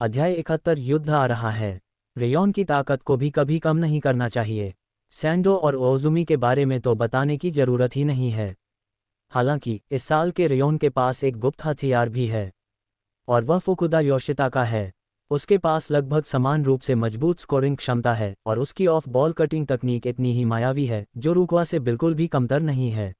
अध्याय 71 युद्ध आ रहा है। रेयॉन की ताकत को भी कभी कम नहीं करना चाहिए। सैंडो और ओजुमी के बारे में तो बताने की जरूरत ही नहीं है। हालांकि इस साल के रेयॉन के पास एक गुप्त हथियार भी है और वह फुकुदा योशिता का है। उसके पास लगभग समान रूप से मजबूत स्कोरिंग क्षमता है और उसकी ऑफ बॉल कटिंग तकनीक इतनी ही मायावी है जो रुकवा से बिल्कुल भी कमतर नहीं है।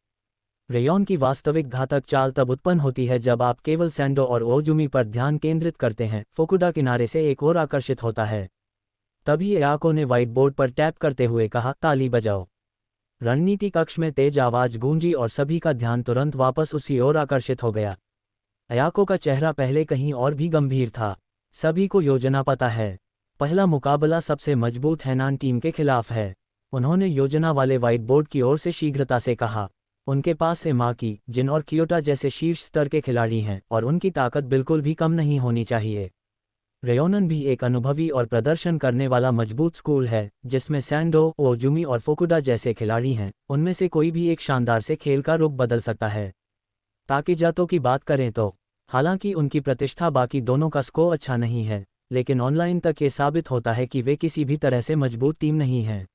रेयॉन की वास्तविक घातक चाल तब उत्पन्न होती है जब आप केवल सैंडो और ओजुमी पर ध्यान केंद्रित करते हैं। फुकुदा किनारे से एक और आकर्षित होता है। तभी याको ने व्हाइट बोर्ड पर टैप करते हुए कहा, ताली बजाओ। रणनीति कक्ष में तेज आवाज गूंजी और सभी का ध्यान तुरंत वापस उसी ओर आकर्षित हो गया। अयाको का चेहरा पहले कहीं और भी गंभीर था। सभी को योजना पता है। पहला मुकाबला सबसे मजबूत हैनान टीम के खिलाफ है। उन्होंने योजना वाले व्हाइट बोर्ड की ओर से शीघ्रता से कहा। उनके पास माकी, जिन और कियोटा जैसे शीर्ष स्तर के खिलाड़ी हैं और उनकी ताकत बिल्कुल भी कम नहीं होनी चाहिए। रेयोनन भी एक अनुभवी और प्रदर्शन करने वाला मजबूत स्कूल है जिसमें सैंडो, ओजुमी और फुकुदा जैसे खिलाड़ी हैं। उनमें से कोई भी एक शानदार से खेल का रुख बदल सकता है। ताकीजातो की बात करें तो हालांकि उनकी प्रतिष्ठा बाकी दोनों का स्कोर अच्छा नहीं है, लेकिन ऑनलाइन तक ये साबित होता है कि वे किसी भी तरह से मजबूत टीम नहीं हैं।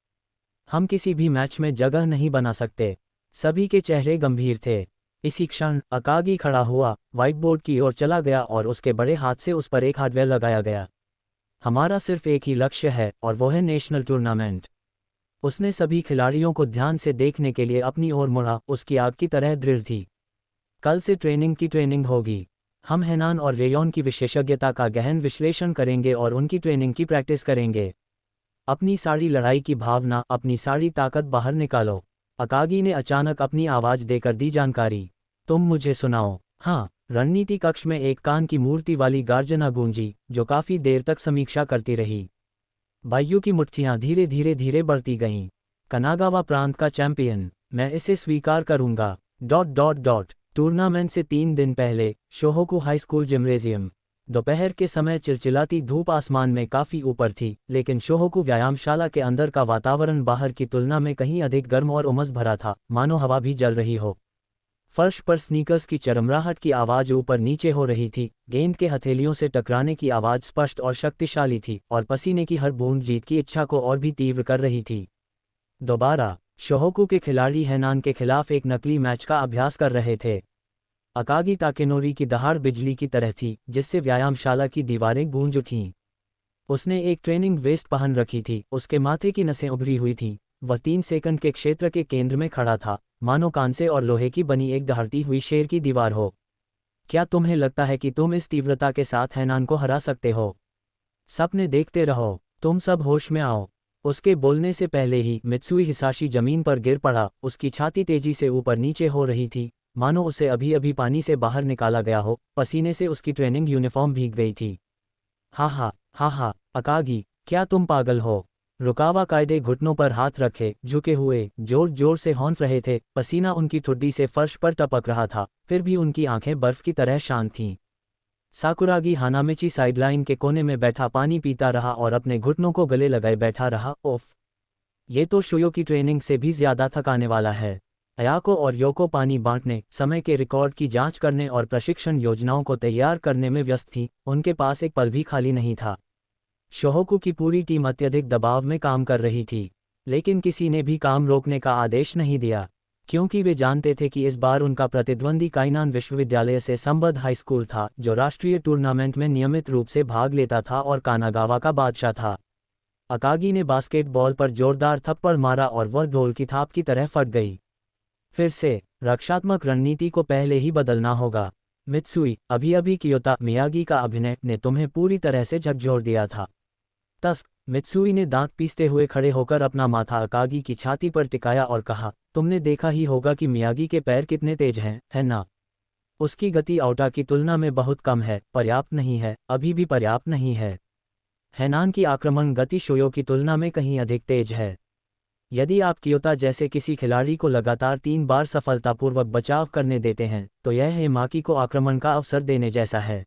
हम किसी भी मैच में जगह नहीं बना सकते। सभी के चेहरे गंभीर थे। इसी क्षण अकागी खड़ा हुआ, व्हाइट बोर्ड की ओर चला गया और उसके बड़े हाथ से उस पर एक हार्डवेयर लगाया गया। हमारा सिर्फ एक ही लक्ष्य है और वो है नेशनल टूर्नामेंट। उसने सभी खिलाड़ियों को ध्यान से देखने के लिए अपनी ओर मुड़ा। उसकी आग की तरह दृढ़ थी। कल से ट्रेनिंग की ट्रेनिंग होगी। हम हैनान और रेयॉन की विशेषज्ञता का गहन विश्लेषण करेंगे और उनकी ट्रेनिंग की प्रैक्टिस करेंगे। अपनी सारी लड़ाई की भावना, अपनी सारी ताकत बाहर निकालो। अकागी ने अचानक अपनी आवाज देकर दी जानकारी। तुम मुझे सुनाओ। हाँ। रणनीति कक्ष में एक कान की मूर्ति वाली गर्जना गूंजी जो काफी देर तक समीक्षा करती रही। बायू की मुट्ठियां धीरे धीरे बढ़ती गईं। कनागावा प्रांत का चैंपियन, मैं इसे स्वीकार करूंगा। टूर्नामेंट से 3 दिन पहले शोहोकू हाई स्कूल जिम्नेजियम। दोपहर के समय चिलचिलाती धूप आसमान में काफी ऊपर थी, लेकिन शोहोकू व्यायामशाला के अंदर का वातावरण बाहर की तुलना में कहीं अधिक गर्म और उमस भरा था, मानो हवा भी जल रही हो। फर्श पर स्नीकर्स की चरमराहट की आवाज ऊपर नीचे हो रही थी। गेंद के हथेलियों से टकराने की आवाज स्पष्ट और शक्तिशाली थी और पसीने की हर बूंद जीत की इच्छा को और भी तीव्र कर रही थी। दोबारा शोहोकू के खिलाड़ी हैनान के खिलाफ एक नकली मैच का अभ्यास कर रहे थे। अकागी ताकेनोरी की दहाड़ बिजली की तरह थी जिससे व्यायामशाला की दीवारें गूंज उठीं। उसने एक ट्रेनिंग वेस्ट पहन रखी थी, उसके माथे की नसें उभरी हुई थीं। वह 3 सेकंड के क्षेत्र के केंद्र में खड़ा था, मानो कांसे और लोहे की बनी एक दहाड़ती हुई शेर की दीवार हो। क्या तुम्हें लगता है कि तुम इस तीव्रता के साथ हैनान को हरा सकते हो? सपने देखते रहो, तुम सब होश में आओ। उसके बोलने से पहले ही मित्सुई हिसाशी जमीन पर गिर पड़ा। उसकी छाती तेजी से ऊपर नीचे हो रही थी, मानो उसे अभी अभी पानी से बाहर निकाला गया हो। पसीने से उसकी ट्रेनिंग यूनिफॉर्म भीग गई थी। हा, अकागी, क्या तुम पागल हो? रुकावा कायदे घुटनों पर हाथ रखे झुके हुए जोर जोर से हौंफ रहे थे। पसीना उनकी ठुड्डी से फर्श पर टपक रहा था, फिर भी उनकी आंखें बर्फ की तरह शांत थीं। साकुरागी हानामिची साइडलाइन के कोने में बैठा पानी पीता रहा और अपने घुटनों को गले लगाए बैठा रहा। ओफ, ये तो शोयो की ट्रेनिंग से भी ज्यादा थकाने वाला है। अयाको और योको पानी बांटने, समय के रिकॉर्ड की जांच करने और प्रशिक्षण योजनाओं को तैयार करने में व्यस्त थी। उनके पास एक पल भी खाली नहीं था। शोहोकू की पूरी टीम अत्यधिक दबाव में काम कर रही थी, लेकिन किसी ने भी काम रोकने का आदेश नहीं दिया, क्योंकि वे जानते थे कि इस बार उनका प्रतिद्वंदी काइनान विश्वविद्यालय से संबद्ध हाई स्कूल था जो राष्ट्रीय टूर्नामेंट में नियमित रूप से भाग लेता था और कानागावा का बादशाह था। अकागी ने बास्केटबॉल पर जोरदार थप्पड़ मारा और वह ढोल की थाप की तरह फट गई। फिर से रक्षात्मक रणनीति को पहले ही बदलना होगा। मित्सुई, अभी कियोता मियागी का अभिनय ने तुम्हें पूरी तरह से झकझोर दिया था। मित्सुई ने दांत पीसते हुए खड़े होकर अपना माथा अकागी की छाती पर टिकाया और कहा, तुमने देखा ही होगा कि मियागी के पैर कितने तेज हैं, है ना? उसकी गति आउटा की तुलना में बहुत कम है। पर्याप्त नहीं है, अभी भी पर्याप्त नहीं है। हैनान की आक्रमण गति शोयो की तुलना में कहीं अधिक तेज है। यदि आप कियोता जैसे किसी खिलाड़ी को लगातार 3 बार सफलतापूर्वक बचाव करने देते हैं तो यह हेमाकी को आक्रमण का अवसर देने जैसा है।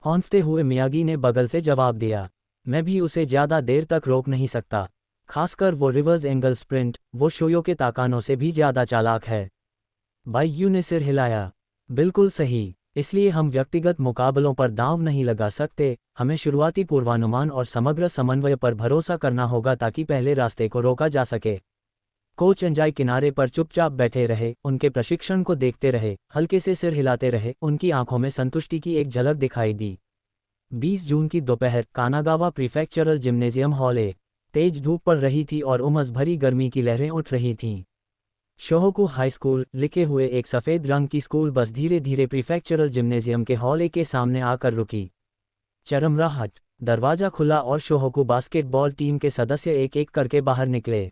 हौंफते हुए मियागी ने बगल से जवाब दिया, मैं भी उसे ज्यादा देर तक रोक नहीं सकता, खासकर वो रिवर्स एंगल स्प्रिंट। वो शोयो के ताकानों से भी ज्यादा चालाक है। बायू ने सिर हिलाया। बिल्कुल सही। इसलिए हम व्यक्तिगत मुकाबलों पर दांव नहीं लगा सकते, हमें शुरुआती पूर्वानुमान और समग्र समन्वय पर भरोसा करना होगा ताकि पहले रास्ते को रोका जा सके। कोच अंजाई किनारे पर चुपचाप बैठे रहे, उनके प्रशिक्षण को देखते रहे, हल्के से सिर हिलाते रहे, उनकी आंखों में संतुष्टि की एक झलक दिखाई दी। 20 जून की दोपहर, कानागावा प्रीफेक्चरल जिम्नेजियम हॉल ए। तेज धूप पड़ रही थी और उमस भरी गर्मी की लहरें उठ रही थीं। शोहोकू हाई स्कूल लिखे हुए एक सफ़ेद रंग की स्कूल बस धीरे धीरे प्रीफेक्चरल जिम्नेजियम के हॉल ए के सामने आकर रुकी। चरमराहट, दरवाजा खुला और शोहोकू बास्केटबॉल टीम के सदस्य एक एक करके बाहर निकले।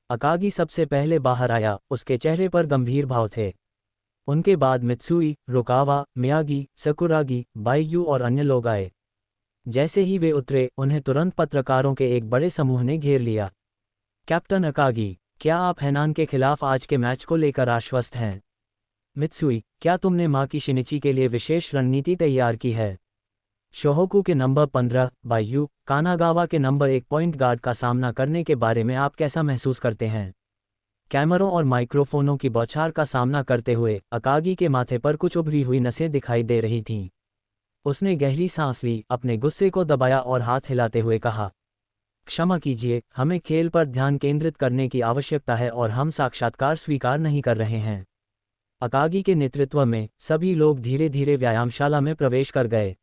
अकागी सबसे पहले बाहर आया, उसके चेहरे पर गंभीर भाव थे। उनके बाद मित्सुई, रुकावा, मियागी, सकुरागी, बाईयू और अन्य लोग आए। जैसे ही वे उतरे, उन्हें तुरंत पत्रकारों के एक बड़े समूह ने घेर लिया। कैप्टन अकागी, क्या आप हैनान के खिलाफ आज के मैच को लेकर आश्वस्त हैं? मित्सुई, क्या तुमने माकी शिनिची के लिए विशेष रणनीति तैयार की है? शोहोकू के नंबर 15, बाईयू, कानागावा के नंबर 1 पॉइंट गार्ड का सामना करने के बारे में आप कैसा महसूस करते हैं? कैमरों और माइक्रोफोनों की बौछार का सामना करते हुए अकागी के माथे पर कुछ उभरी हुई नसें दिखाई दे रही थीं। उसने गहरी सांस ली, अपने गुस्से को दबाया और हाथ हिलाते हुए कहा, क्षमा कीजिए, हमें खेल पर ध्यान केंद्रित करने की आवश्यकता है और हम साक्षात्कार स्वीकार नहीं कर रहे हैं। अकागी के नेतृत्व में सभी लोग धीरे धीरे व्यायामशाला में प्रवेश कर गए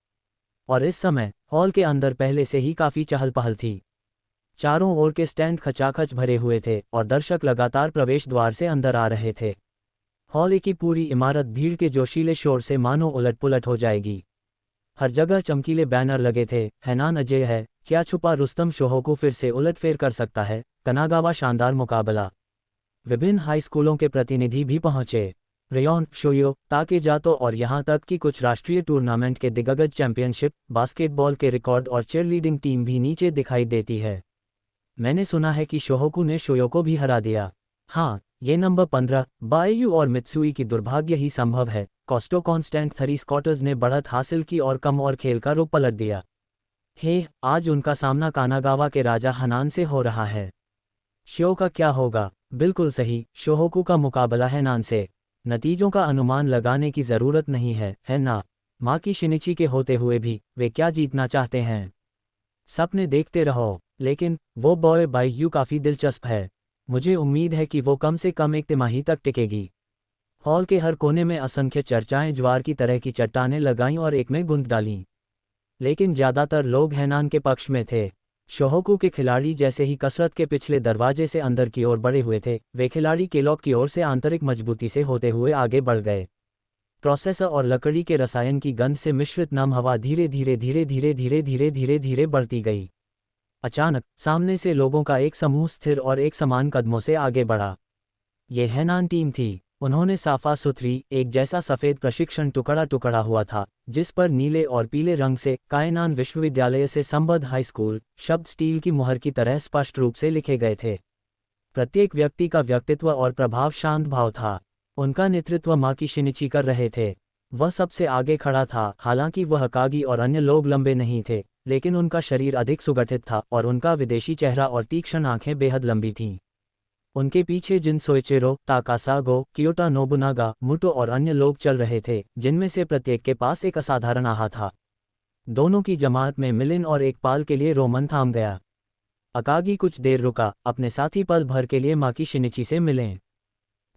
और इस समय हॉल के अंदर पहले से ही काफ़ी चहल पहल थी। चारों ओर के स्टैंड खचाखच भरे हुए थे और दर्शक लगातार प्रवेश द्वार से अंदर आ रहे थे। हॉल की पूरी इमारत भीड़ के जोशीले शोर से मानो उलट पुलट हो जाएगी। हर जगह चमकीले बैनर लगे थे, हैनान अजय है, क्या छुपा रुस्तम शोहोकू फिर से उलटफेर कर सकता है, कानागावा शानदार मुकाबला। विभिन्न हाई स्कूलों के प्रतिनिधि भी पहुंचे। रेयॉन, शोयो, ताकेजातो और यहां तक कि कुछ राष्ट्रीय टूर्नामेंट के दिग्गज चैंपियनशिप, बास्केटबॉल के रिकॉर्ड और चीयरलीडिंग टीम भी नीचे दिखाई देती है। मैंने सुना है कि शोहोकू ने शोयो को भी हरा दिया। हाँ, ये नंबर 15, बाईयू और मित्सुई की दुर्भाग्य ही संभव है। कॉस्टो कॉन्स्टेंट 3 स्कॉटर्स ने बढ़त हासिल की और कम और खेल का रुख पलट दिया। आज उनका सामना कानागावा के राजा हनान से हो रहा है। शो का क्या होगा? बिल्कुल सही, शोहोकू का मुकाबला हैनान से। नतीजों का अनुमान लगाने की ज़रूरत नहीं है ना? माकी शिनिची के होते हुए भी वे क्या जीतना चाहते हैं? सपने देखते रहो, लेकिन वो बॉय बाईयू काफ़ी दिलचस्प है। मुझे उम्मीद है कि वो कम से कम 1 तिमाही तक टिकेगी। हॉल के हर कोने में असंख्य चर्चाएं ज्वार की तरह की चट्टानें लगाईं और एक में गूंथ डालीं। लेकिन ज़्यादातर लोग हैनान के पक्ष में थे। शोहोकू के खिलाड़ी जैसे ही कसरत के पिछले दरवाजे से अंदर की ओर बढ़े हुए थे, वे खिलाड़ी केलॉग की ओर से आंतरिक मजबूती से होते हुए आगे बढ़ गए। प्रोसेसर और लकड़ी के रसायन की गंध से मिश्रित नम हवा धीरे धीरे धीरे धीरे धीरे धीरे धीरे धीरे बढ़ती गई। अचानक सामने से लोगों का एक समूह स्थिर और एक समान कदमों से आगे बढ़ा। ये हैनान टीम थी। उन्होंने साफा सुथरी, एक जैसा सफ़ेद प्रशिक्षण टुकड़ा टुकड़ा हुआ था, जिस पर नीले और पीले रंग से कायनान विश्वविद्यालय से संबद्ध हाई स्कूल शब्द स्टील की मुहर की तरह स्पष्ट रूप से लिखे गए थे। प्रत्येक व्यक्ति का व्यक्तित्व और प्रभाव शांत भाव था। उनका नेतृत्व माकी शिनिची कर रहे थे। वह सबसे आगे खड़ा था, हालांकि वह अकागी और अन्य लोग लंबे नहीं थे, लेकिन उनका शरीर अधिक सुगठित था और उनका विदेशी चेहरा और तीक्ष्ण आंखें बेहद लंबी थीं। उनके पीछे जिन सोइचिरो, ताकासागो, कियोटा नोबुनागा, मुटो और अन्य लोग चल रहे थे, जिनमें से प्रत्येक के पास एक असाधारण आहा था। दोनों की जमात में मिलिन और एक पाल के लिए रोमन थाम गया। अकागी कुछ देर रुका, अपने साथी पल भर के लिए माकी शिनिची से मिलें।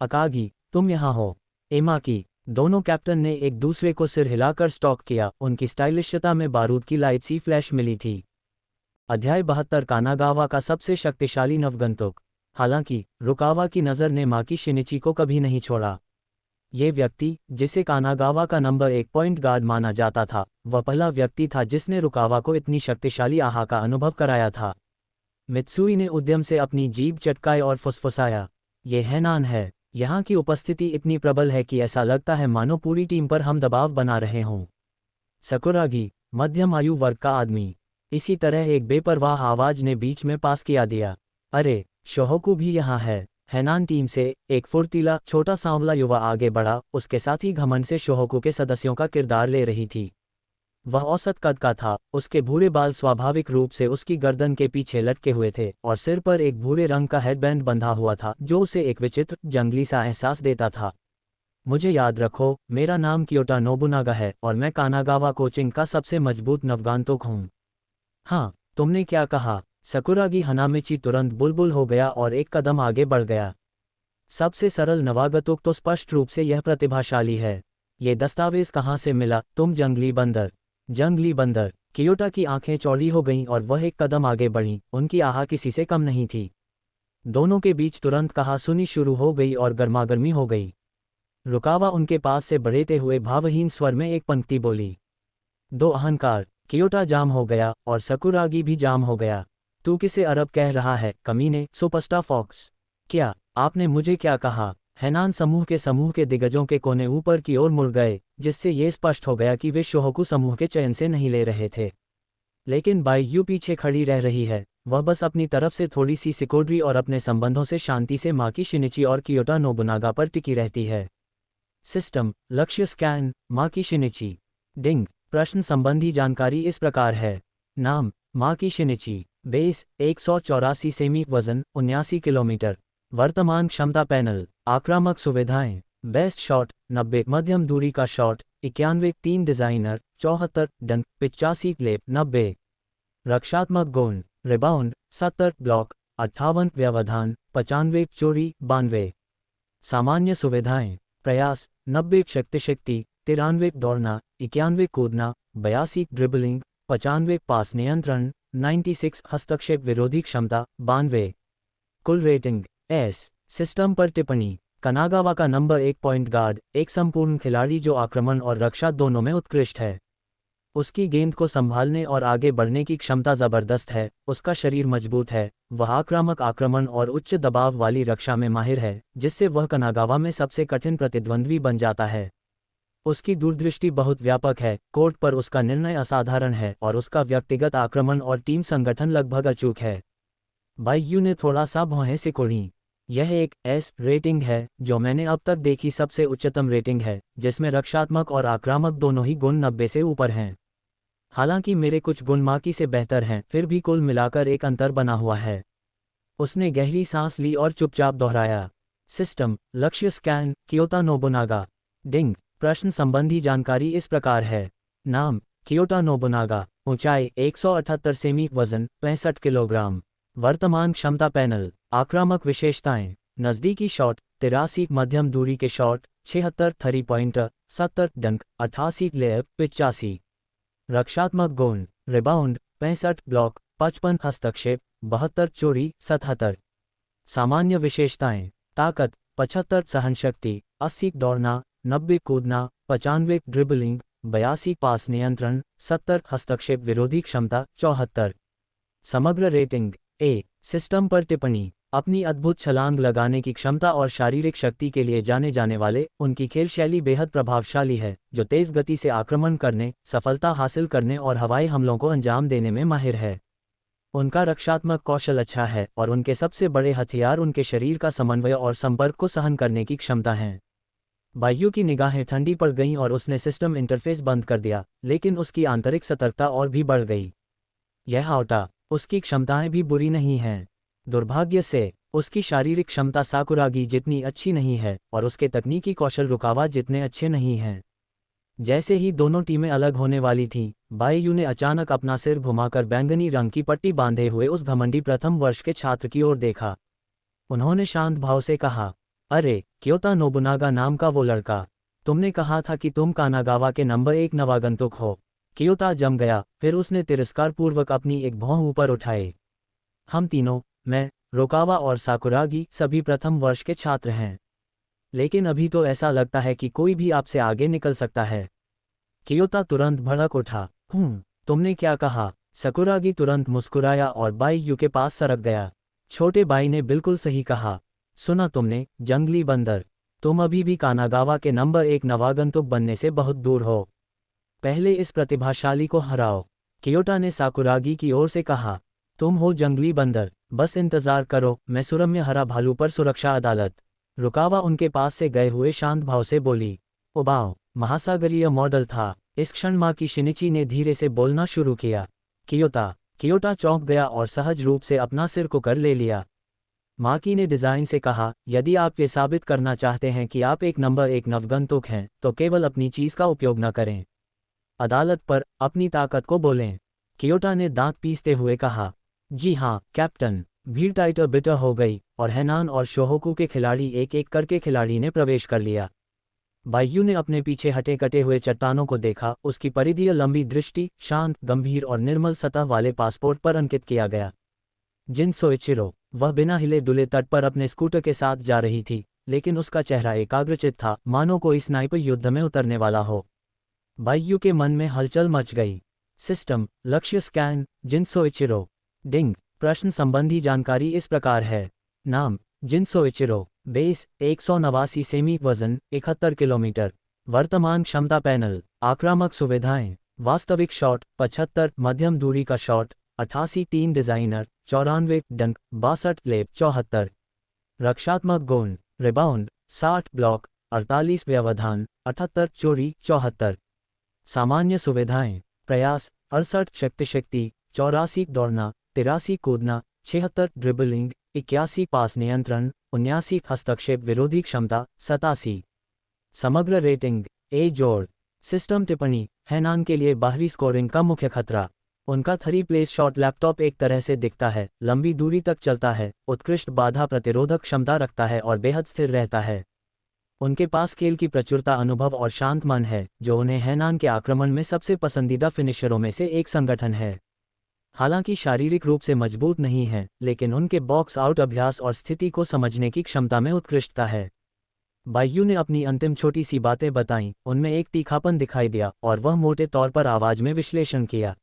अकागी, तुम यहाँ हो। माकी। दोनों कैप्टन ने एक दूसरे को सिर हिलाकर स्टॉक किया, उनकी स्टाइलिशता में बारूद की लाइट सी फ्लैश मिली थी। अध्याय 72, कानागावा का सबसे शक्तिशाली नवगंतुक। हालांकि रुकावा की नज़र ने माकी शिनिची को कभी नहीं छोड़ा। ये व्यक्ति, जिसे कानागावा का नंबर 1 पॉइंट गार्ड माना जाता था, वह पहला व्यक्ति था जिसने रुकावा को इतनी शक्तिशाली आहा का अनुभव कराया था। मित्सुई ने उद्यम से अपनी जीभ चटकाई और फुसफुसाया, ये हैनान है। यहाँ की उपस्थिति इतनी प्रबल है कि ऐसा लगता है मानो पूरी टीम पर हम दबाव बना रहे हों। सकुरागी, मध्यम आयु वर्ग का आदमी। इसी तरह एक बेपरवाह आवाज ने बीच में पास किया दिया, अरे, शोहोकू भी यहाँ है। हैनान टीम से एक फुर्तीला, छोटा सांवला युवा आगे बढ़ा, उसके साथ ही घमंड से शोहोकू के सदस्यों का किरदार ले रही थी। वह औसत कद का था, उसके भूरे बाल स्वाभाविक रूप से उसकी गर्दन के पीछे लटके हुए थे और सिर पर एक भूरे रंग का हेडबैंड बंधा हुआ था जो उसे एक विचित्र, जंगली सा एहसास देता था। मुझे याद रखो, मेरा नाम कियोटा नोबुनागा है और मैं कानागावा कोचिंग का सबसे मजबूत नवगांतुक हूँ। हाँ, तुमने क्या कहा? सकुरागी हनामिची तुरंत बुलबुल हो गया और एक कदम आगे बढ़ गया। सबसे सरल नवागतुक तो स्पष्ट रूप से यह प्रतिभाशाली है। ये दस्तावेज कहाँ से मिला, तुम जंगली बंदर? जंगली बंदर? कियोटा की आंखें चौड़ी हो गईं और वह एक कदम आगे बढ़ी, उनकी आह किसी से कम नहीं थी। दोनों के बीच तुरंत कहासुनी शुरू हो गई और गर्मागर्मी हो गई। रुकावा उनके पास से बढ़ते हुए भावहीन स्वर में एक पंक्ति बोली। दो अहंकार। कियोटा जाम हो गया और सकुरागी भी जाम हो गया। तू किसे अरब कह रहा है, कमीने? Superstar fox? क्या आपने मुझे क्या कहा? हैनान समूह के दिग्गजों के कोने ऊपर की ओर मुड़ गए, जिससे ये स्पष्ट हो गया कि वे शोहोकू समूह के चयन से नहीं ले रहे थे। लेकिन बाईयू पीछे खड़ी रह रही है। वह बस अपनी तरफ से थोड़ी सी सिकोड्री और अपने संबंधों से शांति से माकी शिनिची और कियोटा नोबुनागा पर टिकी रहती है। सिस्टम लक्ष्य स्कैन माकी शिनिची। डिंग प्रश्न संबंधी जानकारी इस प्रकार है। नाम माकी शिनिची। Base 184 semi. वजन 79 किलोमीटर। वर्तमान क्षमता पैनल। आक्रामक सुविधाएं। Best shot 90। मध्यम दूरी का शॉट 91। 3 डिजाइनर 74। डंक 85। लेप 90। रक्षात्मक गुण। रिबाउंड 70। ब्लॉक 58। व्यवधान 95। चोरी 92। सामान्य सुविधाएं। प्रयास 90। शक्ति 93। दौड़ना 91। कूदना 82। ड्रिबलिंग 95। पास नियंत्रण 96। हस्तक्षेप विरोधी क्षमता 92। कुल रेटिंग एस। सिस्टम पर टिप्पणी। कानागावा का नंबर 1 पॉइंट गार्ड एक संपूर्ण खिलाड़ी जो आक्रमण और रक्षा दोनों में उत्कृष्ट है। उसकी गेंद को संभालने और आगे बढ़ने की क्षमता जबरदस्त है। उसका शरीर मजबूत है। वह आक्रामण और उच्च दबाव वाली रक्षा में माहिर है, जिससे वह कानागावा में सबसे कठिन प्रतिद्वंद्वी बन जाता है। उसकी दूरदृष्टि बहुत व्यापक है। कोर्ट पर उसका निर्णय असाधारण है और उसका व्यक्तिगत आक्रमण और टीम संगठन लगभग अचूक है। बाईयू ने थोड़ा सा भौहें सिकोड़ी। यह एक एस रेटिंग है, जो मैंने अब तक देखी सबसे उच्चतम रेटिंग है, जिसमें रक्षात्मक और आक्रामक दोनों ही गुण 90 से ऊपर हैं। हालांकि मेरे कुछ गुण माकी से बेहतर हैं, फिर भी कुल मिलाकर एक अंतर बना हुआ है। उसने गहरी सांस ली और चुपचाप दोहराया। सिस्टम लक्ष्य स्कैन कियोटा नोबुनागा। डिंग प्रश्न संबंधी जानकारी इस प्रकार है। नाम कियोटा नोबुनागा। ऊंचाई 178 सेमी। वजन 65 किलोग्राम। वर्तमान क्षमता पैनल। आक्रामक विशेषताएं। नज़दीकी शॉट 83। मध्यम दूरी के शॉट 76। Three pointer 70। डंक 88। लेअप 85। रक्षात्मक गुण। रिबाउंड 65। ब्लॉक 55। हस्तक्षेप 72। चोरी 77। सामान्य विशेषताएं। ताकत 75। सहनशक्ति 80। दौड़ना 90। कूदना 95। ड्रिबलिंग 82। पास नियंत्रण 70। हस्तक्षेप विरोधी क्षमता 74। समग्र रेटिंग ए। सिस्टम पर टिप्पणी। अपनी अद्भुत छलांग लगाने की क्षमता और शारीरिक शक्ति के लिए जाने जाने वाले उनकी खेल शैली बेहद प्रभावशाली है, जो तेज गति से आक्रमण करने, सफलता हासिल करने और हवाई हमलों को अंजाम देने में माहिर है। उनका रक्षात्मक कौशल अच्छा है और उनके सबसे बड़े हथियार उनके शरीर का समन्वय और संपर्क को सहन करने की क्षमता है। बाईयू की निगाहें ठंडी पड़ गईं और उसने सिस्टम इंटरफेस बंद कर दिया, लेकिन उसकी आंतरिक सतर्कता और भी बढ़ गई। यह आउटा उसकी क्षमताएं भी बुरी नहीं हैं। दुर्भाग्य से उसकी शारीरिक क्षमता साकुरागी जितनी अच्छी नहीं है और उसके तकनीकी कौशल रुकावा जितने अच्छे नहीं हैं। जैसे ही दोनों टीमें अलग होने वाली थीं, बाईयू ने अचानक अपना सिर घुमाकर बैंगनी रंग की पट्टी बांधे हुए उस घमंडी प्रथम वर्ष के छात्र की ओर देखा। उन्होंने शांत भाव से कहा, अरे कियोटा नोबुनागा नाम का वो लड़का। तुमने कहा था कि तुम कानागावा के नंबर 1 नवागंतुक हो। कियोटा जम गया, फिर उसने तिरस्कारपूर्वक अपनी एक भौं ऊपर उठाई। हम तीनों, मैं, रुकावा और साकुरागी, सभी प्रथम वर्ष के छात्र हैं। लेकिन अभी तो ऐसा लगता है कि कोई भी आपसे आगे निकल सकता है। कियोटा तुरंत भड़क उठा। तुमने क्या कहा? साकुरागी तुरंत मुस्कुराया और बाईयू के पास सरक गया। छोटे भाई ने बिल्कुल सही कहा। सुना तुमने, जंगली बंदर? तुम अभी भी कानागावा के नंबर 1 नवागंतुक बनने से बहुत दूर हो। पहले इस प्रतिभाशाली को हराओ। कियोटा ने साकुरागी की ओर से कहा। तुम हो जंगली बंदर, बस इंतजार करो, मैं सुरम्य हरा भालू पर सुरक्षा अदालत। रुकावा उनके पास से गए हुए शांत भाव से बोली। उबाओ महासागरीय मॉडल था। इस क्षण माकी शिनिची ने धीरे से बोलना शुरू किया। कियोटा चौंक गया और सहज रूप से अपना सिर कुकर ले लिया। माकी ने डिज़ाइन से कहा, यदि आप ये साबित करना चाहते हैं कि आप एक नंबर एक नवगंतुक हैं, तो केवल अपनी चीज़ का उपयोग न करें। अदालत पर अपनी ताकत को बोलें। क्योटा ने दांत पीसते हुए कहा, जी हाँ कैप्टन। भीड़ टाइटर बिटर हो गई और हैनान और शोहोकू के खिलाड़ी एक एक करके खिलाड़ी ने प्रवेश कर लिया। बायू ने अपने पीछे हटे कटे हुए चट्टानों को देखा, उसकी परिधीय लंबी दृष्टि शांत, गंभीर और निर्मल सतह वाले पासपोर्ट पर अंकित किया गया। जिन सोइचिरो, वह बिना हिले डुले तट पर अपने स्कूटर के साथ जा रही थी, लेकिन उसका चेहरा एकाग्रचित था, मानो कोई स्नाइपर युद्ध में उतरने वाला हो। बायू के मन में हलचल मच गई। सिस्टम, लक्ष्य स्कैन, जिन सोइचिरो। डिंग, प्रश्न संबंधी जानकारी इस प्रकार है। नाम, जिन सोइचिरो। Base, 189 semi. वजन, 71 किलोमीटर। वर्तमान क्षमता पैनल, आक्रामक सुविधाएं। वास्तविक शॉट, 75। मध्यम दूरी का शॉट, 88। 3 डिजाइनर, 94। डंक, 62। लेप, 74। रक्षात्मक गुण, रिबाउंड, 60। ब्लॉक, 48। व्यवधान, 78। चोरी, 74। सामान्य सुविधाएं, प्रयास, 68। शक्ति, 84। दौड़ना, 83। कूदना, 76। ड्रिबलिंग, 81। पास नियंत्रण, 79। हस्तक्षेप विरोधी क्षमता, 87। समग्र रेटिंग, ए जोड़। सिस्टम टिप्पणी, हैनान के लिए बाहरी स्कोरिंग का मुख्य खतरा। उनका 3 प्लेस शॉट लैपटॉप एक तरह से दिखता है, लंबी दूरी तक चलता है, उत्कृष्ट बाधा प्रतिरोधक क्षमता रखता है और बेहद स्थिर रहता है। उनके पास खेल की प्रचुरता, अनुभव और शांत मन है, जो उन्हें हैनान के आक्रमण में सबसे पसंदीदा फिनिशरों में से एक संगठन है। हालांकि शारीरिक रूप से मजबूत नहीं है, लेकिन उनके बॉक्स आउट अभ्यास और स्थिति को समझने की क्षमता में उत्कृष्टता है। बायू ने अपनी अंतिम छोटी सी बातें बताईं, उनमें एक तीखापन दिखाई दिया और वह मोटे तौर पर आवाज में विश्लेषण किया।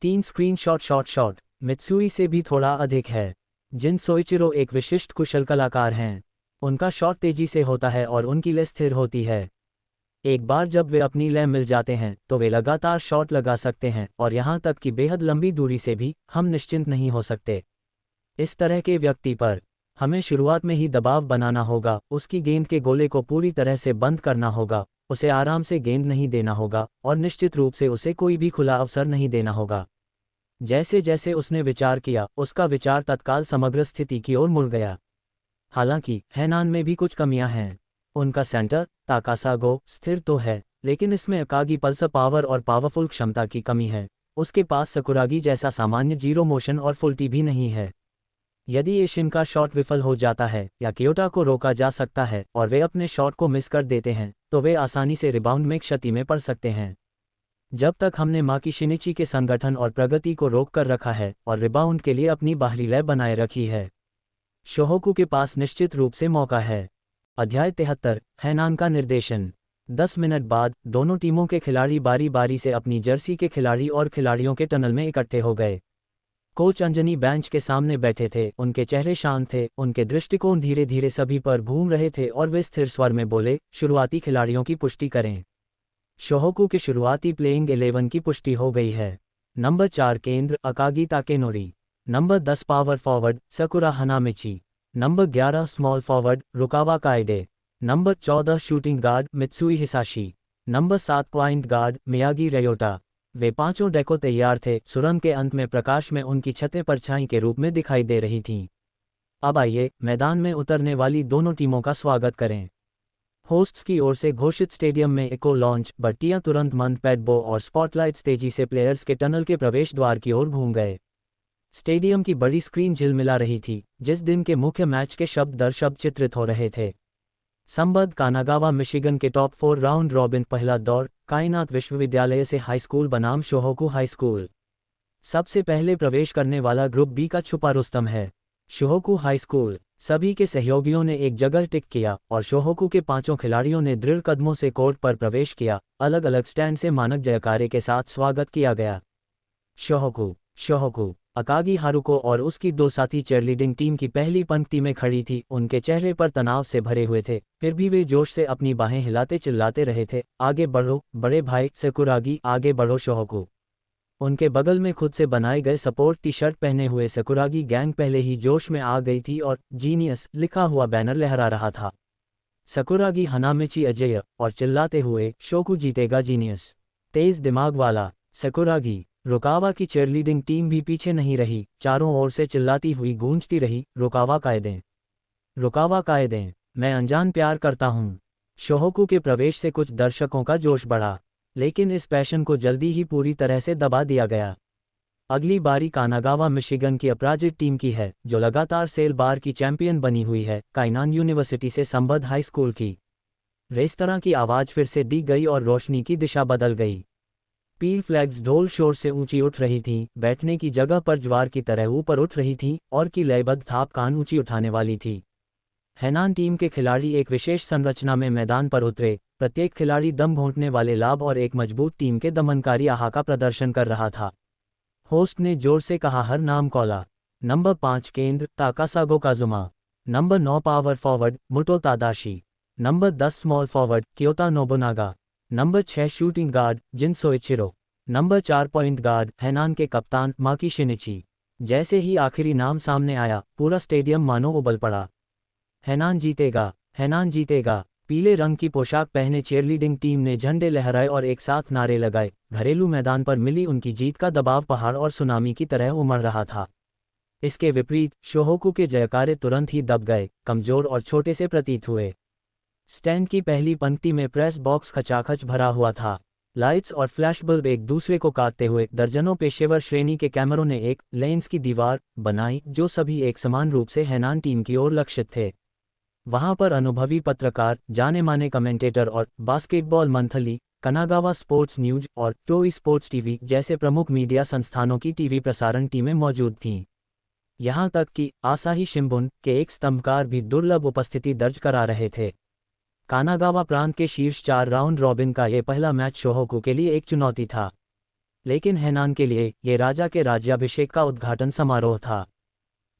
3 स्क्रीनशॉट। शॉट मित्सुई से भी थोड़ा अधिक है। जिन सोइचिरो एक विशिष्ट कुशल कलाकार हैं। उनका शॉट तेजी से होता है और उनकी लय स्थिर होती है। एक बार जब वे अपनी लय मिल जाते हैं तो वे लगातार शॉट लगा सकते हैं, और यहाँ तक कि बेहद लंबी दूरी से भी हम निश्चिंत नहीं हो सकते। इस तरह के व्यक्ति पर हमें शुरुआत में ही दबाव बनाना होगा, उसकी गेंद के गोले को पूरी तरह से बंद करना होगा, उसे आराम से गेंद नहीं देना होगा और निश्चित रूप से उसे कोई भी खुला अवसर नहीं देना होगा। जैसे जैसे उसने विचार किया, उसका विचार तत्काल समग्र स्थिति की ओर मुड़ गया। हालांकि हैनान में भी कुछ कमियां हैं। उनका सेंटर, ताकासागो, स्थिर तो है, लेकिन इसमें अकागी पल्स पावर और पावरफुल क्षमता की कमी है। उसके पास सकुरागी जैसा सामान्य जीरो मोशन और फुलटी भी नहीं है। यदि एशिन का शॉट विफल हो जाता है या क्योटा को रोका जा सकता है और वे अपने शॉट को मिस कर देते हैं, तो वे आसानी से रिबाउंड में क्षति में पड़ सकते हैं। जब तक हमने माकी शिनिची के संगठन और प्रगति को रोक कर रखा है और रिबाउंड के लिए अपनी बाहरी लय बनाए रखी है, शोहोकू के पास निश्चित रूप से मौका है। अध्याय 73, हैनान का निर्देशन। 10 मिनट बाद दोनों टीमों के खिलाड़ी बारी बारी से अपनी जर्सी के खिलाड़ी और खिलाड़ियों के टनल में इकट्ठे हो गए। कोच अंजनी बेंच के सामने बैठे थे, उनके चेहरे शांत थे, उनके दृष्टिकोण धीरे धीरे सभी पर घूम रहे थे और वे स्थिर स्वर में बोले, शुरुआती खिलाड़ियों की पुष्टि करें। शोहोकू के शुरुआती प्लेइंग 11 की पुष्टि हो गई है। नंबर 4 केंद्र, Akagi Takenori. Number 10 power forward, Sakura Hanamichi. Number 11 small forward, Rukawa Kaede. Number 14 shooting guard, Mitsui Hisashi. Number 7 point guard, Miyagi Ryota. वे पांचों डेको तैयार थे, सुरंग के अंत में प्रकाश में उनकी छतें परछाई के रूप में दिखाई दे रही थीं। अब आइए मैदान में उतरने वाली दोनों टीमों का स्वागत करें। होस्ट्स की ओर से घोषित स्टेडियम में इको लॉन्च, बत्तियां तुरंत मंद, पैडबो और स्पॉटलाइट्स तेजी से प्लेयर्स के टनल के प्रवेश द्वार की ओर घूम गए। स्टेडियम की बड़ी स्क्रीन झिलमिला रही थी, जिस दिन के मुख्य मैच के शब्द दर शब्द चित्रित हो रहे थे। संबद्ध कानागावा मिशिगन के टॉप 4 राउंड रॉबिन पहला दौर, कायनात विश्वविद्यालय से हाई स्कूल बनाम शोहोकू हाई स्कूल। सबसे पहले प्रवेश करने वाला ग्रुप बी का छुपा रुस्तम है, शोहोकू हाई स्कूल। सभी के सहयोगियों ने एक जगह टिक किया और शोहोकू के पांचों खिलाड़ियों ने दृढ़ कदमों से कोर्ट पर प्रवेश किया। अलग अलग स्टैंड से मानक जयकारे के साथ स्वागत किया गया। शोहोकू, शोहोकू। अकागी हारुको और उसकी दो साथी चेयरलीडिंग टीम की पहली पंक्ति में खड़ी थी, उनके चेहरे पर तनाव से भरे हुए थे, फिर भी वे जोश से अपनी बाहें हिलाते चिल्लाते रहे थे, आगे बढ़ो बड़े भाई सकुरागी, आगे बढ़ो शोहोकू। उनके बगल में खुद से बनाए गए सपोर्ट टी शर्ट पहने हुए सकुरागी गैंग पहले ही जोश में आ गई थी और जीनियस लिखा हुआ बैनर लहरा रहा था। सकुरागी हनामिची अजय और चिल्लाते हुए, शोकू जीतेगा जीनियस। तेज दिमाग वाला सकुरागी, रुकावा की चीयरलीडिंग टीम भी पीछे नहीं रही, चारों ओर से चिल्लाती हुई गूंजती रही, रुकावा कायदें, रुकावा कायदें, मैं अनजान प्यार करता हूँ। शोहोकू के प्रवेश से कुछ दर्शकों का जोश बढ़ा, लेकिन इस पैशन को जल्दी ही पूरी तरह से दबा दिया गया। अगली बारी कानागावा मिशिगन की अपराजित टीम की है, जो लगातार सेल बार की चैंपियन बनी हुई है, काइनान यूनिवर्सिटी से संबद्ध हाई स्कूल की। रेस्तरां की आवाज़ फिर से दी गई और रोशनी की दिशा बदल गई। पील फ्लैग्स ढोल शोर से ऊंची उठ रही थीं, बैठने की जगह पर ज्वार की तरह ऊपर उठ रही थीं, और की लयबद्ध थाप कान ऊंची उठाने वाली थी। हैनान टीम के खिलाड़ी एक विशेष संरचना में मैदान पर उतरे, प्रत्येक खिलाड़ी दम घोंटने वाले लाभ और एक मजबूत टीम के दमनकारी आहा का प्रदर्शन कर रहा था। होस्ट ने जोर से कहा, हर नाम कौला। नंबर 5 केंद्र Takasago Kazuma, number 9 power forward Muto Tadashi, number 10 small forward Kiyota Nobunaga, number 6 shooting guard Jin Soichiro, number 4 point guard Hainan के कप्तान माकी शिनिची। जैसे ही आखिरी नाम सामने आया, पूरा स्टेडियम मानो उबल पड़ा। हैनान जीतेगा, हैनान जीतेगा। पीले रंग की पोशाक पहने चीयरलीडिंग टीम ने झंडे लहराए और एक साथ नारे लगाए। घरेलू मैदान पर मिली उनकी जीत का दबाव पहाड़ और सुनामी की तरह उमड़ रहा था। इसके विपरीत शोहोकू के जयकारे तुरंत ही दब गए, कमजोर और छोटे से प्रतीत हुए। स्टैंड की पहली पंक्ति में प्रेस बॉक्स खचाखच भरा हुआ था। लाइट्स और फ्लैश बल्ब एक दूसरे को काटते हुए दर्जनों पेशेवर श्रेणी के कैमरों ने एक लेंस की दीवार बनाई, जो सभी एक समान रूप से हैनान टीम की ओर लक्षित थे। वहां पर अनुभवी पत्रकार, जाने माने कमेंटेटर और basketball monthly, Kanagawa sports news और टोई स्पोर्ट्स टीवी जैसे प्रमुख मीडिया संस्थानों की टीवी प्रसारण टीमें मौजूद थीं। यहां तक कि आसाही शिंबुन के एक स्तंभकार भी दुर्लभ उपस्थिति दर्ज करा रहे थे। कानागावा प्रांत के शीर्ष 4 राउंड रॉबिन का ये पहला मैच शोहोकू के लिए एक चुनौती था, लेकिन हैनान के लिए ये राजा के राज्याभिषेक का उद्घाटन समारोह था,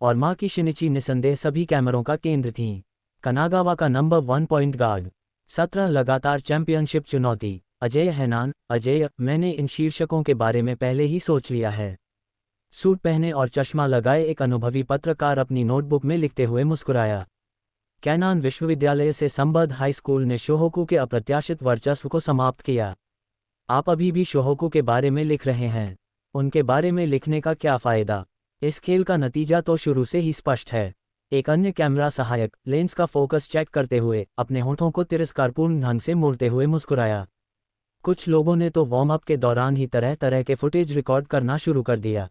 और मां की शिनिची निसंदेह सभी कैमरों का केंद्र थीं। कनागावा का नंबर 1 पॉइंट गार्ड, 17 लगातार चैंपियनशिप चुनौती। अजेय हैनान, अजेय, मैंने इन शीर्षकों के बारे में पहले ही सोच लिया है। सूट पहने और चश्मा लगाए एक अनुभवी पत्रकार अपनी नोटबुक में लिखते हुए मुस्कुराया। कैनान विश्वविद्यालय से संबद्ध हाई स्कूल ने शोहोकू के अप्रत्याशित वर्चस्व को समाप्त किया। आप अभी भी शोहोकू के बारे में लिख रहे हैं। उनके बारे में लिखने का क्या फ़ायदा? इस खेल का नतीजा तो शुरू से ही स्पष्ट है। एक अन्य कैमरा सहायक, लेंस का फोकस चेक करते हुए, अपने होठों को तिरस्कारपूर्ण ढंग से मोड़ते हुए मुस्कुराया। कुछ लोगों ने तो वार्म अप के दौरान ही तरह तरह के फुटेज रिकॉर्ड करना शुरू कर दिया।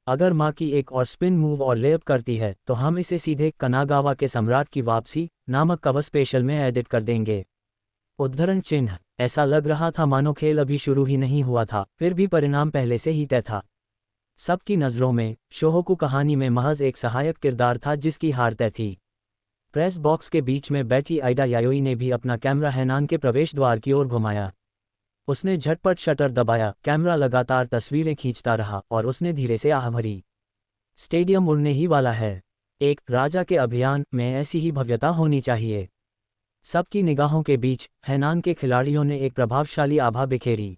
अगर मां की एक और स्पिन मूव और लेअप करती है, तो हम इसे सीधे कनागावा के सम्राट की वापसी नामक कवर स्पेशल में एडिट कर देंगे। उद्धरण चिन्ह। ऐसा लग रहा था मानो खेल अभी शुरू ही नहीं हुआ था, फिर भी परिणाम पहले से ही तय था। सबकी नज़रों में शोहोकू कहानी में महज एक सहायक किरदार था जिसकी हार तय थी। प्रेस बॉक्स के बीच में बैठी आइडा यायोई ने भी अपना कैमरा हैनान के प्रवेश द्वार की ओर घुमाया। उसने झटपट शटर दबाया, कैमरा लगातार तस्वीरें खींचता रहा और उसने धीरे से आह भरी। स्टेडियम उड़ने ही वाला है। एक राजा के अभियान में ऐसी ही भव्यता होनी चाहिए। सबकी निगाहों के बीच हैनान के खिलाड़ियों ने एक प्रभावशाली आभा बिखेरी।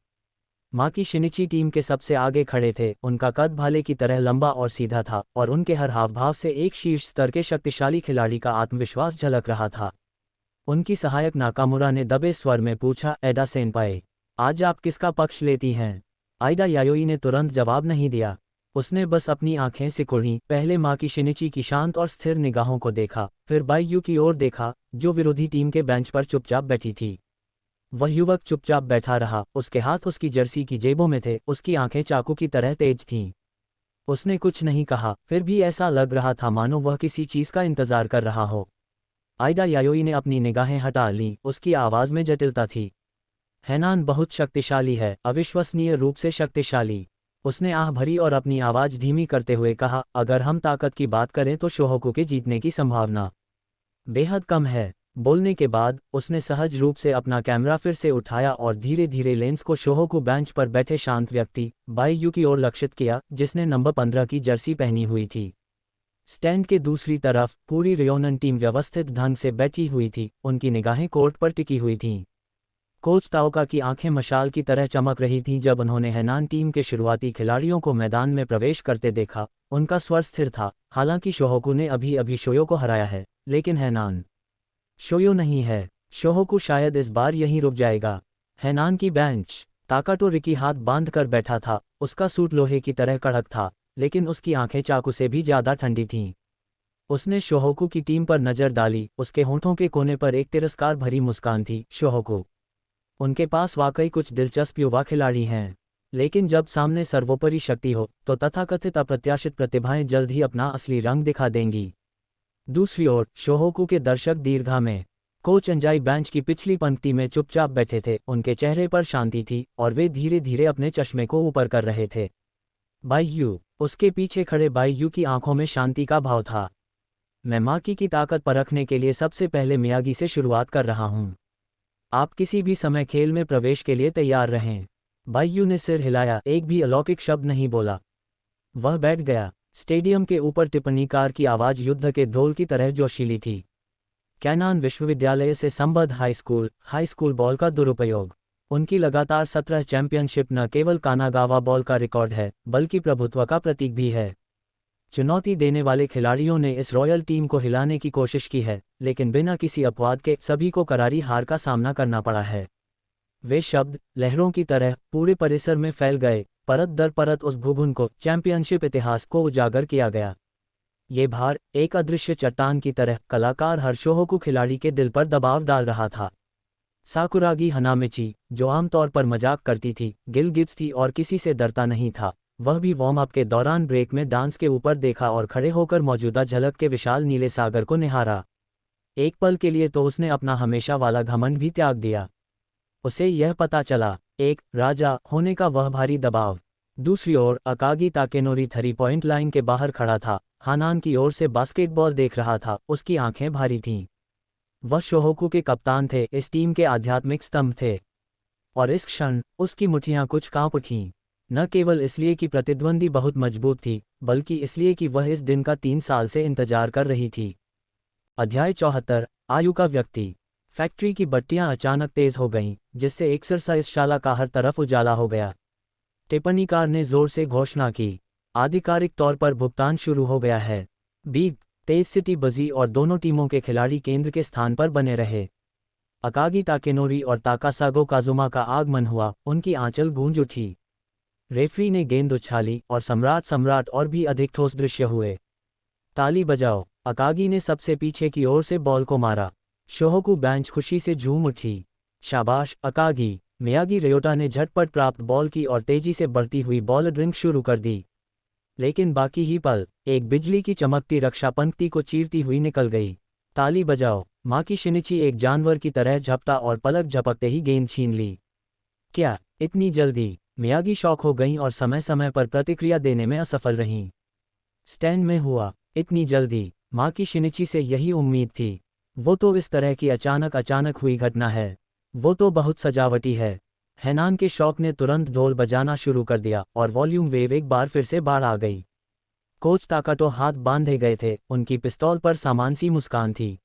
मां की शिनिची टीम के सबसे आगे खड़े थे। उनका कद भाले की तरह लंबा और सीधा था, और उनके हर हावभाव से एक शीर्ष स्तर के शक्तिशाली खिलाड़ी का आत्मविश्वास झलक रहा था। उनकी सहायक नाकामुरा ने दबे स्वर में पूछा, एडा सेनपाई, आज आप किसका पक्ष लेती हैं? आइडा यायोई ने तुरंत जवाब नहीं दिया। उसने बस अपनी आंखें सिकुड़ीं, पहले मां की शिनिची की शांत और स्थिर निगाहों को देखा, फिर बाईयू की ओर देखा, जो विरोधी टीम के बेंच पर चुपचाप बैठी थी। वह युवक चुपचाप बैठा रहा, उसके हाथ उसकी जर्सी की जेबों में थे, उसकी आंखें चाकू की तरह तेज थीं। उसने कुछ नहीं कहा, फिर भी ऐसा लग रहा था मानो वह किसी चीज का इंतजार कर रहा हो। आइडा यायोई ने अपनी निगाहें हटा लीं, उसकी आवाज में जटिलता थी। हैनान बहुत शक्तिशाली है, अविश्वसनीय रूप से शक्तिशाली। उसने आह भरी और अपनी आवाज धीमी करते हुए कहा, अगर हम ताकत की बात करें तो शोहोकू के जीतने की संभावना बेहद कम है। बोलने के बाद उसने सहज रूप से अपना कैमरा फिर से उठाया और धीरे धीरे लेंस को शोहोकू बेंच पर बैठे शांत व्यक्ति बाईयू की ओर लक्षित किया, जिसने नंबर 15 की जर्सी पहनी हुई थी। स्टैंड के दूसरी तरफ पूरी रियोनन टीम व्यवस्थित ढंग से बैठी हुई थी, उनकी निगाहें कोर्ट पर टिकी हुई थीं। कोच ताओका की आंखें मशाल की तरह चमक रही थीं जब उन्होंने हैनान टीम के शुरुआती खिलाड़ियों को मैदान में प्रवेश करते देखा। उनका स्वर स्थिर था, हालांकि शोहोकू ने अभी अभी शोयो को हराया है, लेकिन हैनान शोयो नहीं है। शोहोकू शायद इस बार यहीं रुक जाएगा। हैनान की बेंच। ताकाटो रिकी हाथ बांध कर बैठा था, उसका सूट लोहे की तरह कड़क था, लेकिन उसकी आंखें चाकू से भी ज़्यादा ठंडी थीं। उसने शोहोकू की टीम पर नज़र डाली, उसके होंठों के कोने पर एक तिरस्कार भरी मुस्कान थी। शोहोकू, उनके पास वाकई कुछ दिलचस्प युवा खिलाड़ी हैं, लेकिन जब सामने सर्वोपरि शक्ति हो तो तथाकथित अप्रत्याशित प्रतिभाएं जल्द ही अपना असली रंग दिखा देंगी। दूसरी ओर शोहोकू के दर्शक दीर्घा में कोच अंजाई बेंच की पिछली पंक्ति में चुपचाप बैठे थे। उनके चेहरे पर शांति थी और वे धीरे धीरे अपने चश्मे को ऊपर कर रहे थे। बाईयू, उसके पीछे खड़े बाईयू की आंखों में शांति का भाव था। मैं माकी की ताकत परखने के लिए सबसे पहले मियागी से शुरुआत कर रहा हूं। आप किसी भी समय खेल में प्रवेश के लिए तैयार रहें। बाईयू ने सिर हिलाया, एक भी अलौकिक शब्द नहीं बोला। वह बैठ गया। स्टेडियम के ऊपर टिप्पणीकार की आवाज़ युद्ध के ढोल की तरह जोशीली थी। कैनान विश्वविद्यालय से संबद्ध हाई स्कूल बॉल का दुरुपयोग। उनकी लगातार 17 चैंपियनशिप न केवल कानागावा बॉल का रिकॉर्ड है, बल्कि प्रभुत्व का प्रतीक भी है। चुनौती देने वाले खिलाड़ियों ने इस रॉयल टीम को हिलाने की कोशिश की है, लेकिन बिना किसी अपवाद के सभी को करारी हार का सामना करना पड़ा है। वे शब्द लहरों की तरह पूरे परिसर में फैल गए, परत दर परत उस भूभुन को, चैंपियनशिप इतिहास को उजागर किया गया। ये भार एक अदृश्य चट्टान की तरह कलाकार हर शोहोकू खिलाड़ी के दिल पर दबाव डाल रहा था। साकुरागी हनामिची, जो आमतौर पर मजाक करती थी, गिलगिट्स थी और किसी से डरता नहीं था, वह भी वार्म अप के दौरान ब्रेक में डांस के ऊपर देखा और खड़े होकर मौजूदा झलक के विशाल नीले सागर को निहारा। एक पल के लिए तो उसने अपना हमेशा वाला घमंड भी त्याग दिया। उसे यह पता चला, एक राजा होने का वह भारी दबाव। दूसरी ओर अकागी ताकेनोरी 3 पॉइंट लाइन के बाहर खड़ा था, हानान की ओर से बास्केटबॉल देख रहा था। उसकी आंखें भारी थीं। वह शोहोकू के कप्तान थे, इस टीम के आध्यात्मिक स्तंभ थे। और इस क्षण उसकी मुट्ठियां कुछ कांप उठीं, न केवल इसलिए कि प्रतिद्वंदी बहुत मजबूत थी, बल्कि इसलिए कि वह इस दिन का 3 साल से इंतजार कर रही थी। अध्याय 74, आयु का व्यक्ति। फैक्ट्री की बत्तियां अचानक तेज हो गईं, जिससे एक्सरसाइजशाला का हर तरफ उजाला हो गया। टिप्पणीकार ने जोर से घोषणा की, आधिकारिक तौर पर भुगतान शुरू हो गया है। बीप, तेज सिटी बजी और दोनों टीमों के खिलाड़ी केंद्र के स्थान पर बने रहे। अकागी ताकेनोरी और ताकासागो काजुमा का आगमन हुआ, उनकी आंचल गूंज उठी। रेफरी ने गेंद उछाली और सम्राट और भी अधिक ठोस दृश्य हुए। ताली बजाओ, अकागी ने सबसे पीछे की ओर से बॉल को मारा। शोहोकू बेंच खुशी से झूम उठी। शाबाश अकागी, मियागी रियोटा ने झटपट प्राप्त बॉल की और तेजी से बढ़ती हुई बॉल ड्रिंक शुरू कर दी। लेकिन बाकी ही पल, एक बिजली की चमकती रक्षा पंक्ति को चीरती हुई निकल गई। ताली बजाओ, माकी शिनिची एक जानवर की तरह झपटा और पलक झपकते ही गेंद छीन ली। क्या इतनी जल्दी? मियागी शॉक हो गईं और समय समय पर प्रतिक्रिया देने में असफल रहीं। स्टैंड में हुआ, इतनी जल्दी? माकी शिनिची से यही उम्मीद थी। वो तो इस तरह की अचानक हुई घटना है। वो तो बहुत सजावटी है। हैनान के शौक ने तुरंत ढोल बजाना शुरू कर दिया और वॉल्यूम वेव एक बार फिर से बाढ़ आ गई। कोच ताकाटो हाथ बांधे गए थे, उनकी पिस्तौल पर सामान सी मुस्कान थी।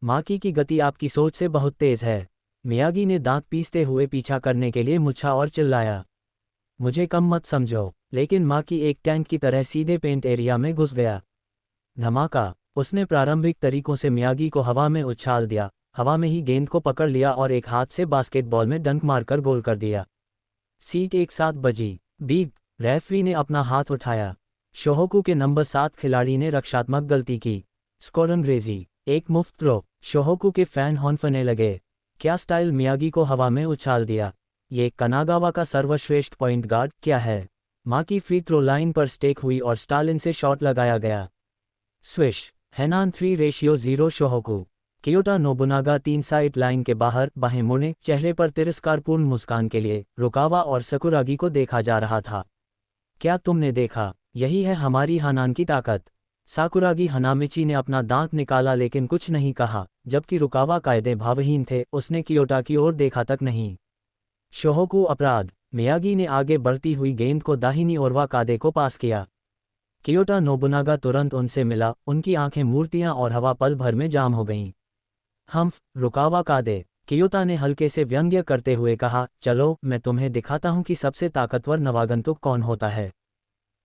माकी की गति आपकी सोच से बहुत तेज है। मियागी ने दांत पीसते हुए पीछा करने के लिए मुछा और चिल्लाया, मुझे कम मत समझो। लेकिन माकी एक टैंक की तरह सीधे पेंट एरिया में घुस गया। धमाका, उसने प्रारंभिक तरीकों से मियागी को हवा में उछाल दिया, हवा में ही गेंद को पकड़ लिया और एक हाथ से बास्केटबॉल में डंक मारकर गोल कर दिया। सीट एक साथ बजी। बीप, रेफरी ने अपना हाथ उठाया। शोहोकू के नंबर 7 खिलाड़ी ने रक्षात्मक गलती की। स्कोरंग्रेजी, एक मुफ्त थ्रो। शोहोकू के फैन हॉन्फने लगे। क्या स्टाइल, मियागी को हवा में उछाल दिया। ये कानागावा का सर्वश्रेष्ठ पॉइंट गार्ड क्या है। माकी फ्री थ्रो लाइन पर स्टेक हुई और स्टालिन से शॉट लगाया गया। Swish, Hainan 3:0 Shohoku. Kiyota Nobunaga 3 side line के बाहर बाहें मुड़े, चेहरे पर तिरस्कारपूर्ण मुस्कान के लिए रुकावा और सकुरागी को देखा जा रहा था। क्या तुमने देखा? यही है हमारी हानान की ताकत। साकुरागी हनामिची ने अपना दांत निकाला लेकिन कुछ नहीं कहा, जबकि रुकावा कायदे भावहीन थे, उसने कियोटा की ओर देखा तक नहीं। शोहोकू अपराध। मियागी ने आगे बढ़ती हुई गेंद को दाहिनी ओर वाकादे को पास किया। कियोटा नोबुनागा तुरंत उनसे मिला, उनकी आंखें मूर्तियां और हवा पल भर में जाम हो गईं। रुकावा कादे, कियोटा ने हल्के से व्यंग्य करते हुए कहा, चलो मैं तुम्हें दिखाता हूं कि सबसे ताकतवर नवागंतुक कौन होता है।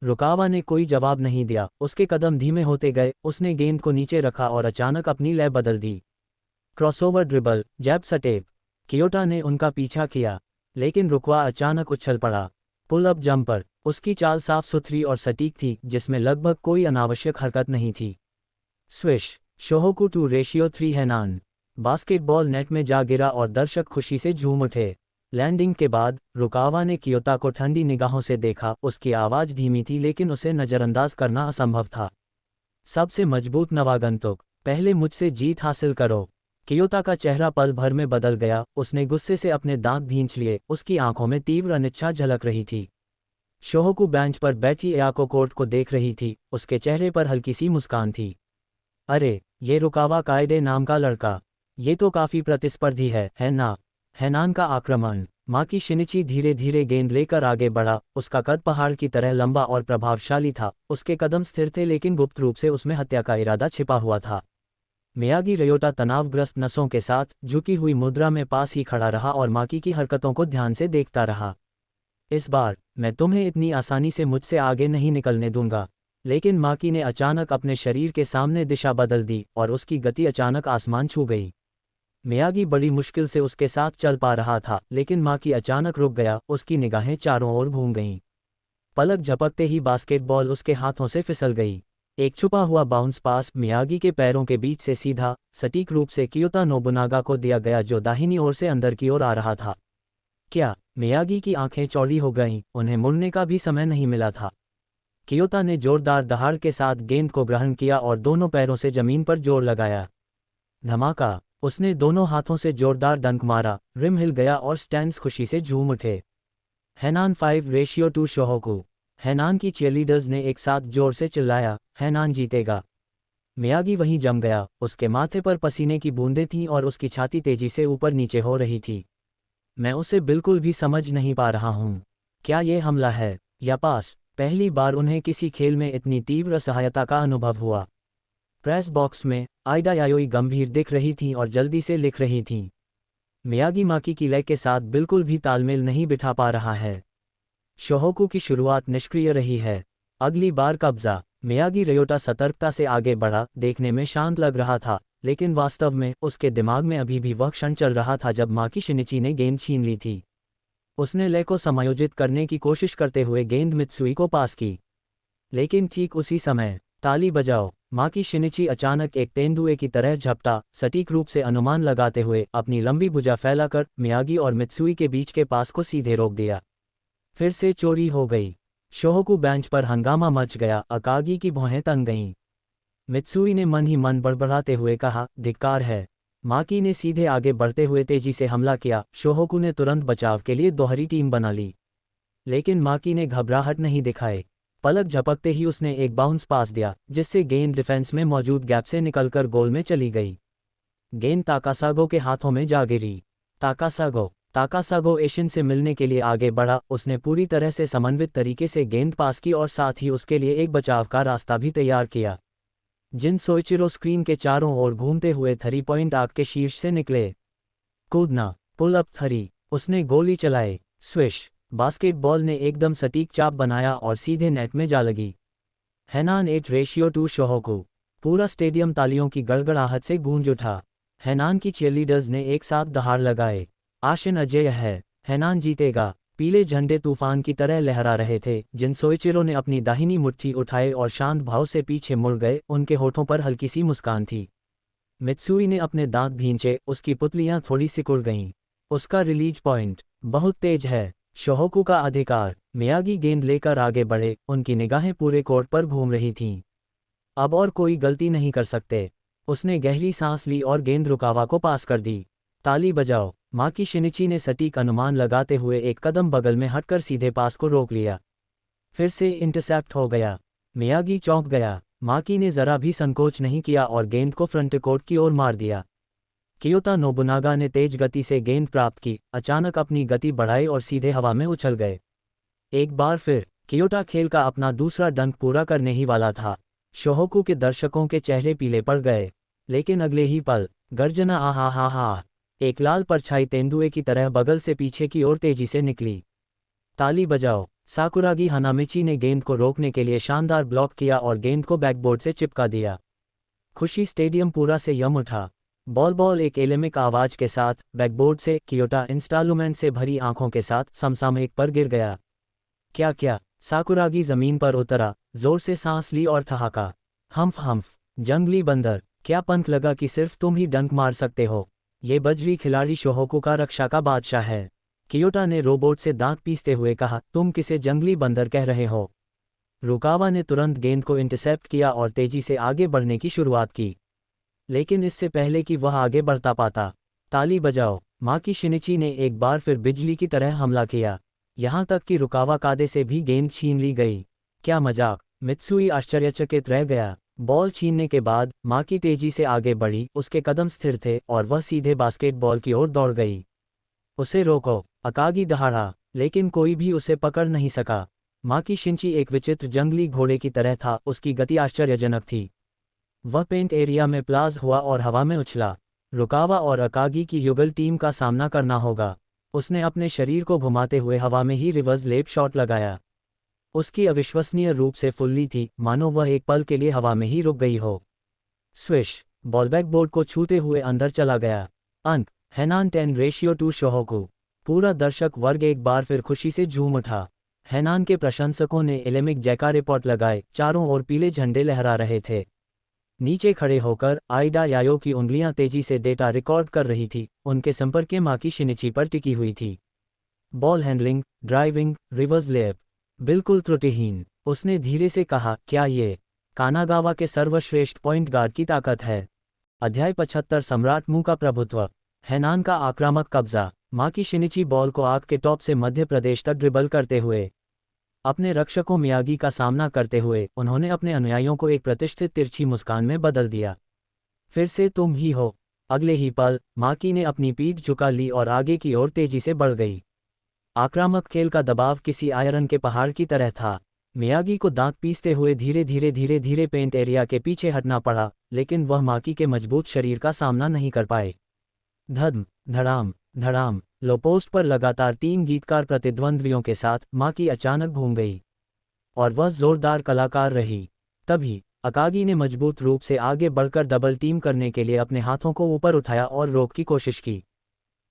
रुकावा ने कोई जवाब नहीं दिया, उसके कदम धीमे होते गए। उसने गेंद को नीचे रखा और अचानक अपनी लय बदल दी। Crossover dribble, jab step. Kiyota ने उनका पीछा किया, लेकिन रुकवा अचानक उछल पड़ा। Pull up jumper. उसकी चाल साफ सुथरी और सटीक थी, जिसमें लगभग कोई अनावश्यक हरकत नहीं थी। स्विश। शोहोकू 2:3 हैनान। बास्केटबॉल नेट में जा गिरा और दर्शक खुशी से झूम उठे। लैंडिंग के बाद रुकावा ने कियोता को ठंडी निगाहों से देखा। उसकी आवाज़ धीमी थी, लेकिन उसे नज़रअंदाज करना असंभव था। सबसे मजबूत नवागंतुक, पहले मुझसे जीत हासिल करो। कियोता का चेहरा पल भर में बदल गया। उसने गुस्से से अपने दांत भींच लिए। उसकी आंखों में तीव्र अनिच्छा झलक रही थी। शोहोकू बेंच पर बैठी एयाको कोर्ट को देख रही थी। उसके चेहरे पर हल्की सी मुस्कान थी। अरे, ये रुकावा कायदे नाम का लड़का। ये तो काफी प्रतिस्पर्धी है ना? हैनान का आक्रमण। माकी शिनिची धीरे धीरे गेंद लेकर आगे बढ़ा। उसका कद पहाड़ की तरह लंबा और प्रभावशाली था। उसके कदम स्थिर थे, लेकिन गुप्त रूप से उसमें हत्या का इरादा छिपा हुआ था। मियागी रयोटा तनावग्रस्त नसों के साथ झुकी हुई मुद्रा में पास ही खड़ा रहा और माकी की हरकतों को ध्यान से देखता रहा। इस बार मैं तुम्हें इतनी आसानी से मुझसे आगे नहीं निकलने दूंगा। लेकिन माकी ने अचानक अपने शरीर के सामने दिशा बदल दी और उसकी गति अचानक आसमान छू गई। मियागी बड़ी मुश्किल से उसके साथ चल पा रहा था, लेकिन माकी अचानक रुक गया। उसकी निगाहें चारों ओर घूम गईं। पलक झपकते ही बास्केटबॉल उसके हाथों से फिसल गई। एक छुपा हुआ बाउंस पास मियागी के पैरों के बीच से सीधा सटीक रूप से कियोता नोबुनागा को दिया गया, जो दाहिनी ओर से अंदर की ओर आ रहा था। क्या? मियागी की आंखें चौड़ी हो गईं। उन्हें मुड़ने का भी समय नहीं मिला था। कियोता ने जोरदार दहाड़ के साथ गेंद को ग्रहण किया और दोनों पैरों से जमीन पर जोर लगाया। धमाका। उसने दोनों हाथों से जोरदार डंक मारा। रिम हिल गया और स्टैंड्स खुशी से झूम उठे। हैनान 5:2 शोहोकू। हैनान की चीयरलीडर्स ने एक साथ जोर से चिल्लाया, हैनान जीतेगा। मियागी वहीं जम गया। उसके माथे पर पसीने की बूंदें थीं और उसकी छाती तेजी से ऊपर नीचे हो रही थी। मैं उसे बिल्कुल भी समझ नहीं पा रहा हूँ। क्या ये हमला है या पास? पहली बार उन्हें किसी खेल में इतनी तीव्र सहायता का अनुभव हुआ। प्रेस बॉक्स में आइडा यायोई गंभीर दिख रही थीं और जल्दी से लिख रही थीं। मियागी माकी की लय के साथ बिल्कुल भी तालमेल नहीं बिठा पा रहा है। शोहोकू की शुरुआत निष्क्रिय रही है। अगली बार कब्जा। मियागी रयोटा सतर्कता से आगे बढ़ा। देखने में शांत लग रहा था, लेकिन वास्तव में उसके दिमाग में अभी भी वह क्षण चल रहा था जब माकी शिनिची ने गेंद छीन ली थी। उसने लय को समायोजित करने की कोशिश करते हुए गेंद मित्सुई को पास की। लेकिन ठीक उसी समय, ताली बजाओ। माकी शिनिची अचानक एक तेंदुए की तरह झपटा, सटीक रूप से अनुमान लगाते हुए अपनी लंबी भुजा फैलाकर मियागी और मित्सुई के बीच के पास को सीधे रोक दिया। फिर से चोरी हो गई। शोहोकू बेंच पर हंगामा मच गया। अकागी की भौहें तन गईं। मित्सुई ने मन ही मन बड़बड़ाते हुए कहा, धिक्कार है। माकी ने सीधे आगे बढ़ते हुए तेजी से हमला किया। शोहोकू ने तुरंत बचाव के लिए दोहरी टीम बना ली, लेकिन माकी ने घबराहट नहीं दिखाई। पलक झपकते ही उसने एक बाउंस पास दिया, जिससे गेंद डिफेंस में मौजूद गैप से निकलकर गोल में चली गई। गेंद ताकासागो के हाथों में जा गिरी। ताकासागो एशियन से मिलने के लिए आगे बढ़ा। उसने पूरी तरह से समन्वित तरीके से गेंद पास की और साथ ही उसके लिए एक बचाव का रास्ता भी तैयार किया। जिन सोइचिरो स्क्रीन के चारों ओर घूमते हुए 3 पॉइंट आर्क के शीर्ष से निकले। कूदना, पुल अप 3। उसने गोली चलाए। स्विश। बास्केटबॉल ने एकदम सटीक चाप बनाया और सीधे नेट में जा लगी। हैनान 8:2 शोहोकू। पूरा स्टेडियम तालियों की गड़गड़ाहट से गूंज उठा। हैनान की चीयरलीडर्स ने एक साथ दहाड़ लगाए। आशिन अजेय है। हैनान जीतेगा। पीले झंडे तूफान की तरह लहरा रहे थे। जिन सोइचिरो ने अपनी दाहिनी मुट्ठी उठाए और शांत भाव से पीछे मुड़ गए, उनके होठों पर हल्की सी मुस्कान थी। मित्सुई ने अपने दांत भींचे। उसकी पुतलियां थोड़ी सिकुड़ गईं। उसका रिलीज पॉइंट बहुत तेज है। शोहोकू का अधिकार। मियागी गेंद लेकर आगे बढ़े। उनकी निगाहें पूरे कोर्ट पर घूम रही थीं। अब और कोई गलती नहीं कर सकते। उसने गहरी सांस ली और गेंद रुकावा को पास कर दी। ताली बजाओ। माकी शिनिची ने सटीक अनुमान लगाते हुए एक कदम बगल में हटकर सीधे पास को रोक लिया। फिर से इंटरसेप्ट हो गया। मियागी चौंक गया। माकी ने जरा भी संकोच नहीं किया और गेंद को फ्रंट कोर्ट की ओर मार दिया। कियोता नोबुनागा ने तेज गति से गेंद प्राप्त की, अचानक अपनी गति बढ़ाई और सीधे हवा में उछल गए। एक बार फिर कियोटा खेल का अपना दूसरा डंक पूरा करने ही वाला था। शोहोकू के दर्शकों के चेहरे पीले पड़ गए, लेकिन अगले ही पल गर्जना आहा हा हा। एक लाल परछाई तेंदुए की तरह बगल से पीछे की ओर तेजी से निकली। ताली बजाओ। साकुरागी हनामिची ने गेंद को रोकने के लिए शानदार ब्लॉक किया और गेंद को बैकबोर्ड से चिपका दिया। खुशी स्टेडियम पूरा से यम उठा। बॉल एक एलेमिक आवाज के साथ बैकबोर्ड से कियोटा इंस्टॉलमेंट से भरी आंखों के साथ समसामयिक पर गिर गया। क्या क्या? साकुरागी जमीन पर उतरा, जोर से सांस ली और ठहाका। हम्फ हम्फ। जंगली बंदर, क्या पंख लगा कि सिर्फ तुम ही डंक मार सकते हो? ये बजरी खिलाड़ी शोहोकू का रक्षा का बादशाह है। कियोटा ने रोबोट से दांत पीसते हुए कहा, तुम किसे जंगली बंदर कह रहे हो? रुकावा ने तुरंत गेंद को इंटरसेप्ट किया और तेजी से आगे बढ़ने की शुरुआत की। लेकिन इससे पहले कि वह आगे बढ़ता पाता, ताली बजाओ, माकी शिनिची ने एक बार फिर बिजली की तरह हमला किया। यहाँ तक कि रुकावा कादे से भी गेंद छीन ली गई। क्या मजाक! मित्सुई आश्चर्यचकित रह गया। बॉल छीनने के बाद माकी तेजी से आगे बढ़ी, उसके कदम स्थिर थे और वह सीधे बास्केटबॉल की ओर दौड़ गई। उसे रोको, अकागी दहाड़ा, लेकिन कोई भी उसे पकड़ नहीं सका। माकी शिंची एक विचित्र जंगली घोड़े की तरह था, उसकी गति आश्चर्यजनक थी। वह पेंट एरिया में प्लाज हुआ और हवा में उछला। रुकावा और अकागी की युगल टीम का सामना करना होगा। उसने अपने शरीर को घुमाते हुए हवा में ही रिवर्स लेप शॉट लगाया। उसकी अविश्वसनीय रूप से फुल्ली थी, मानो वह एक पल के लिए हवा में ही रुक गई हो। स्विश! बॉलबैक बोर्ड को छूते हुए अंदर चला गया। अंक, हेनान 10-2 शोहोकू। पूरा दर्शक वर्ग एक बार फिर खुशी से झूम उठा। हेनान के प्रशंसकों ने एलेमिक जयकारे पॉट लगाए, चारों ओर पीले झंडे लहरा रहे थे। नीचे खड़े होकर आइडा यायो की उंगलियां तेजी से डेटा रिकॉर्ड कर रही थी, उनके संपर्क माकी शिनिची पर टिकी हुई थी। बॉल हैंडलिंग, ड्राइविंग, रिवर्स लेप, बिल्कुल त्रुटिहीन। उसने धीरे से कहा, क्या ये कानागावा के सर्वश्रेष्ठ पॉइंट गार्ड की ताकत है? अध्याय 75 सम्राट मू का प्रभुत्व। हेनान का आक्रामक कब्जा। माकी शिनिची बॉल को आग के टॉप से मध्य प्रदेश तक ड्रिबल करते हुए अपने रक्षकों मियागी का सामना करते हुए उन्होंने अपने अनुयायियों को एक प्रतिष्ठित तिरछी मुस्कान में बदल दिया। फिर से तुम ही हो। अगले ही पल माकी ने अपनी पीठ झुका ली और आगे की ओर तेजी से बढ़ गई। आक्रामक खेल का दबाव किसी आयरन के पहाड़ की तरह था। मियागी को दांत पीसते हुए धीरे धीरे पेंट एरिया के पीछे हटना पड़ा, लेकिन वह माकी के मजबूत शरीर का सामना नहीं कर पाए। धम धड़ाम धड़ाम। लो पोस्ट पर लगातार 3 गीतकार प्रतिद्वंद्वियों के साथ माकी अचानक घूम गई और वह जोरदार कलाकार रही। तभी अकागी ने मजबूत रूप से आगे बढ़कर डबल टीम करने के लिए अपने हाथों को ऊपर उठाया और रोक की कोशिश की,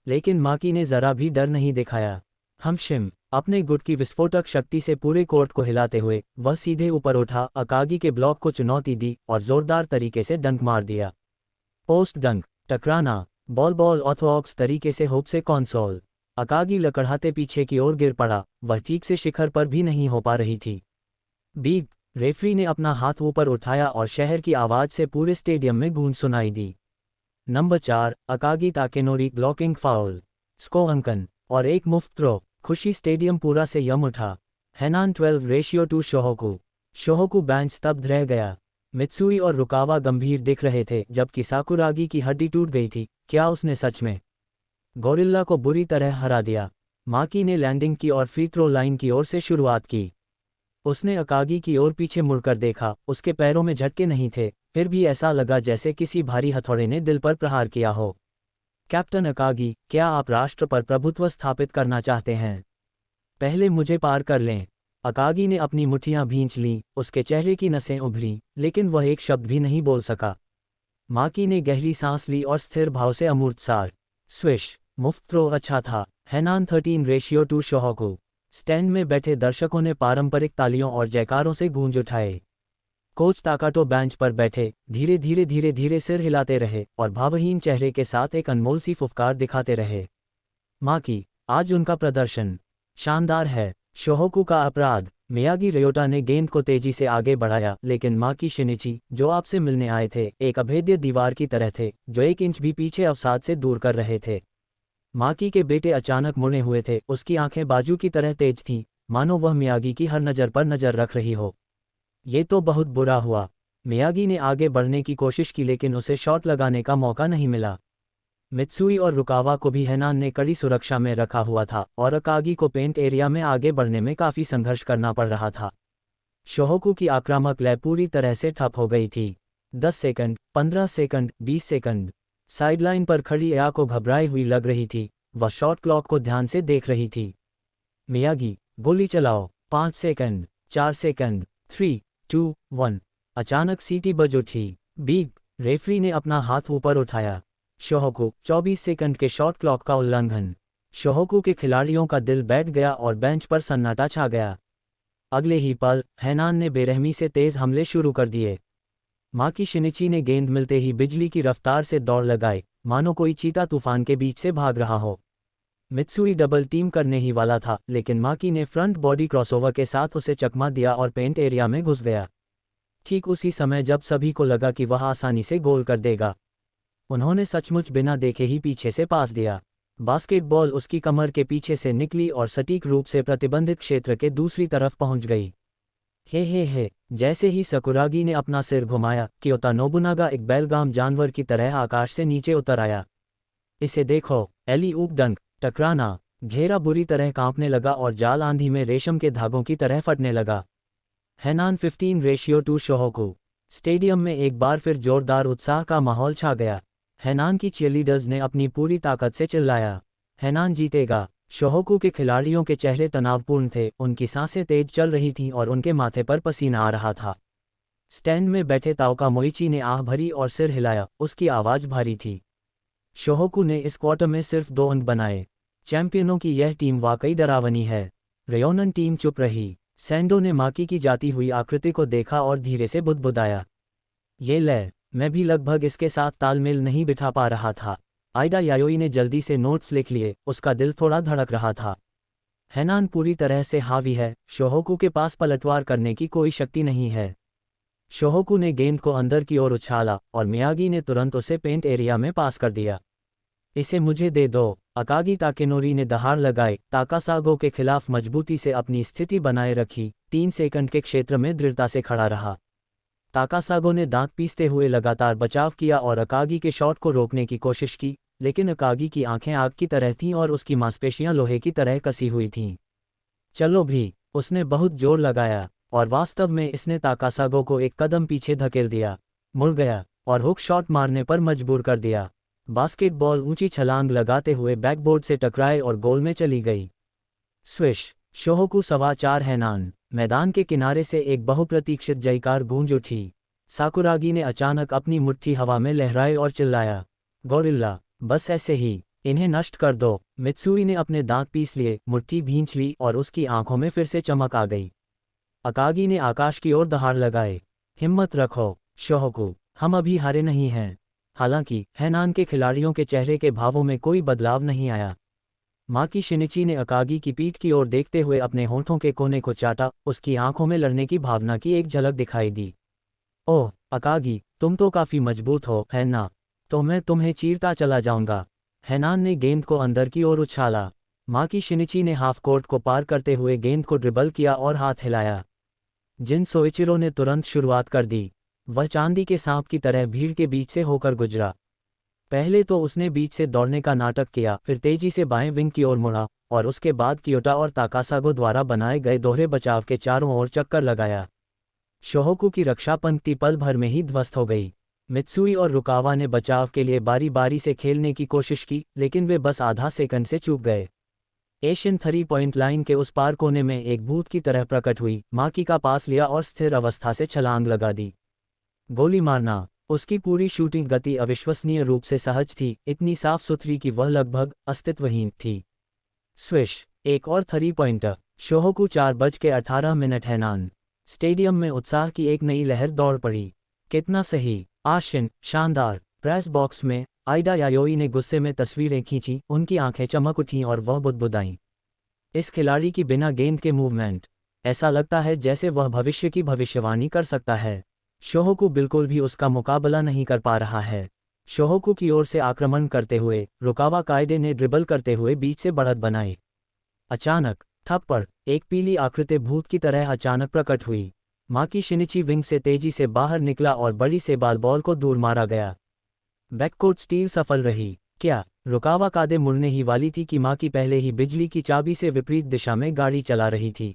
लेकिन माकी ने जरा भी डर नहीं दिखाया। हमशिम! अपने गुट की विस्फोटक शक्ति से पूरे कोर्ट को हिलाते हुए वह सीधे ऊपर उठा, अकागी के ब्लॉक को चुनौती दी और जोरदार तरीके से डंक मार दिया। पोस्ट डंक, टकराना, बॉल ऑर्थोडॉक्स तरीके से हुप से कंसोल। अकागी लकड़हाते पीछे की ओर गिर पड़ा, वह ठीक से शिखर पर भी नहीं हो पा रही थी। बीप! रेफरी ने अपना हाथ ऊपर उठाया और शहर की आवाज से पूरे स्टेडियम में गूंज सुनाई दी। Number 4, Akagi Takenori blocking foul. स्को अंकन और एक मुफ्त थ्रो। खुशी स्टेडियम पूरा से यम उठा। हेनान 12-2 शोहोकू। शोहोकू बेंच स्तब्ध रह गया। मित्सुई और रुकावा गंभीर दिख रहे थे, जबकि साकुरागी की हड्डी टूट गई थी। क्या उसने सच में गोरिल्ला को बुरी तरह हरा दिया? माकी ने लैंडिंग की और फ्री थ्रो लाइन की ओर से शुरुआत की। उसने अकागी की ओर पीछे मुड़कर देखा, उसके पैरों में झटके नहीं थे, फिर भी ऐसा लगा जैसे किसी भारी हथौड़े ने दिल पर प्रहार किया हो। कैप्टन अकागी, क्या आप राष्ट्र पर प्रभुत्व स्थापित करना चाहते हैं? पहले मुझे पार कर लें। अकागी ने अपनी मुट्ठियां भींच लीं, उसके चेहरे की नसें उभरीं, लेकिन वह एक शब्द भी नहीं बोल सका। माकी ने गहरी सांस ली और स्थिर भाव से अमूर्तसार स्विश! मुफ्त थ्रो अच्छा था। हेनान 13-2 शोहोकू। स्टैंड में बैठे दर्शकों ने पारंपरिक तालियों और जयकारों से गूंज उठाए। कोच ताकाटो बेंच पर बैठे धीरे सिर हिलाते रहे और भावहीन चेहरे के साथ एक अनमोल सी फुफकार दिखाते रहे। माकी, आज उनका प्रदर्शन शानदार है। शोहोकू का अपराध। मियागी रयोटा ने गेंद को तेजी से आगे बढ़ाया, लेकिन माकी शिनिची, जो आपसे मिलने आए थे, एक अभेद्य दीवार की तरह थे, जो 1 इंच भी पीछे अवसाद से दूर कर रहे थे। माकी के बेटे अचानक मुड़े हुए थे, उसकी आंखें बाजू की तरह तेज थीं, मानो वह मियागी की हर नज़र पर नज़र रख रही हो। ये तो बहुत बुरा हुआ। मियागी ने आगे बढ़ने की कोशिश की, लेकिन उसे शॉट लगाने का मौका नहीं मिला। मित्सुई और रुकावा को भी हेनान ने कड़ी सुरक्षा में रखा हुआ था और अकागी को पेंट एरिया में आगे बढ़ने में काफ़ी संघर्ष करना पड़ रहा था। शोहोकू की आक्रामक लय पूरी तरह से ठप हो गई थी। 10 सेकंड, 15 सेकंड, 20 सेकंड। साइडलाइन पर खड़ी एया को घबराई हुई लग रही थी, वह शॉट क्लॉक को ध्यान से देख रही थी। मियागी, गोली चलाओ। 5 सेकंड, 4 सेकंड, 3, 2, 1। अचानक सीटी बज उठी। बीप! रेफरी ने अपना हाथ ऊपर उठाया। शोहोकू, 24 सेकंड के शॉट क्लॉक का उल्लंघन। शोहोकू के खिलाड़ियों का दिल बैठ गया और बेंच पर सन्नाटा छा गया। अगले ही पल हैनान ने बेरहमी से तेज हमले शुरू कर दिए। माकी शिनिची ने गेंद मिलते ही बिजली की रफ्तार से दौड़ लगाई, मानो कोई चीता तूफान के बीच से भाग रहा हो। मित्सुई डबल टीम करने ही वाला था, लेकिन माकी ने फ्रंट बॉडी क्रॉसओवर के साथ उसे चकमा दिया और पेंट एरिया में घुस गया। ठीक उसी समय जब सभी को लगा कि वह आसानी से गोल कर देगा, उन्होंने सचमुच बिना देखे ही पीछे से पास दिया। बास्केटबॉल उसकी कमर के पीछे से निकली और सटीक रूप से प्रतिबंधित क्षेत्र के दूसरी तरफ पहुंच गई। हे, जैसे ही सकुरागी ने अपना सिर घुमाया, क्योता नोबुनागा एक बेलगाम जानवर की तरह आकाश से नीचे उतर आया। इसे देखो, एली ऊप डंक, टकराना, घेरा बुरी तरह कांपने लगा और जाल आंधी में रेशम के धागों की तरह फटने लगा। हैनान 15:2 शोहोकू। स्टेडियम में एक बार फिर जोरदार उत्साह का माहौल छा गया। हैनान की चीयरलीडर्स ने अपनी पूरी ताकत से चिल्लाया, हैनान जीतेगा। शोहोकू के खिलाड़ियों के चेहरे तनावपूर्ण थे, उनकी सांसें तेज चल रही थीं और उनके माथे पर पसीना आ रहा था। स्टैंड में बैठे ताओका मोइची ने आह भरी और सिर हिलाया, उसकी आवाज़ भारी थी। शोहोकू ने इस क्वार्टर में सिर्फ 2 अंक बनाए। चैंपियनों की यह टीम वाकई डरावनी है। रेयोनन टीम चुप रही। सैंडो ने माकी की जाती हुई आकृति को देखा और धीरे से बुदबुदाया, ये लय, मैं भी लगभग इसके साथ तालमेल नहीं बिठा पा रहा था। आइडा यायोई ने जल्दी से नोट्स लिख लिए, उसका दिल थोड़ा धड़क रहा था। हैनान पूरी तरह से हावी है, शोहोकू के पास पलटवार करने की कोई शक्ति नहीं है। शोहोकू ने गेंद को अंदर की ओर उछाला और मियागी ने तुरंत उसे पेंट एरिया में पास कर दिया। इसे मुझे दे दो, अकागी ताकेनोरी ने दहाड़ लगाई। ताकासागो के खिलाफ मजबूती से अपनी स्थिति बनाए रखी, 3 सेकंड के क्षेत्र में दृढ़ता से खड़ा रहा। ताकासागो ने दांत पीसते हुए लगातार बचाव किया और अकागी के शॉट को रोकने की कोशिश की, लेकिन अकागी की आंखें आग की तरह थीं और उसकी मांसपेशियां लोहे की तरह कसी हुई थीं। चलो भी, उसने बहुत जोर लगाया और वास्तव में इसने ताकासागो को एक कदम पीछे धकेल दिया, मुड़ गया और हुक शॉट मारने पर मजबूर कर दिया। बास्केटबॉल ऊंची छलांग लगाते हुए बैकबोर्ड से टकराए और गोल में चली गई। Swish, Shohoku 4.25 Hainan. मैदान के किनारे से एक बहुप्रतीक्षित जयकार गूंज उठी। साकुरागी ने अचानक अपनी मुट्ठी हवा में लहराई और चिल्लाया, गोरिल्ला, बस ऐसे ही, इन्हें नष्ट कर दो। मित्सुई ने अपने दांत पीस लिए, मुट्ठी भींच ली और उसकी आंखों में फिर से चमक आ गई। अकागी ने आकाश की ओर दहाड़ लगाए, हिम्मत रखो शोहोकू, हम अभी हारे नहीं हैं। हालांकि हैनान के खिलाड़ियों के चेहरे के भावों में कोई बदलाव नहीं आया। माकी शिनिची ने अकागी की पीठ की ओर देखते हुए अपने होंठों के कोने को चाटा, उसकी आंखों में लड़ने की भावना की एक झलक दिखाई दी। ओह अकागी, तुम तो काफी मजबूत हो, है ना? तो मैं तुम्हें चीरता चला जाऊंगा। हैनान ने गेंद को अंदर की ओर उछाला। माकी शिनिची ने हाफ कोर्ट को पार करते हुए गेंद को ड्रिबल किया और हाथ हिलाया। जिन सोइचिरो ने तुरंत शुरुआत कर दी। वह चांदी के सांप की तरह भीड़ के बीच से होकर गुजरा। पहले तो उसने बीच से दौड़ने का नाटक किया, फिर तेजी से बाएं विंग की ओर मुड़ा और उसके बाद क्योटा और ताकासागो द्वारा बनाए गए दोहरे बचाव के चारों ओर चक्कर लगाया। शोहोकू की रक्षा पंक्ति पल भर में ही ध्वस्त हो गई। मित्सुई और रुकावा ने बचाव के लिए बारी बारी से खेलने की कोशिश की, लेकिन वे बस आधा सेकंड से चूक गए। एशियन 3 पॉइंट लाइन के उस पार कोने में एक भूत की तरह प्रकट हुई, माकी का पास लिया और स्थिर अवस्था से छलांग लगा दी। गोली मारना। उसकी पूरी शूटिंग गति अविश्वसनीय रूप से सहज थी, इतनी साफ सुथरी कि वह लगभग अस्तित्वहीन थी। स्विश, एक और 3 पॉइंटर। शोहोकू 4:18 हैनान। स्टेडियम में उत्साह की एक नई लहर दौड़ पड़ी। कितना सही, आशिन, शानदार। प्रेस बॉक्स में आइडा यायोई ने गुस्से में तस्वीरें खींची, उनकी आंखें चमक उठीं और वह बुदबुदाईं। इस खिलाड़ी की बिना गेंद के मूवमेंट, ऐसा लगता है जैसे वह भविष्य की भविष्यवाणी कर सकता है। शोहोकू बिल्कुल भी उसका मुकाबला नहीं कर पा रहा है। शोहोकू की ओर से आक्रमण करते हुए रुकावा कायदे ने ड्रिबल करते हुए बीच से बढ़त बनाई। अचानक थप्पड़, एक पीली आकृति भूत की तरह अचानक प्रकट हुई। माकी शिनिची विंग से तेजी से बाहर निकला और बड़ी से बॉल को दूर मारा गया। बैककोर्ट स्टील सफल रही। क्या रुकावा कायदे मुड़ने ही वाली थी कि माकी पहले ही बिजली की चाबी से विपरीत दिशा में गाड़ी चला रही थी।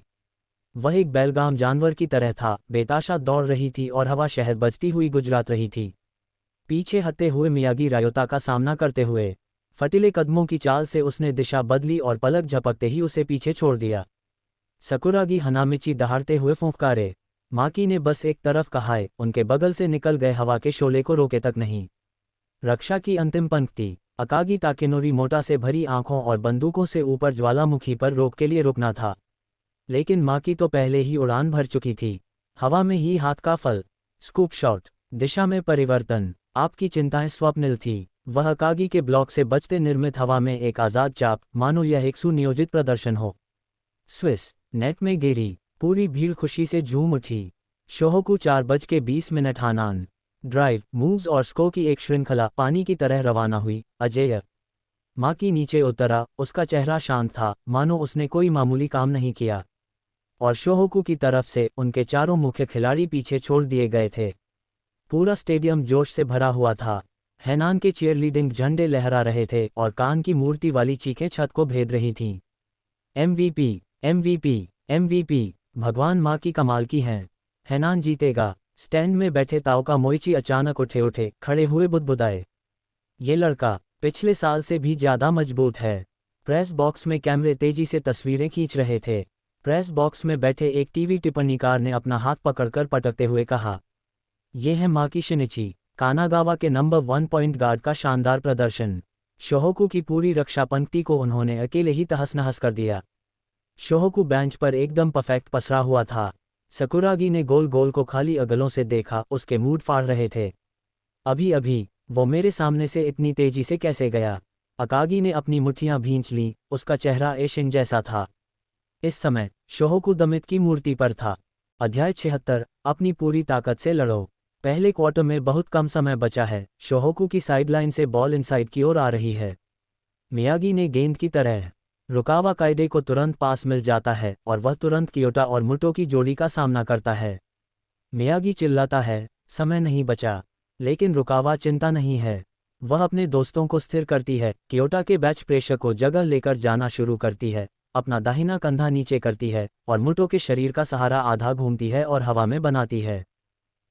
वह एक बेलगाम जानवर की तरह था, बेताशा दौड़ रही थी और हवा शहर बजती हुई गुजरात रही थी। पीछे हटते हुए मियागी रायोता का सामना करते हुए फटीले कदमों की चाल से उसने दिशा बदली और पलक झपकते ही उसे पीछे छोड़ दिया। सकुरागी हनामिची दहाड़ते हुए फुंफकारे। माकी ने बस एक तरफ कहाए, उनके बगल से निकल गए हवा के शोले को रोके तक नहीं। रक्षा की अंतिम पंक्ति। अकागी ताकेनोरी मोटा से भरी आंखों और बंदूकों से ऊपर ज्वालामुखी पर रोक के लिए रुकना था। लेकिन माँ की तो पहले ही उड़ान भर चुकी थी। हवा में ही हाथ का फल। Scoop shot. दिशा में परिवर्तन। आपकी चिंताएं स्वप्निल थी। वह अकागी के ब्लॉक से बचते निर्मित हवा में एक आज़ाद चाप, मानो यह एक सुनियोजित प्रदर्शन हो। स्विस। नेट में गिरी। पूरी भीड़ खुशी से झूम उठी। शोहोकू 4:20 हानान। ड्राइव, मूव्स और स्को की एक श्रृंखला पानी की तरह रवाना हुई। अजेय माँ की नीचे उतरा, उसका चेहरा शांत था, मानो उसने कोई मामूली काम नहीं किया। और शोहोकू की तरफ से उनके चारों मुख्य खिलाड़ी पीछे छोड़ दिए गए थे। पूरा स्टेडियम जोश से भरा हुआ था। हैनान के चीयरलीडिंग झंडे लहरा रहे थे और कान की मूर्ति वाली चीखें छत को भेद रही थीं। MVP, MVP, MVP, भगवान माँ की कमाल की हैं। हैनान जीतेगा। स्टैंड में बैठे ताओका मोइची अचानक उठे खड़े हुए बुदबुदाए। ये लड़का पिछले साल से भी ज्यादा मजबूत है। प्रेस बॉक्स में कैमरे तेजी से तस्वीरें खींच रहे थे। प्रेस बॉक्स में बैठे एक टीवी टिप्पणीकार ने अपना हाथ पकड़कर पटकते हुए कहा, ये है माकी शिनिची, कानागावा के नंबर 1 पॉइंट गार्ड का शानदार प्रदर्शन। शोहोकू की पूरी रक्षा पंक्ति को उन्होंने अकेले ही तहस-नहस कर दिया। शोहोकू बेंच पर एकदम परफेक्ट पसरा हुआ था। सकुरागी ने गोल गोल को खाली अगलों से देखा, उसके मूड फाड़ रहे थे। अभी अभी वो मेरे सामने से इतनी तेजी से कैसे गया? अकागी ने अपनी मुट्ठियां भींच लीं, उसका चेहरा एशिन जैसा था। इस समय शोहोकू दमित की मूर्ति पर था। अध्याय 76, अपनी पूरी ताकत से लड़ो। पहले क्वार्टर में बहुत कम समय बचा है। शोहोकू की साइडलाइन से बॉल इनसाइड की ओर आ रही है। मियागी ने गेंद की तरह रुकावा कायदे को तुरंत पास मिल जाता है और वह तुरंत कियोटा और मुटो की जोड़ी का सामना करता है। मियागी चिल्लाता है, समय नहीं बचा। लेकिन रुकावा चिंता नहीं है। वह अपने दोस्तों को स्थिर करती है, कियोटा के बैच प्रेशर को जगह लेकर जाना शुरू करती है, अपना दाहिना कंधा नीचे करती है और मुटो के शरीर का सहारा आधा घूमती है और हवा में बनाती है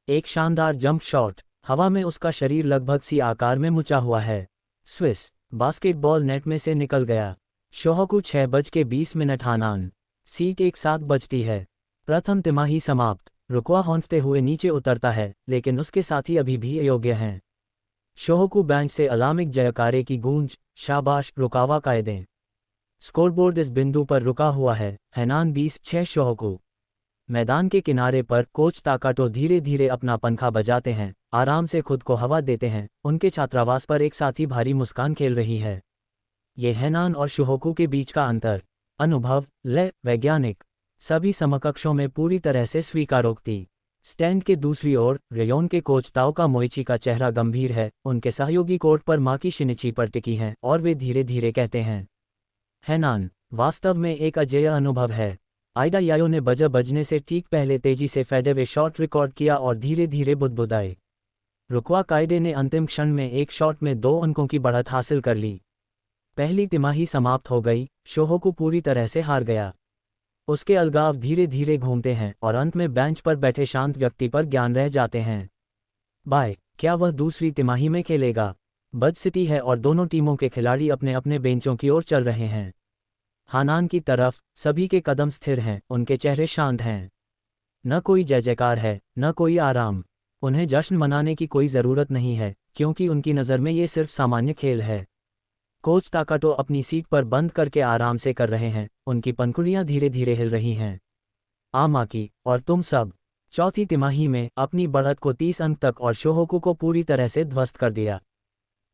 एक शानदार जंप शॉट। हवा में उसका शरीर लगभग सी आकार में मुचा हुआ है। स्विस। बास्केटबॉल नेट में से निकल गया। शोहोकू 6:20 हानान। सीट एक साथ बजती है। प्रथम तिमाही समाप्त। रुकवा हौंफते हुए नीचे उतरता है, लेकिन उसके साथी अभी भी अयोग्य हैं। शोहोकू बेंच से अलार्मिक जयकारे की गूंज। शाबाश रुकावा कायदे। स्कोरबोर्ड इस बिंदु पर रुका हुआ है। हैनान 20-6 शोहोकू। मैदान के किनारे पर कोच ताकाटो धीरे धीरे अपना पंखा बजाते हैं, आराम से खुद को हवा देते हैं। उनके छात्रावास पर एक साथी भारी मुस्कान खेल रही है। ये हैनान और शोहोकू के बीच का अंतर। अनुभव, लय, वैज्ञानिक, सभी समकक्षों में पूरी तरह से स्वीकारोक्ति। स्टैंड के दूसरी ओर रेयोन के कोच ताओका मोइची का चेहरा गंभीर है। उनके सहयोगी कोर्ट पर माकी शिनिची पर टिकी हैं और वे धीरे धीरे कहते हैं, हैनान वास्तव में एक अजेय अनुभव है। आइडा यायो ने बजर बजने से ठीक पहले तेजी से फेडेवे शॉट रिकॉर्ड किया और धीरे धीरे बुदबुदाए। रुकवा कायदे ने अंतिम क्षण में एक शॉट में 2 अंकों की बढ़त हासिल कर ली। पहली तिमाही समाप्त हो गई। शोहोकू पूरी तरह से हार गया। उसके अलगाव धीरे धीरे घूमते हैं और अंत में बेंच पर बैठे शांत व्यक्ति पर ज्ञान रह जाते हैं। बाय, क्या वह दूसरी तिमाही में खेलेगा? बद सिटी है और दोनों टीमों के खिलाड़ी अपने अपने बेंचों की ओर चल रहे हैं। हानान की तरफ सभी के कदम स्थिर हैं, उनके चेहरे शांत हैं। न कोई जय जयकार है, न कोई आराम। उन्हें जश्न मनाने की कोई ज़रूरत नहीं है, क्योंकि उनकी नज़र में ये सिर्फ सामान्य खेल है। कोच ताकाटो अपनी सीट पर बंद करके आराम से कर रहे हैं, उनकी पंखुड़ियां धीरे धीरे हिल रही हैं। माकी और तुम सब चौथी तिमाही में अपनी बढ़त को 30 अंक तक और शोहोकू को पूरी तरह से ध्वस्त कर दिया।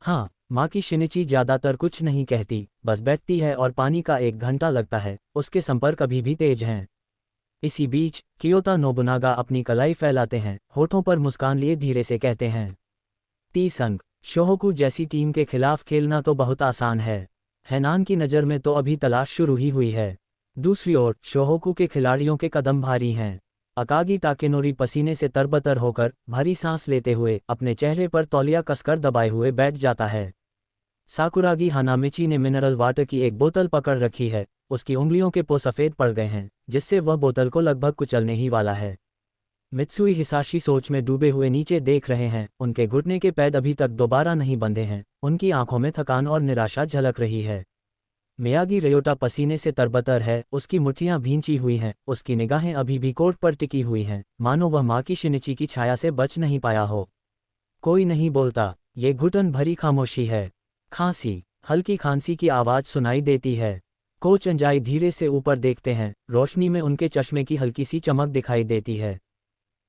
हाँ, माकी शिनिची ज़्यादातर कुछ नहीं कहती, बस बैठती है और पानी का 1 घंटा लगता है। उसके संपर्क अभी भी तेज हैं। इसी बीच कियोता नोबुनागा अपनी कलाई फैलाते हैं, होठों पर मुस्कान लिए धीरे से कहते हैं, 30 अंक। शोहोकू जैसी टीम के खिलाफ खेलना तो बहुत आसान है। हैनान की नज़र में तो अभी तलाश शुरू ही हुई है। दूसरी ओर शोहोकू के खिलाड़ियों के कदम भारी हैं। अकागी ताकेनोरी पसीने से तरबतर होकर भारी सांस लेते हुए अपने चेहरे पर तौलिया कसकर दबाए हुए बैठ जाता है। साकुरागी हानामिची ने मिनरल वाटर की एक बोतल पकड़ रखी है। उसकी उंगलियों के पो सफ़ेद पड़ गए हैं, जिससे वह बोतल को लगभग कुचलने ही वाला है। मित्सुई हिसाशी सोच में डूबे हुए नीचे देख रहे हैं। उनके घुटने के पैड अभी तक दोबारा नहीं बंधे हैं। उनकी आंखों में थकान और निराशा झलक रही है। मियागी रेयोटा पसीने से तरबतर है, उसकी मुट्ठियां भींची हुई हैं, उसकी निगाहें अभी भी कोर्ट पर टिकी हुई हैं, मानो वह माकी शिनिची की छाया से बच नहीं पाया हो। कोई नहीं बोलता। ये घुटन भरी खामोशी है। खांसी, हल्की खांसी की आवाज़ सुनाई देती है। कोच अंजाई धीरे से ऊपर देखते हैं, रोशनी में उनके चश्मे की हल्की सी चमक दिखाई देती है।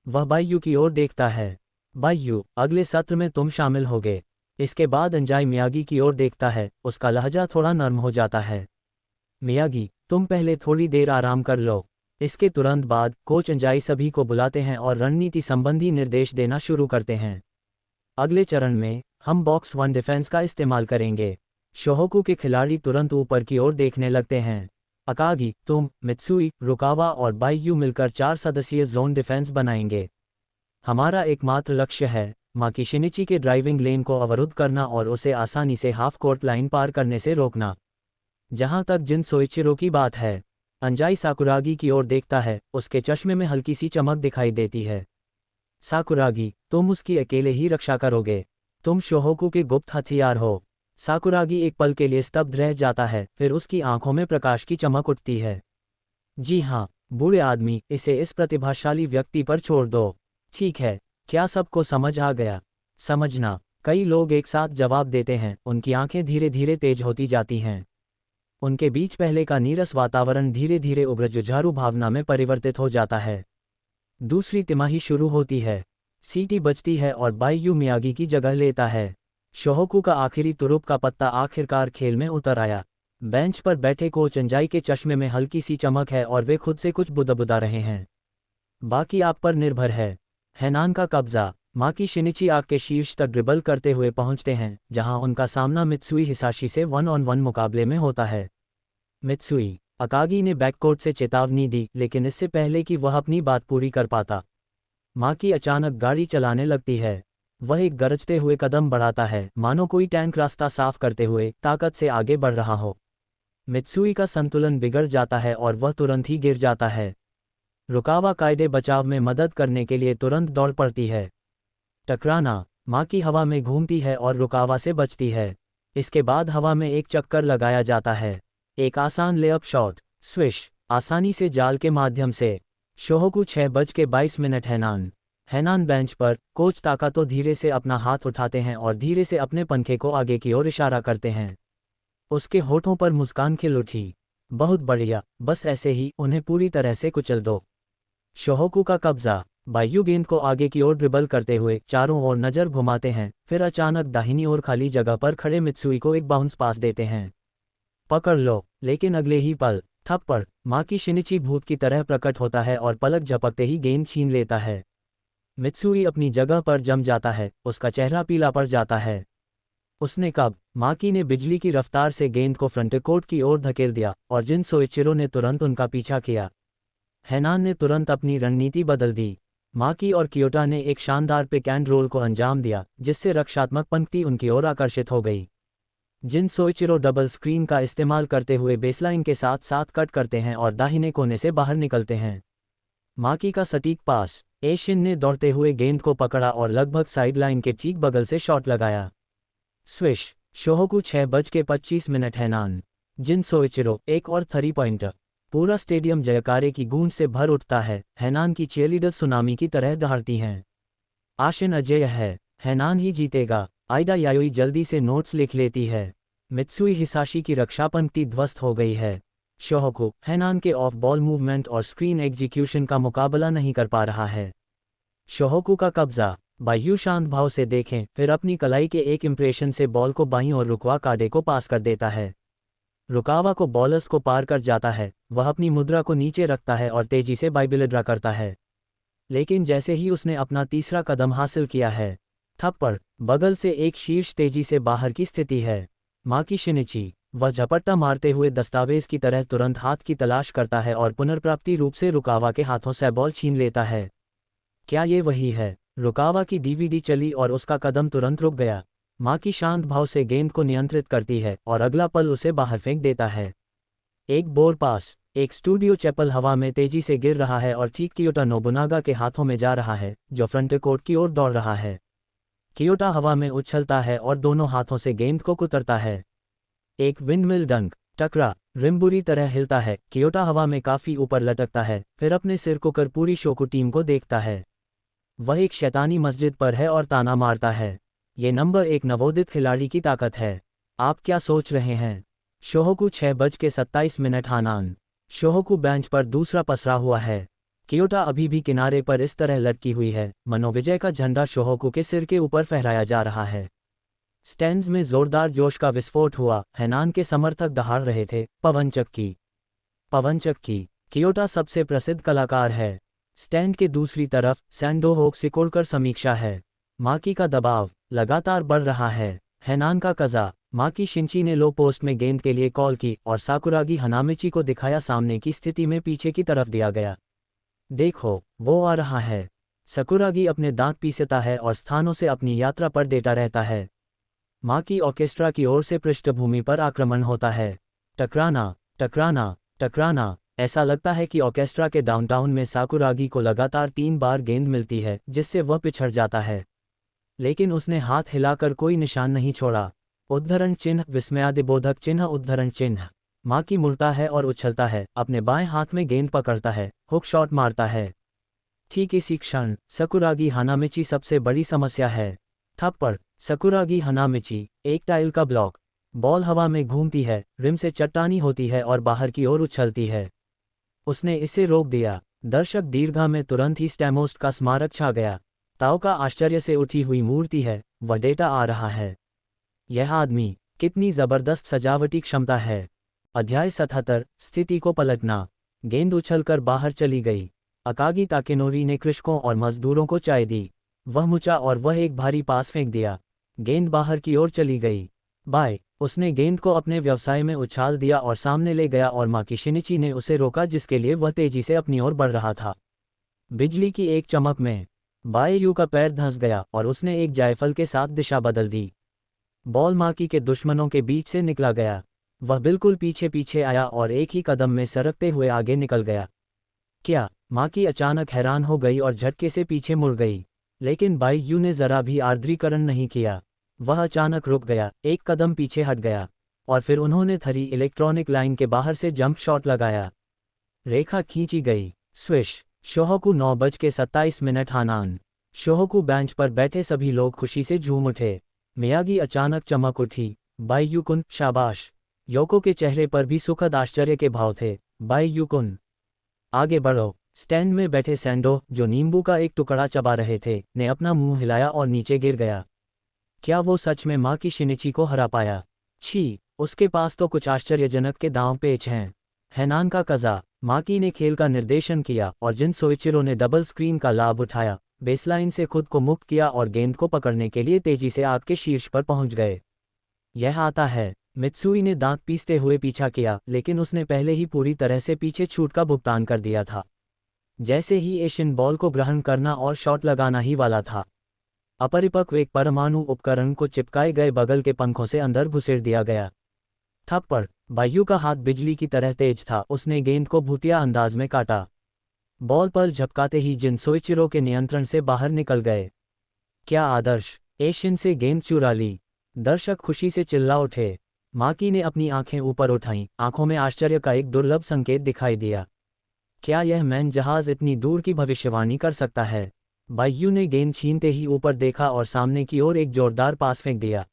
वह बायू की ओर देखता है। बायू, अगले सत्र में तुम शामिल होगे। इसके बाद अंजाई मियागी की ओर देखता है, उसका लहजा थोड़ा नर्म हो जाता है। मियागी, तुम पहले थोड़ी देर आराम कर लो। इसके तुरंत बाद कोच अंजाई सभी को बुलाते हैं और रणनीति संबंधी निर्देश देना शुरू करते हैं। अगले चरण में हम बॉक्स 1 डिफेंस का इस्तेमाल करेंगे। शोहोकू के खिलाड़ी तुरंत ऊपर की ओर देखने लगते हैं। अकागी, तुम, मित्सुई, रुकावा और बाईयू मिलकर 4 सदस्यीय जोन डिफेंस बनाएंगे। हमारा एकमात्र लक्ष्य है माकी शिनिची के ड्राइविंग लेन को अवरुद्ध करना और उसे आसानी से हाफ कोर्ट लाइन पार करने से रोकना। जहां तक जिन सोइचिरो की बात है, अंजाई साकुरागी की ओर देखता है, उसके चश्मे में हल्की सी चमक दिखाई देती है। साकुरागी, तुम उसकी अकेले ही रक्षा करोगे। तुम शोहोकू के गुप्त हथियार हो। साकुरागी एक पल के लिए स्तब्ध रह जाता है, फिर उसकी आंखों में प्रकाश की चमक उठती है। जी हाँ, बूढ़े आदमी, इसे इस प्रतिभाशाली व्यक्ति पर छोड़ दो। ठीक है, क्या सबको समझ आ गया? समझना। कई लोग एक साथ जवाब देते हैं, उनकी आंखें धीरे धीरे तेज होती जाती हैं। उनके बीच पहले का नीरस वातावरण धीरे धीरे उग्र जुझारू भावना में परिवर्तित हो जाता है। दूसरी तिमाही शुरू होती है। सीटी बजती है और बाईयू मियागी की जगह लेता है। शोहोकू का आखिरी तुरुप का पत्ता आखिरकार खेल में उतर आया। बेंच पर बैठे कोच अंजाई के चश्मे में हल्की सी चमक है और वे खुद से कुछ बुदबुदा रहे हैं। बाकी आप पर निर्भर है। हैनान का कब्जा। माकी शिनिची आग के शीर्ष तक ड्रिबल करते हुए पहुंचते हैं, जहां उनका सामना मित्सुई हिसाशी से 1-on-1 मुकाबले में होता है। मित्सुई, अकागी ने बैककोर्ट से चेतावनी दी, लेकिन इससे पहले कि वह अपनी बात पूरी कर पाता, माकी अचानक गाड़ी चलाने लगती है। वह एक गरजते हुए कदम बढ़ाता है, मानो कोई टैंक रास्ता साफ करते हुए ताकत से आगे बढ़ रहा हो। मित्सुई का संतुलन बिगड़ जाता है और वह तुरंत ही गिर जाता है। रुकावा कायदे बचाव में मदद करने के लिए तुरंत दौड़ पड़ती है। टकराना। माकी हवा में घूमती है और रुकावा से बचती है। इसके बाद हवा में एक चक्कर लगाया जाता है। एक आसान लेअप शॉट, स्विश, आसानी से जाल के माध्यम से। शोहोकू 6:22 हैनान बेंच पर। कोच ताकातो धीरे से अपना हाथ उठाते हैं और धीरे से अपने पंखे को आगे की ओर इशारा करते हैं। उसके होठों पर मुस्कान खिल उठी। बहुत बढ़िया, बस ऐसे ही उन्हें पूरी तरह से कुचल दो। शोहोकू का कब्जा। बायू गेंद को आगे की ओर ड्रिबल करते हुए चारों ओर नजर घुमाते हैं, फिर अचानक दाहिनी ओर खाली जगह पर खड़े मित्सुई को एक बाउंस पास देते हैं। पकड़ लो। लेकिन अगले ही पल, थप्पड़। माकी शिनिची भूत की तरह प्रकट होता है और पलक झपकते ही गेंद छीन लेता है। मित्सुई अपनी जगह पर जम जाता है, उसका चेहरा पीला पड़ जाता है। उसने कब? माकी ने बिजली की रफ्तार से गेंद को फ्रंट कोर्ट की ओर धकेल दिया और जिन सोइचिरो ने तुरंत उनका पीछा किया। हैनान ने तुरंत अपनी रणनीति बदल दी। माकी और कियोटा ने एक शानदार पिक एंड रोल को अंजाम दिया, जिससे रक्षात्मक पंक्ति उनकी ओर आकर्षित हो गई। जिन सोइचिरो डबल स्क्रीन का इस्तेमाल करते हुए बेसलाइन के साथ साथ कट करते हैं और दाहिने कोने से बाहर निकलते हैं। माकी का सटीक पास। एशिन ने दौड़ते हुए गेंद को पकड़ा और लगभग साइडलाइन के ठीक बगल से शॉट लगाया। स्विश। शोहोकू 6:25 हैनान। जिन सोइचिरो एक और 3 पॉइंटर। पूरा स्टेडियम जयकारे की गूंज से भर उठता है। हैनान की चीयरलीडर सुनामी की तरह दहाड़ती हैं। आशिन अजेय है। हैनान ही जीतेगा। आइडा यायोई जल्दी से नोट्स लिख लेती है। मित्सुई हिसाशी की रक्षा पंक्ति ध्वस्त हो गई है। शोहोकू हैनान के ऑफ बॉल मूवमेंट और स्क्रीन एग्जीक्यूशन का मुकाबला नहीं कर पा रहा है। शोहोकू का कब्जा। बायू शांत भाव से देखें, फिर अपनी कलाई के एक इंप्रेशन से बॉल को बाईं और रुकवा काडे को पास कर देता है। रुकावा को बॉलर्स को पार कर जाता है। वह अपनी मुद्रा को नीचे रखता है और तेजी से बाइबिलिड्रा करता है। लेकिन जैसे ही उसने अपना तीसरा कदम हासिल किया है, थप्पड़। बगल से एक शीर्ष तेजी से बाहर की स्थिति है। माकी शिनिची। वह झपट्टा मारते हुए दस्तावेज की तरह तुरंत हाथ की तलाश करता है और पुनर्प्राप्ति रूप से रुकावा के हाथों से बॉल छीन लेता है। क्या ये वही है? रुकावा की डीवीडी चली और उसका कदम तुरंत रुक गया। माकी शांत भाव से गेंद को नियंत्रित करती है और अगला पल उसे बाहर फेंक देता है। एक बोर पास। एक स्टूडियो चैपल हवा में तेजी से गिर रहा है और ठीक कियोटा नोबुनागा के हाथों में जा रहा है, जो फ्रंट कोर्ट की ओर दौड़ रहा है। कियोटा हवा में उछलता है और दोनों हाथों से गेंद को कुतरता है। एक विंडमिल डंक। टकरा। रिम बुरी तरह हिलता है। कियोटा हवा में काफी ऊपर लटकता है, फिर अपने सिर को कर पूरी शोकू टीम को देखता है। वह एक शैतानी मस्जिद पर है और ताना मारता है। ये नंबर 1 नवोदित खिलाड़ी की ताकत है। आप क्या सोच रहे हैं? शोहोकू 6:27 हानान। शोहोकू बेंच पर दूसरा पसरा हुआ है। कियोटा अभी भी किनारे पर इस तरह लटकी हुई है, मनोविजय का झंडा शोहोकू के सिर के ऊपर फहराया जा रहा है। स्टैंड्स में जोरदार जोश का विस्फोट हुआ, हैनान के समर्थक दहाड़ रहे थे, पवनचक्की पवनचक्की। कियोटा सबसे प्रसिद्ध कलाकार है। स्टैंड के दूसरी तरफ सैंडो होक सिकोड़कर समीक्षा है। माकी का दबाव लगातार बढ़ रहा है। हैनान का कज़ा। माकी शिंची ने लो पोस्ट में गेंद के लिए कॉल की और साकुरागी हनामिची को दिखाया सामने की स्थिति में पीछे की तरफ दिया गया। देखो, वो आ रहा है। सकुरागी अपने दांत पीसता है और स्थानों से अपनी यात्रा पर देता रहता है। माकी ऑर्केस्ट्रा की ओर से पृष्ठभूमि पर आक्रमण होता है। टकराना टकराना टकराना। ऐसा लगता है कि ऑर्केस्ट्रा के डाउनटाउन में साकुरागी को लगातार 3 बार गेंद मिलती है, जिससे वह पिछड़ जाता है। लेकिन उसने हाथ हिलाकर कोई निशान नहीं छोड़ा। उद्धरण चिन्ह, विस्मयादिबोधक चिन्ह, उद्धरण चिन्ह। माकी मुड़ता है और उछलता है, अपने बाएं हाथ में गेंद पकड़ता है, हुक शॉट मारता है। ठीक इसी क्षण सकुरागी हनामिची सबसे बड़ी समस्या है। थप्पड़। सकुरागी हनामिची, एक टाइल का ब्लॉक। बॉल हवा में घूमती है, रिम से चट्टानी होती है और बाहर की ओर उछलती है। उसने इसे रोक दिया। दर्शक दीर्घा में तुरंत ही स्टैमोस्ट का स्मारक छा गया। ताओ का आश्चर्य से उठी हुई मूर्ति है, वह डेटा आ रहा है। यह आदमी, कितनी जबरदस्त सजावटी क्षमता है। अध्याय 77, स्थिति को पलटना। गेंद उछलकर बाहर चली गई। अकागी ताकेनोरी ने कृषकों और मजदूरों को चाय दी। वह मुचा और वह एक भारी पास फेंक दिया। गेंद बाहर की ओर चली गई। बाय। उसने गेंद को अपने व्यवसाय में उछाल दिया और सामने ले गया और माकी शिनिची ने उसे रोका, जिसके लिए वह तेजी से अपनी ओर बढ़ रहा था। बिजली की एक चमक में बाययू का पैर धंस गया और उसने एक जायफल के साथ दिशा बदल दी। बॉल माकी के दुश्मनों के बीच से निकला गया। वह बिल्कुल पीछे पीछे आया और एक ही कदम में सरकते हुए आगे निकल गया। क्या? माकी अचानक हैरान हो गई और झटके से पीछे मुड़ गई। लेकिन बाययू ने जरा भी आर्द्रीकरण नहीं किया। वह अचानक रुक गया, एक कदम पीछे हट गया और फिर उन्होंने थरी इलेक्ट्रॉनिक लाइन के बाहर से जंप शॉट लगाया। रेखा खींची गई। स्विश। शोहोकू 9:27 हानान। शोहोकू बेंच पर बैठे सभी लोग खुशी से झूम उठे। मियागी अचानक चमक उठी। बाययू-कुन, शाबाश। योको के चेहरे पर भी सुखद आश्चर्य के भाव थे। बाययू-कुन, आगे बढ़ो। स्टैंड में बैठे सैंडो, जो नींबू का एक टुकड़ा चबा रहे थे, ने अपना मुंह हिलाया और नीचे गिर गया। क्या वो सच में माकी शिनिची को हरा पाया? छी, उसके पास तो कुछ आश्चर्यजनक के दांव पेच हैं। हैनान का कज़ा। माकी ने खेल का निर्देशन किया और जिन सोइचिरो ने डबल स्क्रीन का लाभ उठाया, बेसलाइन से खुद को मुक्त किया और गेंद को पकड़ने के लिए तेजी से आग के शीर्ष पर पहुंच गए। यह आता है। मित्सुई ने दांत पीसते हुए पीछा किया, लेकिन उसने पहले ही पूरी तरह से पीछे छूट का भुगतान कर दिया था। जैसे ही एशियन बॉल को ग्रहण करना और शॉट लगाना ही वाला था, अपरिपक्व एक परमाणु उपकरण को चिपकाए गए बगल के पंखों से अंदर घुसेड़ दिया गया। थप्पड़। बाययू का हाथ बिजली की तरह तेज था। उसने गेंद को भूतिया अंदाज में काटा। बॉल पर झपकाते ही जिन सोइचिरो के नियंत्रण से बाहर निकल गए। क्या आदर्श! एशियन से गेंद चुरा ली। दर्शक खुशी से चिल्ला उठे। माकी ने अपनी आंखें ऊपर उठाईं, आंखों में आश्चर्य का एक दुर्लभ संकेत दिखाई दिया। क्या यह मैन जहाज इतनी दूर की भविष्यवाणी कर सकता है? बाययू ने गेंद छीनते ही ऊपर देखा और सामने की ओर एक जोरदार पास फेंक दिया।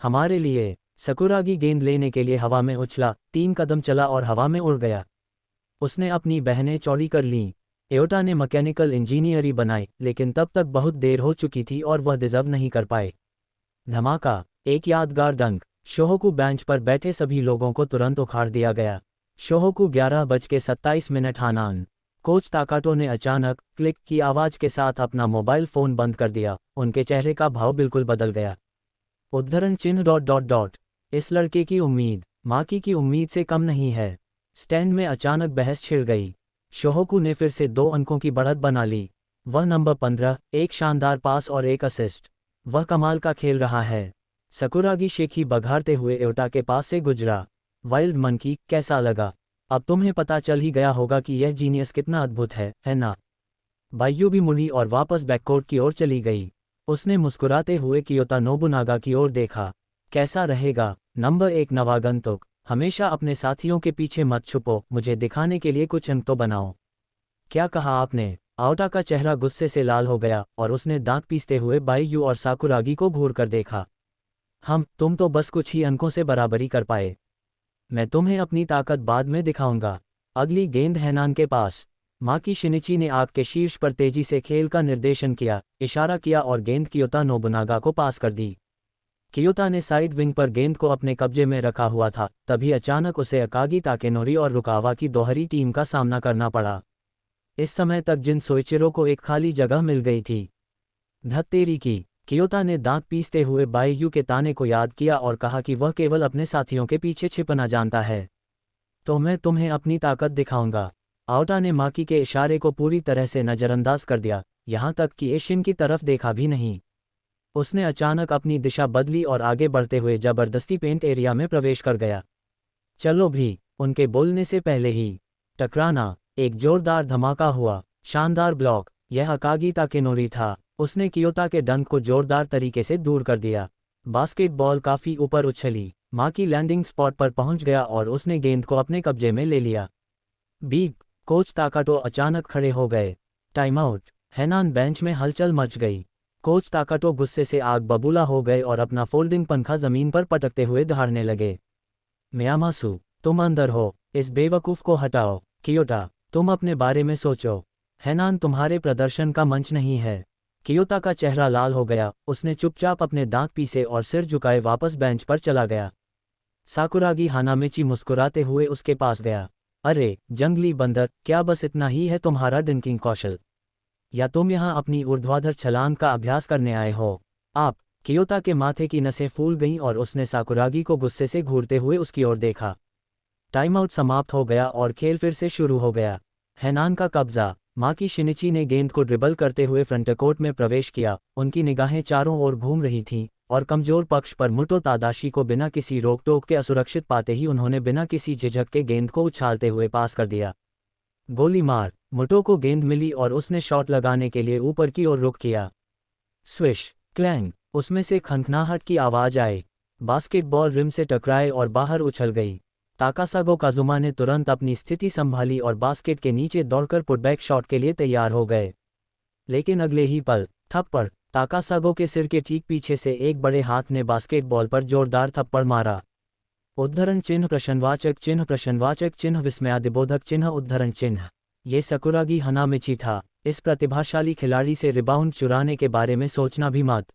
हमारे लिए। सकुरागी गेंद लेने के लिए हवा में उछला, 3 कदम चला और हवा में उड़ गया। उसने अपनी बहनें चौड़ी कर लीं। एयोटा ने मैकेनिकल इंजीनियरी बनाई, लेकिन तब तक बहुत देर हो चुकी थी और वह डिजर्व नहीं कर पाए। धमाका। एक यादगार दंक। शोहोकू बेंच पर बैठे सभी लोगों को तुरंत उखाड़ दिया गया। शोहोकू 11:27 हानान। कोच ताकाटो ने अचानक क्लिक की आवाज के साथ अपना मोबाइल फोन बंद कर दिया। उनके चेहरे का भाव बिल्कुल बदल गया। उद्धरण चिन्ह ... इस लड़के की उम्मीद माकी की उम्मीद से कम नहीं है। स्टैंड में अचानक बहस छिड़ गई। शोहोकू ने फिर से 2 अंकों की बढ़त बना ली। वह नंबर 15, एक शानदार पास और एक असिस्ट। वह कमाल का खेल रहा है। सकुरागी शेखी बघारते हुए एयोटा के पास से गुजरा। वाइल्ड मंकी, कैसा लगा? अब तुम्हें पता चल ही गया होगा कि यह जीनियस कितना अद्भुत है ना? बाययू भी मुड़ी और वापस बैककोर्ट की ओर चली गई। उसने मुस्कुराते हुए कियोता नोबुनागा की ओर देखा। कैसा रहेगा? नंबर 1 नवागंतुक, हमेशा अपने साथियों के पीछे मत छुपो, मुझे दिखाने के लिए कुछ अंक तो बनाओ। क्या कहा आपने? आओटा का चेहरा गुस्से से लाल हो गया और उसने दांत पीसते हुए बाययू और साकुरागी को घूर कर देखा। तुम तो बस कुछ ही अंकों से बराबरी कर पाए। मैं तुम्हें अपनी ताकत बाद में दिखाऊंगा। अगली गेंद हैनान के पास। माकी शिनिची ने आग के शीर्ष पर तेजी से खेल का निर्देशन किया, इशारा किया और गेंद कियोता नोबुनागा को पास कर दी। कियोता ने साइड विंग पर गेंद को अपने कब्जे में रखा हुआ था, तभी अचानक उसे अकागी ताकेनोरी और रुकावा की दोहरी टीम का सामना करना पड़ा। इस समय तक जिन सोइचिरो को एक खाली जगह मिल गई थी। धत्तेरी की। कियोता ने दांत पीसते हुए बाईयू के ताने को याद किया और कहा कि वह केवल अपने साथियों के पीछे छिपना जानता है। तो मैं तुम्हें अपनी ताकत दिखाऊंगा। आओटा ने माकी के इशारे को पूरी तरह से नज़रअंदाज कर दिया, यहाँ तक कि एशिन की तरफ देखा भी नहीं। उसने अचानक अपनी दिशा बदली और आगे बढ़ते हुए जबरदस्ती पेंट एरिया में प्रवेश कर गया। चलो भी, उनके बोलने से पहले ही टकराना, एक जोरदार धमाका हुआ। शानदार ब्लॉक। यह अकागी ताकेनोरी था। उसने कियोता के डंक को जोरदार तरीके से दूर कर दिया। बास्केटबॉल काफी ऊपर उछली, माकी लैंडिंग स्पॉट पर पहुंच गया और उसने गेंद को अपने कब्जे में ले लिया। बीप। कोच ताकाटो अचानक खड़े हो गए। Time out. हैनान बेंच में हलचल मच गई। कोच ताकाटो गुस्से से आग बबूला हो गए और अपना फोल्डिंग पंखा जमीन पर पटकते हुए दहाड़ने लगे। मियामासु, तुम अंदर हो, इस बेवकूफ को हटाओ। कियोता, तुम अपने बारे में सोचो। हैनान तुम्हारे प्रदर्शन का मंच नहीं है। कियोता का चेहरा लाल हो गया, उसने चुपचाप अपने दांत पीसे और सिर झुकाए वापस बेंच पर चला गया। साकुरागी हानामिची मुस्कुराते हुए उसके पास गया। अरे जंगली बंदर, क्या बस इतना ही है तुम्हारा डिंकिंग कौशल? या तुम यहाँ अपनी ऊर्ध्वाधर छलांग का अभ्यास करने आए हो? आप। कियोता के माथे की नसें फूल गईं और उसने साकुरागी को गुस्से से घूरते हुए उसकी ओर देखा। टाइम आउट समाप्त हो गया और खेल फिर से शुरू हो गया। हैनान का कब्जा। माकी शिनिची ने गेंद को ड्रिबल करते हुए फ्रंटकोर्ट में प्रवेश किया। उनकी निगाहें चारों ओर घूम रही थीं और कमजोर पक्ष पर मुटो तादाशी को बिना किसी रोक टोक के असुरक्षित पाते ही उन्होंने बिना किसी झिझक के गेंद को उछालते हुए पास कर दिया। गोली मार। मुटो को गेंद मिली और उसने शॉट लगाने के लिए ऊपर की ओर रुख किया। स्विश। क्लैंग। उसमें से खनखनाहट की आवाज आई। बास्केटबॉल रिम से टकराए और बाहर उछल गई। ताकासागो काजुमा ने तुरंत अपनी स्थिति संभाली और बास्केट के नीचे दौड़कर पुटबैक शॉट के लिए तैयार हो गए। लेकिन अगले ही पल, थप्पड़। ताकासागो के सिर के ठीक पीछे से एक बड़े हाथ ने बास्केटबॉल पर जोरदार थप्पड़ मारा। उद्धरण चिन्ह प्रश्नवाचक चिन्ह प्रश्नवाचक चिन्ह विस्मयादिबोधक चिन्ह उद्धरण चिन्ह। ये सकुरागी हानामिची था। इस प्रतिभाशाली खिलाड़ी से रिबाउंड चुराने के बारे में सोचना भी मत।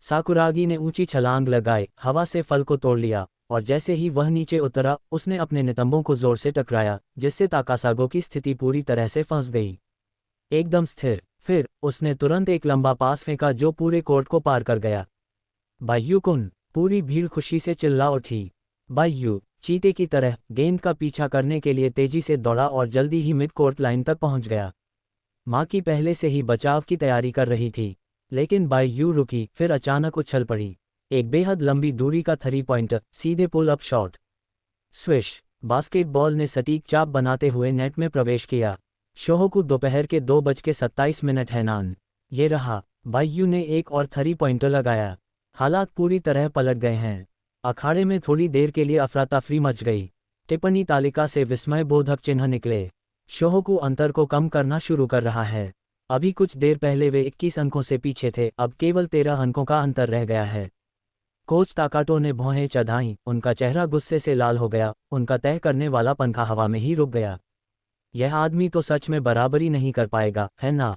साकुरागी ने ऊंची छलांग लगाई, हवा से फल को तोड़ लिया और जैसे ही वह नीचे उतरा उसने अपने नितंबों को जोर से टकराया, जिससे ताकासागो की स्थिति पूरी तरह से फंस गई। एकदम स्थिर। फिर उसने तुरंत एक लंबा पास फेंका जो पूरे कोर्ट को पार कर गया। बायू कुन। पूरी भीड़ खुशी से चिल्ला उठी। बायू चीते की तरह गेंद का पीछा करने के लिए तेजी से दौड़ा और जल्दी ही मिड कोर्ट लाइन तक पहुंच गया। माकी पहले से ही बचाव की तैयारी कर रही थी, लेकिन बायू रुकी, फिर अचानक उछल पड़ी। एक बेहद लंबी दूरी का 3 पॉइंटर, सीधे pull up shot. Swish. Basketball ने सटीक चाप बनाते हुए नेट में प्रवेश किया। शोहोकू दोपहर के 2:27 हैनान। ये रहा। बायू ने एक और 3 पॉइंटर लगाया। हालात पूरी तरह पलट गए हैं। अखाड़े में थोड़ी देर के लिए अफरा-तफरी मच गई। टिप्पणी तालिका से विस्मयबोधक चिन्ह निकले। शोहोकू अंतर को कम करना शुरू कर रहा है। अभी कुछ देर पहले वे 21 अंकों से पीछे थे, अब केवल 13 अंकों का अंतर रह गया है। कोच ताकाटो ने भौहें चढ़ाईं, उनका चेहरा गुस्से से लाल हो गया, उनका तय करने वाला पंखा हवा में ही रुक गया। यह आदमी तो सच में बराबरी नहीं कर पाएगा, है ना?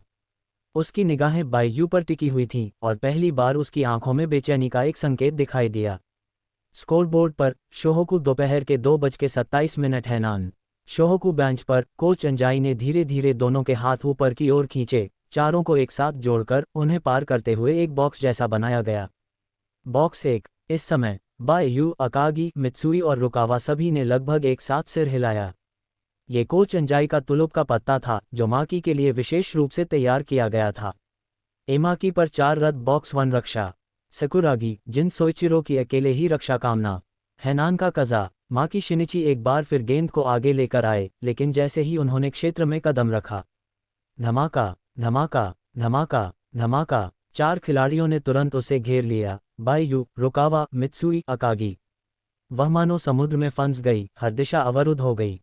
उसकी निगाहें बायू पर टिकी हुई थीं और पहली बार उसकी आंखों में बेचैनी का एक संकेत दिखाई दिया। स्कोरबोर्ड पर शोहोकू दोपहर के 2:27 हैनान। शोहोकू बेंच पर कोच अंजाई ने धीरे धीरे दोनों के हाथ ऊपर की ओर खींचे, चारों को एक साथ जोड़कर उन्हें पार करते हुए एक बॉक्स जैसा बनाया गया। बॉक्स 1। इस समय बायू, अकागी, मित्सुई और रुकावा सभी ने लगभग एक साथ सिर हिलाया। ये कोच अंजाई का तुलुप का पत्ता था जो माकी के लिए विशेष रूप से तैयार किया गया था। एमाकी पर 4 रद्द। बॉक्स 1 रक्षा। सकुरागी, जिन सोइचिरो की अकेले ही रक्षा कामना। हैनान का कज़ा। माकी शिनिची एक बार फिर गेंद को आगे लेकर आए, लेकिन जैसे ही उन्होंने क्षेत्र में कदम रखा, धमाका धमाका धमाका धमाका, 4 खिलाड़ियों ने तुरंत उसे घेर लिया। बायू, रुकावा, मित्सुई, अकागी। वह मानो समुद्र में फंस गई, हर दिशा अवरुद्ध हो गई।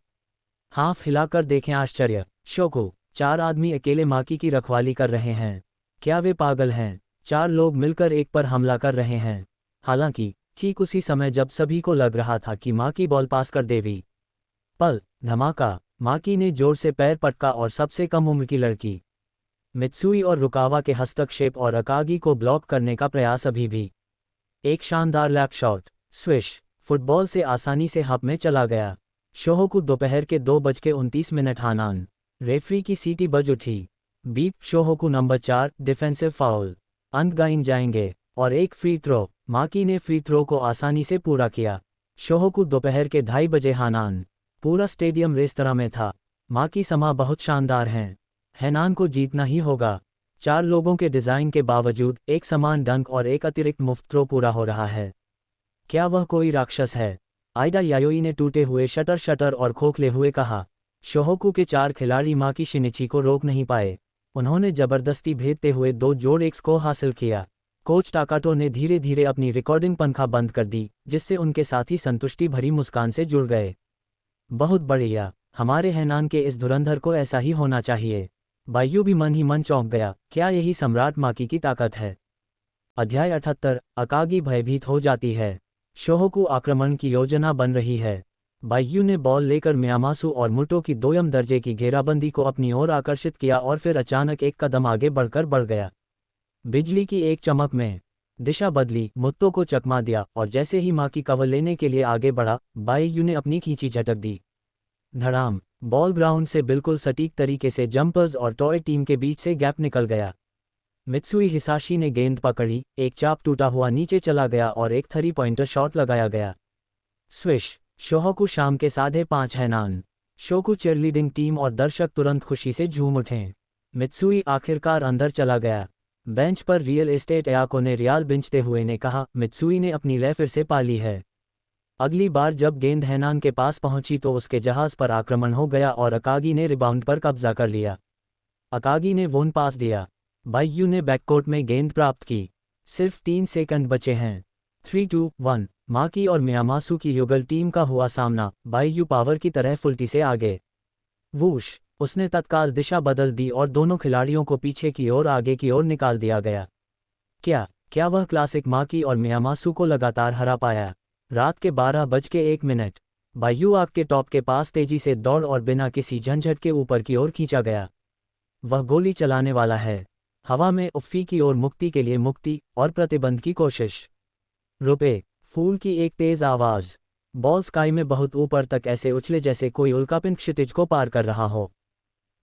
हाथ हिलाकर देखें आश्चर्य। शोको, 4 आदमी अकेले माकी की रखवाली कर रहे हैं। क्या वे पागल हैं? 4 लोग मिलकर एक पर हमला कर रहे हैं। हालांकि ठीक उसी समय जब सभी को लग रहा था कि माकी बॉल पास कर देगी, पल धमाका, माकी ने जोर से पैर पटका और सबसे कम उम्र की लड़की मित्सुई और रुकावा के हस्तक्षेप और अकागी को ब्लॉक करने का प्रयास अभी भी। एक शानदार लैप शॉट, स्विश, फुटबॉल से आसानी से हप में चला गया। शोहोकू दोपहर के 2:29 हानान। रेफरी की सीटी बज उठी। Beep, Shohoku number 4, defensive foul. अंक गाइन जाएंगे। और एक फ्री थ्रो, माकी ने फ्री थ्रो को आसानी से पूरा किया। शोहोकू दोपहर के 2:30 बजे हानान। पूरा स्टेडियम रेस्तरां में था। माकी समा बहुत शानदार हैं। हैनान को जीतना ही होगा। 4 लोगों के डिज़ाइन के बावजूद एक समान डंक और एक अतिरिक्त मुफ्त थ्रो पूरा हो रहा है। क्या वह कोई राक्षस है? आइडा यायोई ने टूटे हुए शटर और खोखले हुए कहा। शोहोकू के 4 खिलाड़ी माकी शिनिची को रोक नहीं पाए। उन्होंने जबरदस्ती भेजते हुए 2 जोड़ एक्स को हासिल किया। कोच टाकाटो ने धीरे धीरे अपनी रिकॉर्डिंग पंखा बंद कर दी, जिससे उनके साथी संतुष्टि भरी मुस्कान से जुड़ गए। बहुत बढ़िया, हमारे हैनान के इस धुरंधर को ऐसा ही होना चाहिए। बायू भी मन ही मन चौंक गया। क्या यही सम्राट माकी की ताकत है? अध्याय 78, अकागी भयभीत हो जाती है। शोहोकू आक्रमण की योजना बन रही है। बायू ने बॉल लेकर मियामासु और मुटो की 2 दर्जे की घेराबंदी को अपनी ओर आकर्षित किया और फिर अचानक एक कदम आगे बढ़ गया। बिजली की एक चमक में दिशा बदली, मुत्तो को चकमा दिया और जैसे ही माकी कवर लेने के लिए आगे बढ़ा, बायू ने अपनी खींची झटक दी। धड़ाम, बॉल ग्राउंड से बिल्कुल सटीक तरीके से जंपर्स और टॉय टीम के बीच से गैप निकल गया। मित्सुई हिसाशी ने गेंद पकड़ी, एक चाप टूटा हुआ नीचे चला गया और एक 3 पॉइंटर शॉट लगाया गया। स्विश, शोहोकू शाम के 5:30 हैनान। शोकू चीयरलीडिंग टीम और दर्शक तुरंत खुशी से झूम उठे। मित्सुई आखिरकार अंदर चला गया। बेंच पर रियल एस्टेट याको ने रियाल बिंचते हुए ने कहा, मित्सुई ने अपनी लय फिर से पाली है। अगली बार जब गेंद हैनान के पास पहुंची तो उसके जहाज पर आक्रमण हो गया और अकागी ने रिबाउंड पर कब्जा कर लिया। अकागी ने वोन पास दिया। बायू ने बैककोर्ट में गेंद प्राप्त की। सिर्फ 3 सेकंड बचे हैं। 3-2-1, माकी और मियामासु की युगल टीम का हुआ सामना। बायू पावर की तरह फुल्टी से आगे। वूश, उसने तत्काल दिशा बदल दी और दोनों खिलाड़ियों को पीछे की ओर आगे की ओर निकाल दिया गया। क्या वह क्लासिक माकी और मियामासु को लगातार हरा पाया? रात के 12:01। बायू आग के टॉप के पास तेजी से दौड़ और बिना किसी झंझट के ऊपर की ओर खींचा गया। वह गोली चलाने वाला है। हवा में उफ़्फ़ी की ओर मुक्ति के लिए मुक्ति और प्रतिबंध की कोशिश। रुपए, फूल की एक तेज आवाज़। बॉल स्काई में बहुत ऊपर तक ऐसे उछले जैसे कोई उल्कापिंड क्षितिज को पार कर रहा हो।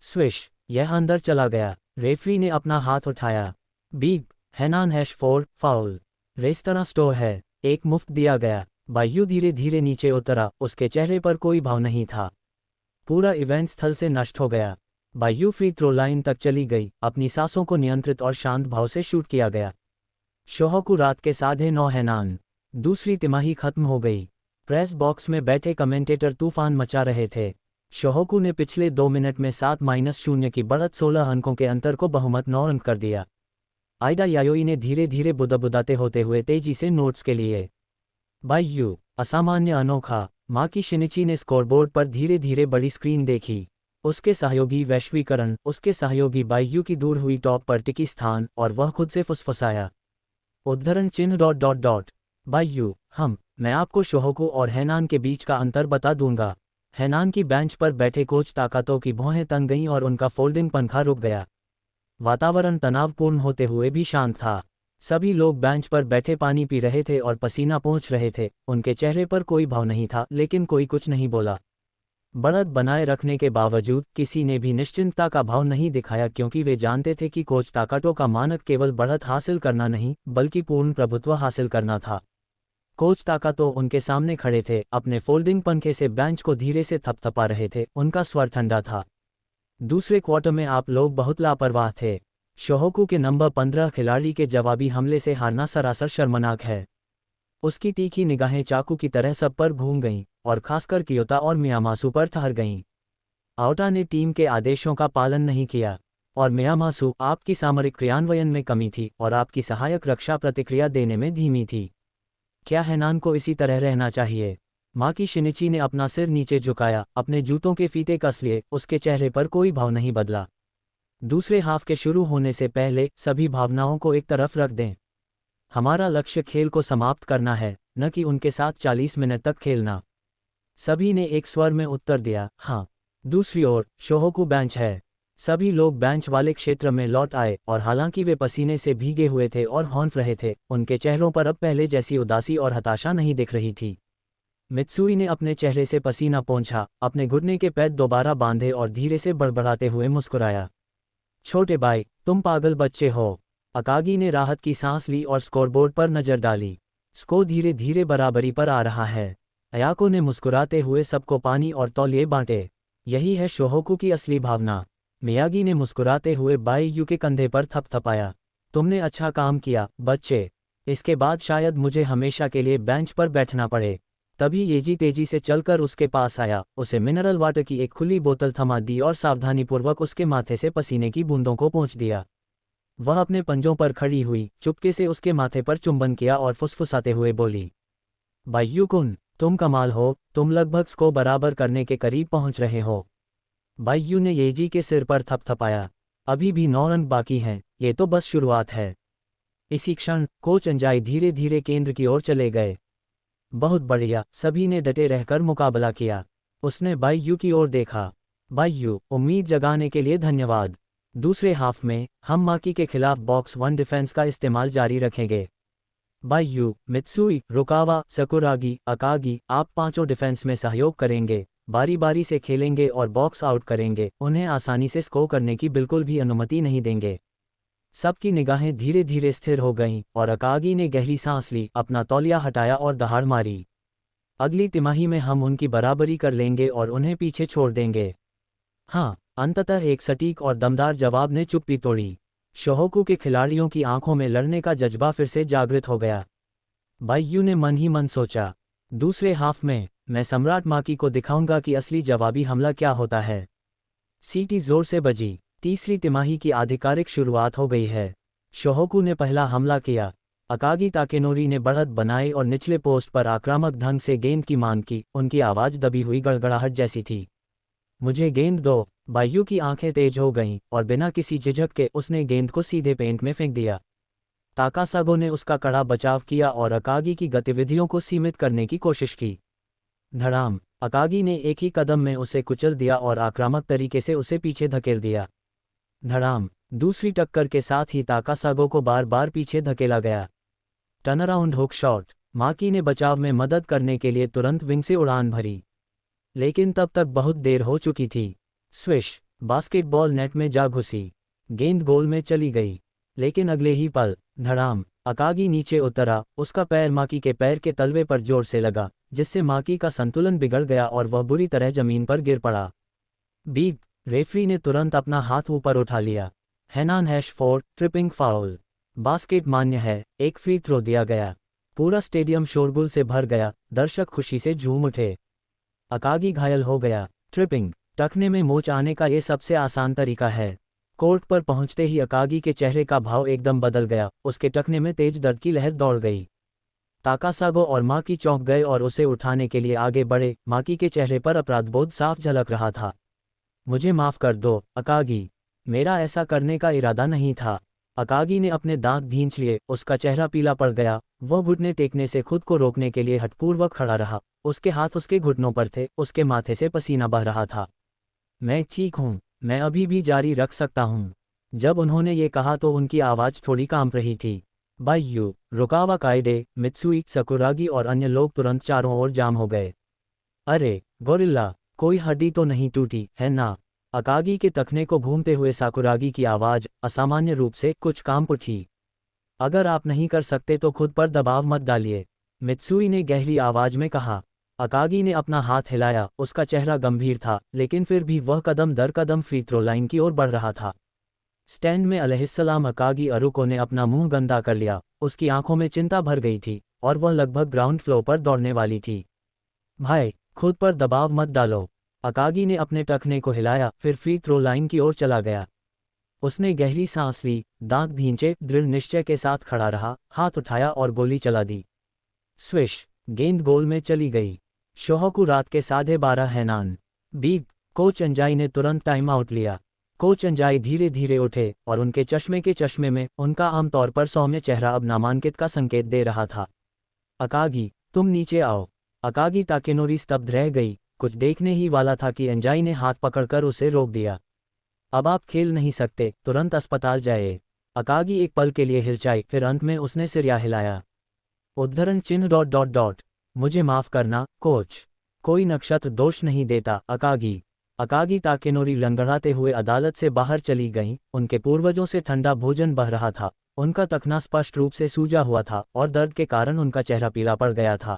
स्विश, यह अंदर चला गया। रेफरी ने अपना हाथ उठाया। Beep, Hainan #4, foul. Restaurant store है। एक मुफ्त दिया गया। बायू धीरे धीरे नीचे उतरा, उसके चेहरे पर कोई भाव नहीं था। पूरा इवेंट स्थल से नष्ट हो गया। बायू फ्री थ्रो लाइन तक चली गई। अपनी सांसों को नियंत्रित और शांत भाव से शूट किया गया। शोहोकू रात के 9:30 हैनान। दूसरी तिमाही खत्म हो गई। प्रेस बॉक्स में बैठे कमेंटेटर तूफान मचा रहे थे। शोहोकू ने पिछले 2 मिनट में 7-0 की बढ़त 16 अंकों के अंतर को बहुमत 9 अंक कर दिया। आइडा यायोई ने धीरे धीरे बुदाते होते हुए तेजी से नोट्स के लिए। बायू, असामान्य अनोखा। माकी शिनिची ने स्कोरबोर्ड पर धीरे धीरे बड़ी स्क्रीन देखी। उसके सहयोगी वैश्वीकरण, उसके सहयोगी बायू की दूर हुई टॉप पर टिकी स्थान, और वह खुद से फुसफुसाया। उद्धरण चिन्ह ... बायू, मैं आपको शोहोकू और हैनान के बीच का अंतर बता दूंगा। हैनान की बेंच पर बैठे कोच ताकातो की भौहें तन गईं और उनका फोल्डिंग पंखा रुक गया। वातावरण तनावपूर्ण होते हुए भी शांत था। सभी लोग बेंच पर बैठे पानी पी रहे थे और पसीना पोंछ रहे थे। उनके चेहरे पर कोई भाव नहीं था, लेकिन कोई कुछ नहीं बोला। बढ़त बनाए रखने के बावजूद किसी ने भी निश्चिंतता का भाव नहीं दिखाया, क्योंकि वे जानते थे कि कोच ताकाटो का मानक केवल बढ़त हासिल करना नहीं, बल्कि पूर्ण प्रभुत्व हासिल करना था। कोच ताकातो उनके सामने खड़े थे, अपने फोल्डिंग पंखे से बेंच को धीरे से थपथपा रहे थे। उनका स्वर ठंडा था। दूसरे क्वार्टर में आप लोग बहुत लापरवाह थे। शोहोकू के नंबर 15 खिलाड़ी के जवाबी हमले से हारना सरासर शर्मनाक है। उसकी तीखी निगाहें चाकू की तरह सब पर घूम गईं, और खासकर कियोता और मियामासु पर ठहर गईं। आउटा ने टीम के आदेशों का पालन नहीं किया, और मियामासु, आपकी सामरिक क्रियान्वयन में कमी थी और आपकी सहायक रक्षा प्रतिक्रिया देने में धीमी थी। क्या हैनान को इसी तरह रहना चाहिए? माकी शिनिची ने अपना सिर नीचे झुकाया, अपने जूतों के फीते कस लिए। उसके चेहरे पर कोई भाव नहीं बदला। दूसरे हाफ के शुरू होने से पहले सभी भावनाओं को एक तरफ रख दें। हमारा लक्ष्य खेल को समाप्त करना है, न कि उनके साथ 40 मिनट तक खेलना। सभी ने एक स्वर में उत्तर दिया, हाँ। दूसरी ओर शोहोकू बेंच है। सभी लोग बेंच वाले क्षेत्र में लौट आए और हालांकि वे पसीने से भीगे हुए थे और हौंफ रहे थे, उनके चेहरों पर अब पहले जैसी उदासी और हताशा नहीं दिख रही थी। मित्सुई ने अपने चेहरे से पसीना पोंछा, अपने घुटने के पैर दोबारा बांधे और धीरे से बड़बड़ाते हुए मुस्कुराया। छोटे भाई, तुम पागल बच्चे हो। अकागी ने राहत की सांस ली और स्कोरबोर्ड पर नजर डाली। स्कोर धीरे धीरे बराबरी पर आ रहा है। अयाको ने मुस्कुराते हुए सबको पानी और तौलिए बांटे। यही है शोहोकू की असली भावना। मियागी ने मुस्कुराते हुए बाईयू के कंधे पर थपथपाया। तुमने अच्छा काम किया, बच्चे। इसके बाद शायद मुझे हमेशा के लिए बेंच पर बैठना पड़े। तभी येजी तेजी से चलकर उसके पास आया, उसे मिनरल वाटर की एक खुली बोतल थमा दी और सावधानीपूर्वक उसके माथे से पसीने की बूंदों को पोंछ दिया। वह अपने पंजों पर खड़ी हुई, चुपके से उसके माथे पर चुंबन किया और फुसफुसाते हुए बोली, बाईयू-कुन, तुम कमाल हो, तुम लगभग स्को बराबर करने के करीब पहुंच रहे हो। बाईयू ने येजी के सिर पर थपथपाया। अभी भी 9 रन बाकी हैं, ये तो बस शुरुआत है। इसी क्षण कोच अंजाई धीरे धीरे केंद्र की ओर चले गए। बहुत बढ़िया, सभी ने डटे रहकर मुकाबला किया। उसने बाईयू की ओर देखा। बाईयू, उम्मीद जगाने के लिए धन्यवाद। दूसरे हाफ में हम माकी के खिलाफ बॉक्स 1 डिफेंस का इस्तेमाल जारी रखेंगे। बाईयू, मित्सुई, रुकावा, सकुरागी, अकागी, आप पांचों डिफेंस में सहयोग करेंगे, बारी बारी से खेलेंगे और बॉक्स आउट करेंगे, उन्हें आसानी से स्कोर करने की बिल्कुल भी अनुमति नहीं देंगे। सबकी निगाहें धीरे धीरे स्थिर हो गईं और अकागी ने गहरी सांस ली, अपना तौलिया हटाया और दहाड़ मारी। अगली तिमाही में हम उनकी बराबरी कर लेंगे और उन्हें पीछे छोड़ देंगे। हाँ, अंततः एक सटीक और दमदार जवाब ने चुप्पी तोड़ी। शोहोकू के खिलाड़ियों की आंखों में लड़ने का जज्बा फिर से जागृत हो गया। बाईयू ने मन ही मन सोचा, दूसरे हाफ में मैं सम्राट माकी को दिखाऊंगा कि असली जवाबी हमला क्या होता है। सीटी जोर से बजी। तीसरी तिमाही की आधिकारिक शुरुआत हो गई है। शोहोकू ने पहला हमला किया। अकागी ताकेनोरी ने बढ़त बनाई और निचले पोस्ट पर आक्रामक ढंग से गेंद की मांग की, उनकी आवाज़ दबी हुई गड़गड़ाहट जैसी थी। मुझे गेंद दो। बाईयू की आंखें तेज हो गईं और बिना किसी झिझक के उसने गेंद को सीधे पेंट में फेंक दिया। ताकासागो ने उसका कड़ा बचाव किया और अकागी की गतिविधियों को सीमित करने की कोशिश की। धड़ाम, अकागी ने एक ही कदम में उसे कुचल दिया और आक्रामक तरीके से उसे पीछे धकेल दिया। धड़ाम, दूसरी टक्कर के साथ ही ताकासागो को बार बार पीछे धकेला गया। Turnaround hook shot. माकी ने बचाव में मदद करने के लिए तुरंत विंग से उड़ान भरी, लेकिन तब तक बहुत देर हो चुकी थी। स्विश, बास्केटबॉल नेट में जा घुसी। गेंद गोल में चली गई, लेकिन अगले ही पल धड़ाम, अकागी नीचे उतरा, उसका पैर माकी के पैर के तलवे पर जोर से लगा, जिससे माकी का संतुलन बिगड़ गया और वह बुरी तरह जमीन पर गिर पड़ा। बीप, रेफरी ने तुरंत अपना हाथ ऊपर उठा लिया। हैनान-4 ट्रिपिंग फाउल। बास्केट मान्य है, एक फ्री थ्रो दिया गया। पूरा स्टेडियम शोरगुल से भर गया, दर्शक खुशी से झूम उठे। अकागी घायल हो गया। ट्रिपिंग, टखने में मोच आने का ये सबसे आसान तरीका है। कोर्ट पर पहुंचते ही अकागी के चेहरे का भाव एकदम बदल गया, उसके टखने में तेज दर्द की लहर दौड़ गई। ताकासागो और माकी चौंक गए और उसे उठाने के लिए आगे बढ़े। माकी के चेहरे पर अपराधबोध साफ झलक रहा था। मुझे माफ कर दो, अकागी। मेरा ऐसा करने का इरादा नहीं था। अकागी ने अपने दांत भींच लिए, उसका चेहरा पीला पड़ गया। वह घुटने टेकने से खुद को रोकने के लिए हठपूर्वक खड़ा रहा। उसके हाथ उसके घुटनों पर थे, उसके माथे से पसीना बह रहा था। मैं ठीक हूँ, मैं अभी भी जारी रख सकता हूँ। जब उन्होंने ये कहा तो उनकी आवाज़ थोड़ी कांप रही थी। बाईयू, रुकावा काइडे, मित्सुई, सकुरागी और अन्य लोग तुरंत चारों ओर जाम हो गए। अरे गोरिल्ला, कोई हड्डी तो नहीं टूटी है ना? अकागी के तखने को घूमते हुए साकुरागी की आवाज़ असामान्य रूप से कुछ कांप उठी। अगर आप नहीं कर सकते तो खुद पर दबाव मत डालिए, मित्सुई ने गहरी आवाज़ में कहा। अकागी ने अपना हाथ हिलाया, उसका चेहरा गंभीर था, लेकिन फिर भी वह कदम दर कदम फ्री थ्रो लाइन की ओर बढ़ रहा था। स्टैंड में अलैहिस्सलाम अकागी अरुको ने अपना मुंह गंदा कर लिया, उसकी आंखों में चिंता भर गई थी और वह लगभग ग्राउंड फ्लोर पर दौड़ने वाली थी। भाई, खुद पर दबाव मत डालो। अकागी ने अपने टखने को हिलाया, फिर फ्री थ्रो लाइन की ओर चला गया। उसने गहरी सांस ली, दांत भींचे, दृढ़ निश्चय के साथ खड़ा रहा, हाथ उठाया और गोली चला दी। स्विश, गेंद गोल में चली गई। शोहोकू रात के 12:30 हैनान। बीप, कोच अंजाई ने तुरंत टाइम आउट लिया। कोच अंजाई धीरे धीरे उठे और उनके चश्मे के चश्मे में उनका आमतौर पर सौम्य चेहरा अब नामांकित का संकेत दे रहा था। अकागी, तुम नीचे आओ। अकागी ताकेनोरी स्तब्ध रह गई, कुछ देखने ही वाला था कि एंजाई ने हाथ पकड़कर उसे रोक दिया। अब आप खेल नहीं सकते, तुरंत अस्पताल जाए। अकागी एक पल के लिए हिलचाई, फिर अंत में उसने सिर हिलाया। उद्धरण चिन्ह ... मुझे माफ करना, कोच। कोई नक्षत्र दोष नहीं देता, अकागी। अकागी ताकेनोरी लंगड़ाते हुए अदालत से बाहर चली गईं। उनके पूर्वजों से ठंडा भोजन बह रहा था, उनका तखना स्पष्ट रूप से सूजा हुआ था और दर्द के कारण उनका चेहरा पीला पड़ गया था।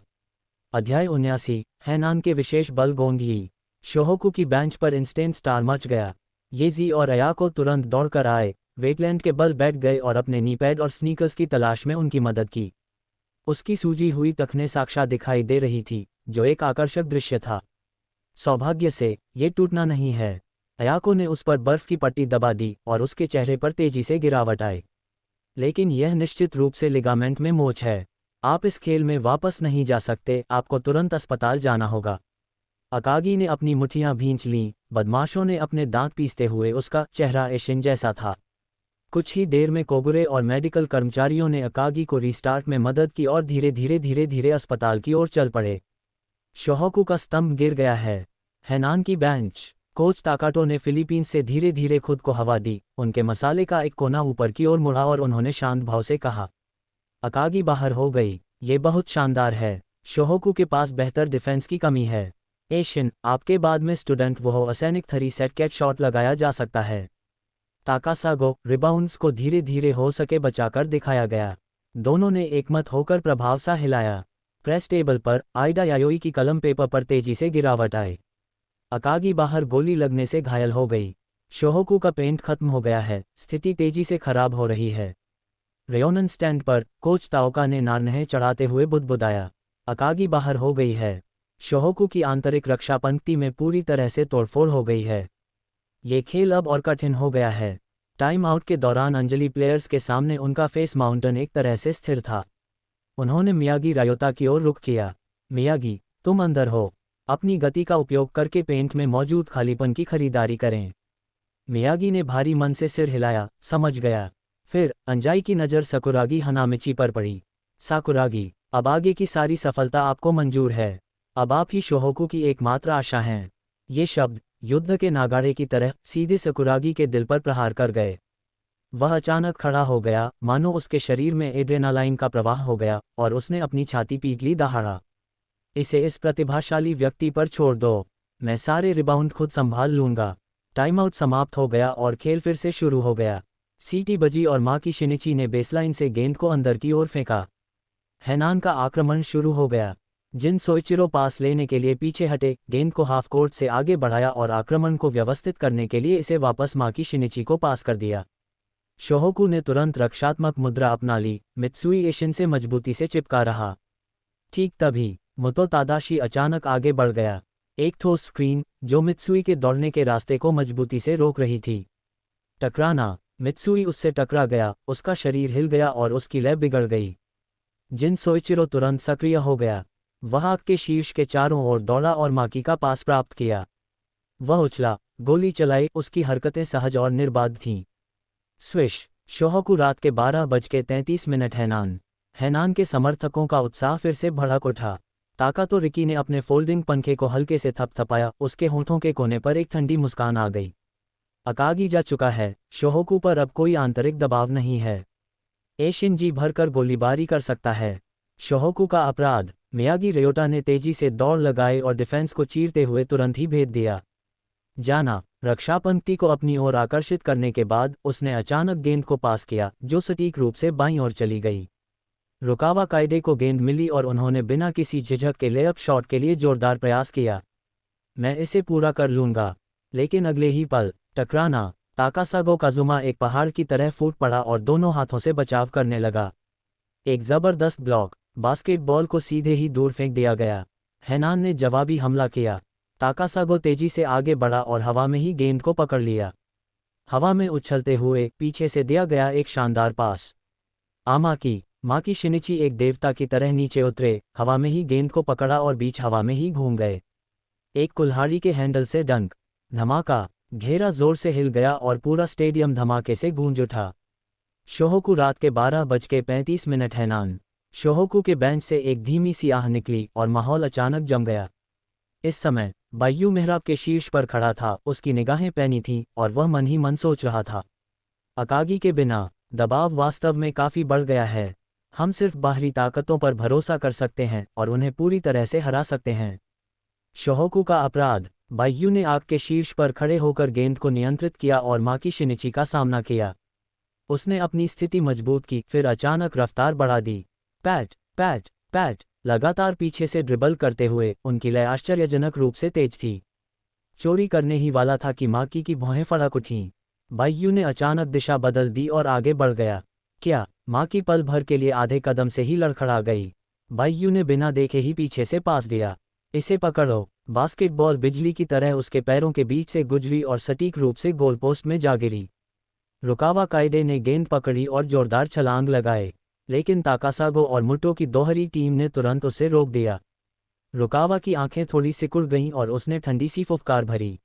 अध्याय 79, हैनान के विशेष बल गोंगी। शोहोकू की बेंच पर इंस्टेंट स्टार मच गया। ये जी और अयाको तुरंत दौड़कर आए, वेटलैंड के बल बैठ गए और अपने नी पैड और स्नीकर्स की तलाश में उनकी मदद की। उसकी सूजी हुई तखने साक्षात दिखाई दे रही थी, जो एक आकर्षक दृश्य था। सौभाग्य से ये टूटना नहीं है। अयाको ने उस पर बर्फ की पट्टी दबा दी और उसके चेहरे पर तेजी से गिरावट आई। लेकिन यह निश्चित रूप से लिगामेंट में मोच है। आप इस खेल में वापस नहीं जा सकते, आपको तुरंत अस्पताल जाना होगा। अकागी ने अपनी मुट्ठियां भींच लीं। बदमाशों ने अपने दांत पीसते हुए उसका चेहरा एशिन जैसा था। कुछ ही देर में कोगुरे और मेडिकल कर्मचारियों ने अकागी को रिस्टार्ट में मदद की और धीरे धीरे अस्पताल की ओर चल पड़े। शोहोकू का स्तंभ गिर गया है। हैनान की बेंच। कोच ताकाटो ने फिलीपींस से धीरे धीरे खुद को हवा दी। उनके मसाले का एक कोना ऊपर की ओर मुड़ा और उन्होंने शांत भाव से कहा, अकागी बाहर हो गई। ये बहुत शानदार है। शोहोकू के पास बेहतर डिफेंस की कमी है। एशिन, आपके बाद में स्टूडेंट वो असैनिक 3 सेट कैच शॉट लगाया जा सकता है। ताकासागो, रिबाउंड्स को धीरे धीरे हो सके बचाकर दिखाया गया। दोनों ने एकमत होकर प्रभाव सा हिलाया। प्रेस टेबल पर आइडा यायोई की कलम पेपर पर तेजी से गिरावट आई। अकागी बाहर गोली लगने से घायल हो गई। शोहोकू का पेंट खत्म हो गया है, स्थिति तेजी से खराब हो रही है। रेयोनन स्टैंड पर कोच ताओका ने नारनहे चढ़ाते हुए बुदबुदाया, अकागी बाहर हो गई है। शोहोकू की आंतरिक रक्षा पंक्ति में पूरी तरह से तोड़फोड़ हो गई है। ये खेल अब और कठिन हो गया है। टाइम आउट के दौरान अंजलि प्लेयर्स के सामने उनका फेस माउंटन एक तरह से स्थिर था। उन्होंने मियागी रायोता की ओर रुख किया। मियागी, तुम अंदर हो। अपनी गति का उपयोग करके पेंट में मौजूद खालीपन की खरीदारी करें। मियागी ने भारी मन से सिर हिलाया, समझ गया। फिर अंजाई की नज़र सकुरागी हनामिची पर पड़ी। साकुरागी, अब आगे की सारी सफलता आपको मंजूर है। अब आप ही शोहोकू की एकमात्र आशा हैं। ये शब्द युद्ध के नागाड़े की तरह सीधे सकुरागी के दिल पर प्रहार कर गए। वह अचानक खड़ा हो गया, मानो उसके शरीर में एड्रेनालाइन का प्रवाह हो गया, और उसने अपनी छाती पीट ली। दहाड़ा, इसे इस प्रतिभाशाली व्यक्ति पर छोड़ दो। मैं सारे रिबाउंड खुद संभाल लूंगा। टाइम आउट समाप्त हो गया और खेल फिर से शुरू हो गया। सीटी बजी और माकी शिनिची ने बेसलाइन से गेंद को अंदर की ओर फेंका। हैनान का आक्रमण शुरू हो गया। जिन सोइचिरो पास लेने के लिए पीछे हटे, गेंद को हाफ कोर्ट से आगे बढ़ाया और आक्रमण को व्यवस्थित करने के लिए इसे वापस माकी शिनिची को पास कर दिया। शोहोकू ने तुरंत रक्षात्मक मुद्रा अपना ली। मित्सुई एशिन से मजबूती से चिपका रहा। ठीक तभी मुतो तादाशी अचानक आगे बढ़ गया। एक ठोस स्क्रीन जो मित्सुई के दौड़ने के रास्ते को मजबूती से रोक रही थी। टकराना। मित्सुई उससे टकरा गया, उसका शरीर हिल गया और उसकी लय बिगड़ गई। जिन सोइचिरो तुरंत सक्रिय हो गया। वह आग के शीर्ष के चारों ओर दौड़ा और माकी का पास प्राप्त किया। वह उछला, गोली चलाई। उसकी हरकतें सहज और निर्बाध थीं। स्विश। शोहोकू रात के 12:33। हैनान के समर्थकों का उत्साह फिर से भड़क उठा। ताकातो रिकी ने अपने फोल्डिंग पंखे को हल्के से थपथपाया। उसके होंठों के कोने पर एक ठंडी मुस्कान आ गई। अकागी जा चुका है। शोहोकू पर अब कोई आंतरिक दबाव नहीं है। एशिन जी भरकर गोलीबारी कर सकता है। शोहोकू का अपराध। मियागी रायोता ने तेजी से दौड़ लगाई और डिफेंस को चीरते हुए तुरंत ही भेद दिया। जाना। रक्षा पंक्ति को अपनी ओर आकर्षित करने के बाद उसने अचानक गेंद को पास किया, जो सटीक रूप से बाईं ओर चली गई। रुकावा कायदे को गेंद मिली और उन्होंने बिना किसी झिझक के लेअप शॉट के लिए जोरदार प्रयास किया। मैं इसे पूरा कर लूंगा। लेकिन अगले ही पल टकराना। ताकासागो काजुमा एक पहाड़ की तरह फूट पड़ा और दोनों हाथों से बचाव करने लगा। एक जबरदस्त ब्लॉक। बास्केटबॉल को सीधे ही दूर फेंक दिया गया। हैनान ने जवाबी हमला किया। ताकासागो तेजी से आगे बढ़ा और हवा में ही गेंद को पकड़ लिया। हवा में उछलते हुए पीछे से दिया गया एक शानदार पास। माकी शिनिची एक देवता की तरह नीचे उतरे, हवा में ही गेंद को पकड़ा और बीच हवा में ही घूम गए। एक कुल्हाड़ी के हैंडल से डंक। धमाका। घेरा जोर से हिल गया और पूरा स्टेडियम धमाके से गूंज उठा। शोहोकू रात के 12:35। हैनान। शोहोकू के बेंच से एक धीमी सी आह निकली और माहौल अचानक जम गया। इस समय बायू मेहराब के शीर्ष पर खड़ा था, उसकी निगाहें पैनी थीं और वह मन ही मन सोच रहा था, अकागी के बिना दबाव वास्तव में काफ़ी बढ़ गया है। हम सिर्फ बाहरी ताकतों पर भरोसा कर सकते हैं और उन्हें पूरी तरह से हरा सकते हैं। शोहोकू का अपराध। बायू ने आग के शीर्ष पर खड़े होकर गेंद को नियंत्रित किया और माकी शिनिची का सामना किया। उसने अपनी स्थिति मजबूत की, फिर अचानक रफ्तार बढ़ा दी। पैट पैट पैट लगातार पीछे से ड्रिबल करते हुए उनकी लय आश्चर्यजनक रूप से तेज थी। चोरी करने ही वाला था कि माकी की भौहें फड़क उठीं। बायू ने अचानक दिशा बदल दी और आगे बढ़ गया। क्या? माकी पल भर के लिए आधे कदम से ही लड़खड़ा गई। बायू ने बिना देखे ही पीछे से पास दिया। इसे पकड़ो। बास्केटबॉल बिजली की तरह उसके पैरों के बीच से गुजरी और सटीक रूप से गोलपोस्ट में जा गिरी। रुकावा काइडे ने गेंद पकड़ी और जोरदार छलांग लगाए, लेकिन ताकासागो और मुटो की दोहरी टीम ने तुरंत उसे रोक दिया। रुकावा की आंखें थोड़ी सिकुड़ गईं और उसने ठंडी सी फुफकार भरी।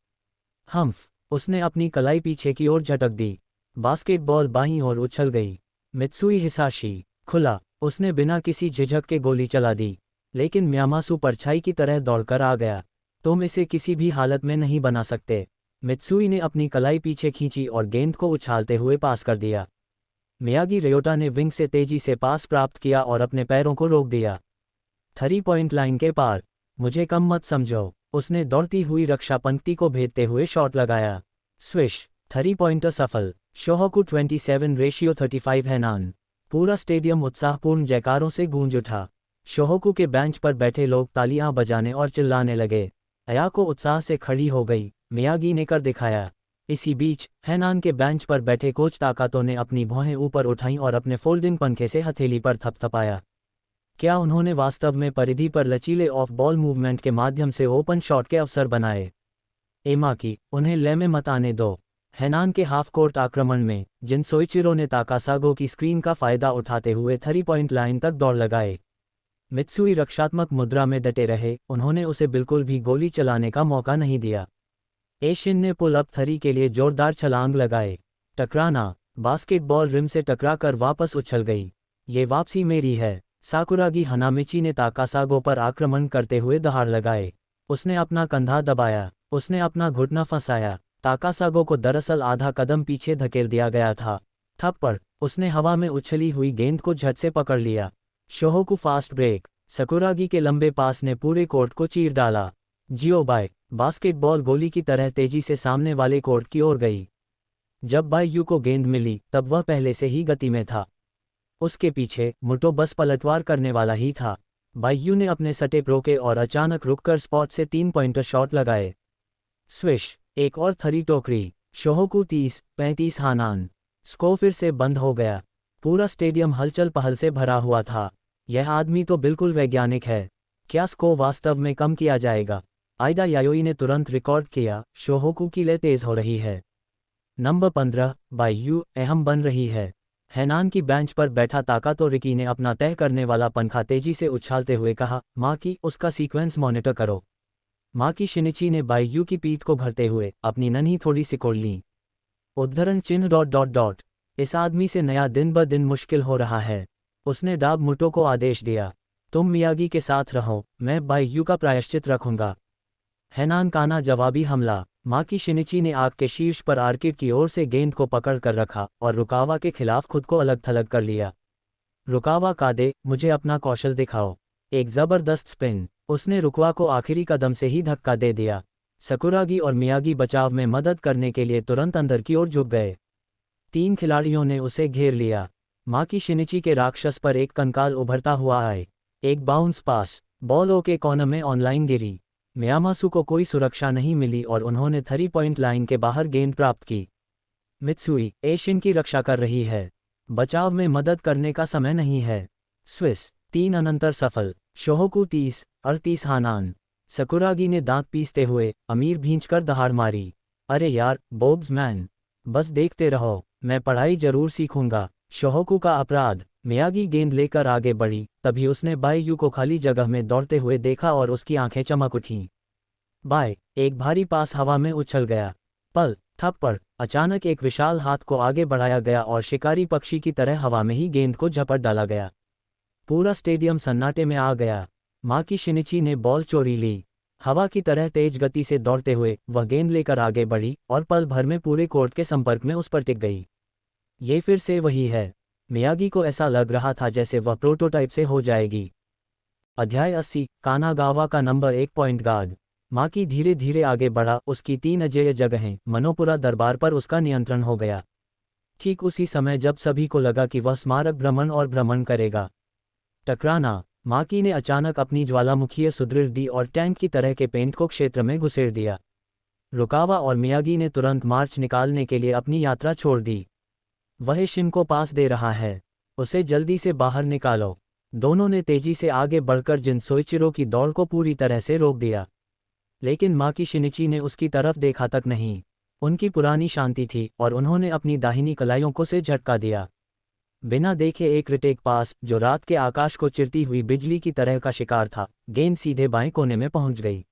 हम्फ! उसने अपनी कलाई पीछे की ओर झटक दी। बास्केटबॉल बाईं ओर उछल गई। मित्सुई हिसाशी। खुला। उसने बिना किसी झिझक के गोली चला दी, लेकिन म्यामासु परछाई की तरह दौड़कर आ गया। तुम इसे किसी भी हालत में नहीं बना सकते। मित्सुई ने अपनी कलाई पीछे खींची और गेंद को उछालते हुए पास कर दिया। मियागी रेयोटा ने विंग से तेजी से पास प्राप्त किया और अपने पैरों को रोक दिया। 3 पॉइंट लाइन के पार। मुझे कम मत समझो। उसने दौड़ती हुई रक्षा पंक्ति को भेदते हुए शॉट लगाया। स्विश! 3 पॉइंटर सफल। शोहोकू 27-35 हैनान। पूरा स्टेडियम उत्साहपूर्ण जयकारों से गूंज उठा। शोहोकू के बेंच पर बैठे लोग तालियां बजाने और चिल्लाने लगे। अयाको उत्साह से खड़ी हो गई। मियागी ने कर दिखाया। इसी बीच हैनान के बेंच पर बैठे कोच ताकातो ने अपनी भौहें ऊपर उठाईं और अपने फोल्डिंग पंखे से हथेली पर थपथपाया। क्या उन्होंने वास्तव में परिधि पर लचीले ऑफ बॉल मूवमेंट के माध्यम से ओपन शॉट के अवसर बनाए? एमाकी, उन्हें ले में मत आने दो। हैनान के हाफ कोर्ट आक्रमण में जिन सोइचिरो ने ताकासागो की स्क्रीन का फायदा उठाते हुए 3 पॉइंट लाइन तक दौड़ लगाए। मित्सुई रक्षात्मक मुद्रा में डटे रहे, उन्होंने उसे बिल्कुल भी गोली चलाने का मौका नहीं दिया। एशिन ने पुल अप 3 के लिए जोरदार छलांग लगाए। टकराना। बास्केटबॉल रिम से टकराकर वापस उछल गई। ये वापसी मेरी है। साकुरागी हनामिची ने ताकासागो पर आक्रमण करते हुए दहाड़ लगाए। उसने अपना कंधा दबाया। उसने अपना घुटना फंसाया। ताकासागो को दरअसल आधा कदम पीछे धकेल दिया गया था। थप्पड़! उसने हवा में उछली हुई गेंद को झट से पकड़ लिया। शोहोकू फास्ट ब्रेक। साकुरागी के लंबे पास ने पूरे कोर्ट को चीर डाला। जियो बाय! बास्केटबॉल गोली की तरह तेजी से सामने वाले कोर्ट की ओर गई। जब बायू को गेंद मिली तब वह पहले से ही गति में था। उसके पीछे मुटो बस पलटवार करने वाला ही था। बायू ने अपने सटे रोके और अचानक रुककर स्पॉट से 3 पॉइंटर शॉट लगाए। स्विश! एक और 3 टोकरी। शोहोकू 30-35 हानान। स्कोर फिर से बंद हो गया। पूरा स्टेडियम हलचल पहल से भरा हुआ था। यह आदमी तो बिल्कुल वैज्ञानिक है। क्या स्कोर वास्तव में कम किया जाएगा? आइडा यायोई ने तुरंत रिकॉर्ड किया। शोहोकू की ले तेज हो रही है। नंबर 15 बायू अहम बन रही है। हैनान की बेंच पर बैठा ताकातो रिकी ने अपना तय करने वाला पंखा तेजी से उछालते हुए कहा, माँ की उसका सीक्वेंस मॉनिटर करो। माकी शिनिची ने बायू की पीठ को भरते हुए अपनी नन्ही थोड़ी सिकोड़ ली। उद्धरण चिन्ह ... इस आदमी से नया दिन ब दिन मुश्किल हो रहा है। उसने डाब मुटो को आदेश दिया, तुम मियागी के साथ रहो, मैं बायू का प्रायश्चित रखूंगा। हैनान काना जवाबी हमला। माकी शिनिची ने आग के शीर्ष पर आर्किड की ओर से गेंद को पकड़ कर रखा और रुकावा के खिलाफ खुद को अलग थलग कर लिया। रुकावा कादे, मुझे अपना कौशल दिखाओ। एक जबरदस्त स्पिन। उसने रुकवा को आखिरी कदम से ही धक्का दे दिया। साकुरागी और मियागी बचाव में मदद करने के लिए तुरंत अंदर की ओर झुक गए। 3 खिलाड़ियों ने उसे घेर लिया। माकी शिनिची के राक्षस पर एक कंकाल उभरता हुआ आए। एक बाउंस पास। बॉल ओ के कॉर्नर में ऑनलाइन गिरी। मियामासु को कोई सुरक्षा नहीं मिली और उन्होंने 3 पॉइंट लाइन के बाहर गेंद प्राप्त की। मित्सुई एशिन की रक्षा कर रही है। बचाव में मदद करने का समय नहीं है। स्विस 3 अनंतर सफल। शोहोकू 30-38 हानान। साकुरागी ने दांत पीसते हुए अमीर भींचकर दहाड़ मारी। अरे यार बोब्स मैन, बस देखते रहो, मैं पढ़ाई जरूर सीखूंगा। शोहोकू का अपराध। मियागी गेंद लेकर आगे बढ़ी, तभी उसने बायू को खाली जगह में दौड़ते हुए देखा और उसकी आंखें चमक उठीं। बाय! एक भारी पास हवा में उछल गया। पल! थप्पड़! अचानक एक विशाल हाथ को आगे बढ़ाया गया और शिकारी पक्षी की तरह हवा में ही गेंद को झपट डाला गया। पूरा स्टेडियम सन्नाटे में आ गया। माकी शिनिची ने बॉल चोरी ली। हवा की तरह तेज गति से दौड़ते हुए वह गेंद लेकर आगे बढ़ी और पल भर में पूरे कोर्ट के संपर्क में उस पर टिक गई। ये फिर से वही है। मियागी को ऐसा लग रहा था जैसे वह प्रोटोटाइप से हो जाएगी। अध्याय 80 कानागावा का नंबर 1 पॉइंट गार्ड। माकी धीरे धीरे आगे बढ़ा, उसकी 3 अजेय जगहें मनोपुरा दरबार पर उसका नियंत्रण हो गया। ठीक उसी समय जब सभी को लगा कि वह स्मारक भ्रमण और भ्रमण करेगा। टकराना। माकी ने अचानक अपनी ज्वालामुखीय सुदृढ़ दी और टैंक की तरह के पेंट को क्षेत्र में घुसेड़ दिया। रुकावा और मियागी ने तुरंत मार्च निकालने के लिए अपनी यात्रा छोड़ दी। वह शिन को पास दे रहा है, उसे जल्दी से बाहर निकालो। दोनों ने तेजी से आगे बढ़कर जिन सोइचिरो की दौड़ को पूरी तरह से रोक दिया। लेकिन माकी शिनिची ने उसकी तरफ देखा तक नहीं। उनकी पुरानी शांति थी और उन्होंने अपनी दाहिनी कलाइयों को से झटका दिया। बिना देखे एक रिटेक पास जो रात के आकाश को चिरती हुई बिजली की तरह का शिकार था, गेंद सीधे बाएं कोने में पहुंच गई।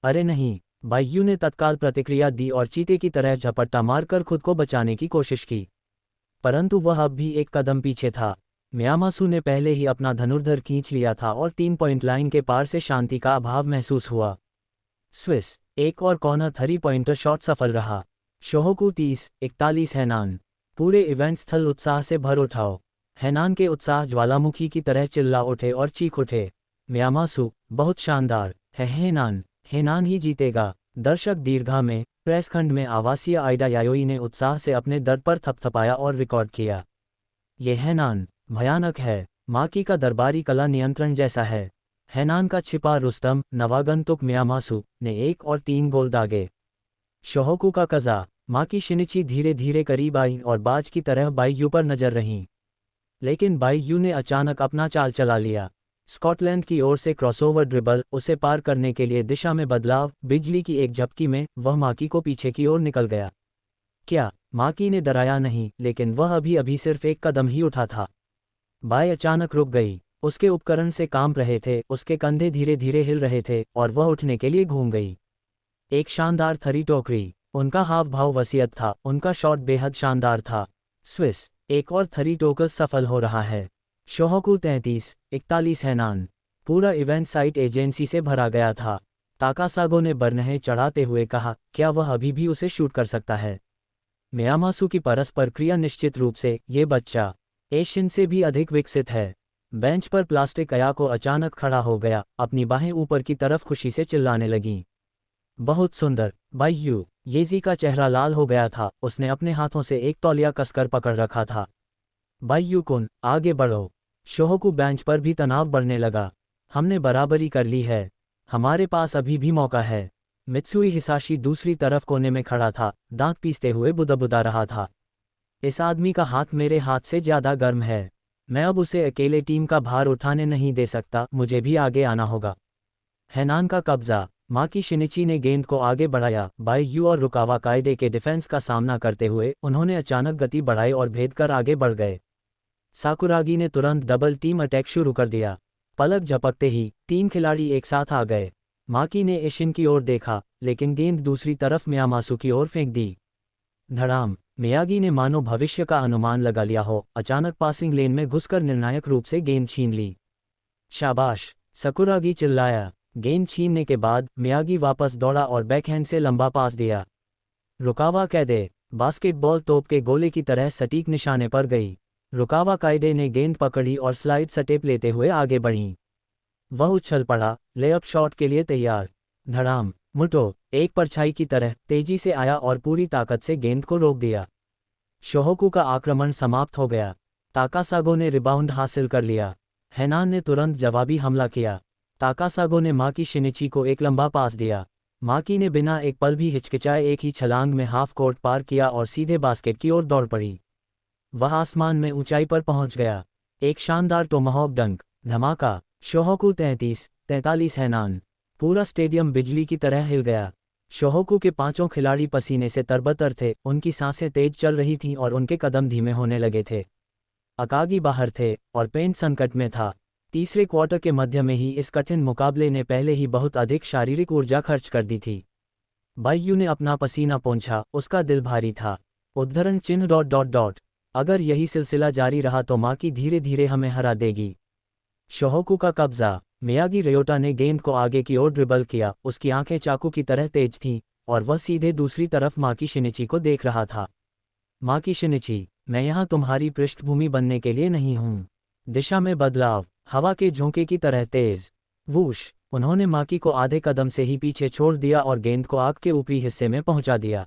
अरे नहीं! बायू ने तत्काल प्रतिक्रिया दी और चीते की तरह झपट्टा मारकर खुद को बचाने की कोशिश की, परंतु वह अब भी एक कदम पीछे था। मियामासु ने पहले ही अपना धनुर्धर खींच लिया था और 3 पॉइंट लाइन के पार से शांति का अभाव महसूस हुआ। स्विस, एक और कॉर्नर 3 पॉइंटर शॉट सफल रहा। शोहोकू 30-41 हैनान। पूरे इवेंट स्थल उत्साह से भर उठाओ। हैनान के उत्साह ज्वालामुखी की तरह चिल्ला उठे और चीख उठे। मियामासु, बहुत शानदार है हैनान, हैनान ही जीतेगा। दर्शक दीर्घा में प्रेस खंड में आवासीय आइडा यायोई ने उत्साह से अपने दर पर थपथपाया और रिकॉर्ड किया। ये हैनान भयानक है। माकी का दरबारी कला नियंत्रण जैसा है। हैनान का छिपा रुस्तम नवागंतुक मियामासु ने 1 और 3 गोल दागे। शोहोकू का कज़ा। माकी शिनिची धीरे धीरे करीब आई और बाज की तरह बाईयू पर नजर रहीं। लेकिन बाईयू ने अचानक अपना चाल चला लिया। स्कॉटलैंड की ओर से क्रॉसओवर ड्रिबल, उसे पार करने के लिए दिशा में बदलाव, बिजली की एक झपकी में वह माकी को पीछे की ओर निकल गया। क्या? माकी ने डराया नहीं, लेकिन वह अभी अभी सिर्फ एक कदम ही उठा था। बाय अचानक रुक गई। उसके उपकरण से कांप रहे थे, उसके कंधे धीरे धीरे हिल रहे थे और वह उठने के लिए घूम गई। एक शानदार थरी टोकरी। उनका हाव भाव वसीयत था, उनका शॉट बेहद शानदार था। स्विस, एक और थरी टोकस सफल हो रहा है। शोहोकू 33-41 हैनान। पूरा इवेंट साइट एजेंसी से भरा गया था। ताकासागो ने बरनहें चढ़ाते हुए कहा, क्या वह अभी भी उसे शूट कर सकता है? मियामासु की परस्पर क्रिया निश्चित रूप से ये बच्चा एशियन से भी अधिक विकसित है। बेंच पर प्लास्टिक अयाको अचानक खड़ा हो गया, अपनी बाहें ऊपर की तरफ खुशी से चिल्लाने लगी। बहुत सुंदर बाईयू। येजी का चेहरा लाल हो गया था, उसने अपने हाथों से एक तौलिया कसकर पकड़ रखा था। बाईयू कुन, आगे बढ़ो। शोहोकू बेंच पर भी तनाव बढ़ने लगा। हमने बराबरी कर ली है, हमारे पास अभी भी मौका है। मित्सुई हिसाशी दूसरी तरफ कोने में खड़ा था, दांत पीसते हुए बुदबुदा रहा था। इस आदमी का हाथ मेरे हाथ से ज्यादा गर्म है। मैं अब उसे अकेले टीम का भार उठाने नहीं दे सकता, मुझे भी आगे आना होगा। हैनान का कब्जा। माकी शिनिची ने गेंद को आगे बढ़ाया। बाईयू और रुकावा कायदे के डिफेंस का सामना करते हुए उन्होंने अचानक गति बढ़ाई और भेद कर आगे बढ़ गए। साकुरागी ने तुरंत डबल टीम अटैक शुरू कर दिया। पलक झपकते ही 3 खिलाड़ी एक साथ आ गए। माकी ने एशिन की ओर देखा, लेकिन गेंद दूसरी तरफ मियामासु की ओर फेंक दी। धड़ाम। मियागी ने मानो भविष्य का अनुमान लगा लिया हो, अचानक पासिंग लेन में घुसकर निर्णायक रूप से गेंद छीन ली। शाबाश! साकुरागी चिल्लाया। गेंद छीनने के बाद मियागी वापस दौड़ा और बैकहैंड से लंबा पास दिया। रुकावा कायदे। बास्केटबॉल तोप के गोले की तरह सटीक निशाने पर गई। रुकावा कायदे ने गेंद पकड़ी और स्लाइड स्टेप लेते हुए आगे बढ़ी। वह उछल पड़ा, लेअप शॉट के लिए तैयार। धड़ाम। मुटो, एक परछाई की तरह तेजी से आया और पूरी ताकत से गेंद को रोक दिया। शोहोकू का आक्रमण समाप्त हो गया। ताकासागो ने रिबाउंड हासिल कर लिया। हैनान ने तुरंत जवाबी हमला किया। ताकासागो ने माकी शिनिची को एक लंबा पास दिया। माकी ने बिना एक पल भी हिचकिचाए एक ही छलांग में हाफ कोर्ट पार किया और सीधे बास्केट की ओर दौड़ पड़ी। वह आसमान में ऊंचाई पर पहुंच गया। एक शानदार टोमाहॉक डंक। धमाका। शोहोकू 33-43 हैनान। पूरा स्टेडियम बिजली की तरह हिल गया। शोहोकू के 5 खिलाड़ी पसीने से तरबतर थे, उनकी सांसें तेज चल रही थीं और उनके कदम धीमे होने लगे थे। अकागी बाहर थे और पेंट संकट में था। तीसरे क्वार्टर के मध्य में ही इस कठिन मुकाबले ने पहले ही बहुत अधिक शारीरिक ऊर्जा खर्च कर दी थी। बाईयू ने अपना पसीना पोंछा, उसका दिल भारी था। उद्धरण चिन्ह ... अगर यही सिलसिला जारी रहा तो माकी धीरे धीरे हमें हरा देगी। शोहोकू का कब्जा। मियागी रियोटा ने गेंद को आगे की ओर ड्रिबल किया, उसकी आंखें चाकू की तरह तेज थीं, और वह सीधे दूसरी तरफ माकी शिनिची को देख रहा था। माकी शिनिची, मैं यहाँ तुम्हारी पृष्ठभूमि बनने के लिए नहीं हूँ। दिशा में बदलाव, हवा के झोंके की तरह तेज। वूश, उन्होंने माकी को आधे कदम से ही पीछे छोड़ दिया और गेंद को आग के ऊपरी हिस्से में पहुंचा दिया।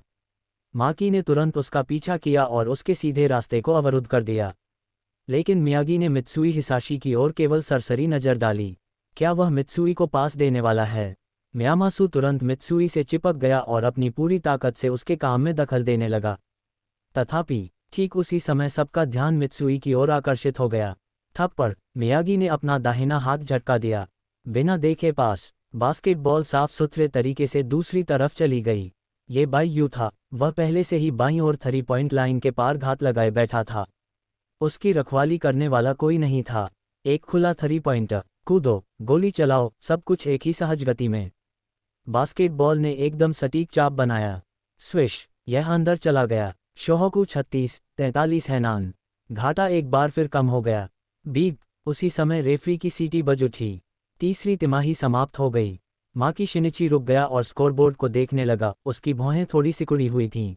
माकी ने तुरंत उसका पीछा किया और उसके सीधे रास्ते को अवरुद्ध कर दिया। लेकिन मियागी ने मित्सुई हिसाशी की ओर केवल सरसरी नज़र डाली। क्या वह मित्सुई को पास देने वाला है? मियामासु तुरंत मित्सुई से चिपक गया और अपनी पूरी ताकत से उसके काम में दखल देने लगा। तथापि ठीक उसी समय सबका ध्यान मित्सुई की ओर आकर्षित हो गया। थप्पड़, मियागी ने अपना दाहिना हाथ झटका दिया। बिना देखे पास, बास्केटबॉल साफ सुथरे तरीके से दूसरी तरफ चली गई। ये बाई यू था, वह पहले से ही बाईं ओर 3 पॉइंट लाइन के पार घात लगाए बैठा था। उसकी रखवाली करने वाला कोई नहीं था। एक खुला 3 पॉइंटर, कूदो, गोली चलाओ, सब कुछ एक ही सहज गति में। बास्केटबॉल ने एकदम सटीक चाप बनाया। स्विश, यह अंदर चला गया। शोहोकू 36-43 हैनान। घाटा एक बार फिर कम हो गया। बीप, उसी समय रेफरी की सीटी बज उठी। तीसरी तिमाही समाप्त हो गई। माकी शिनिची रुक गया और स्कोरबोर्ड को देखने लगा, उसकी भौहें थोड़ी सिकुड़ी हुई थीं।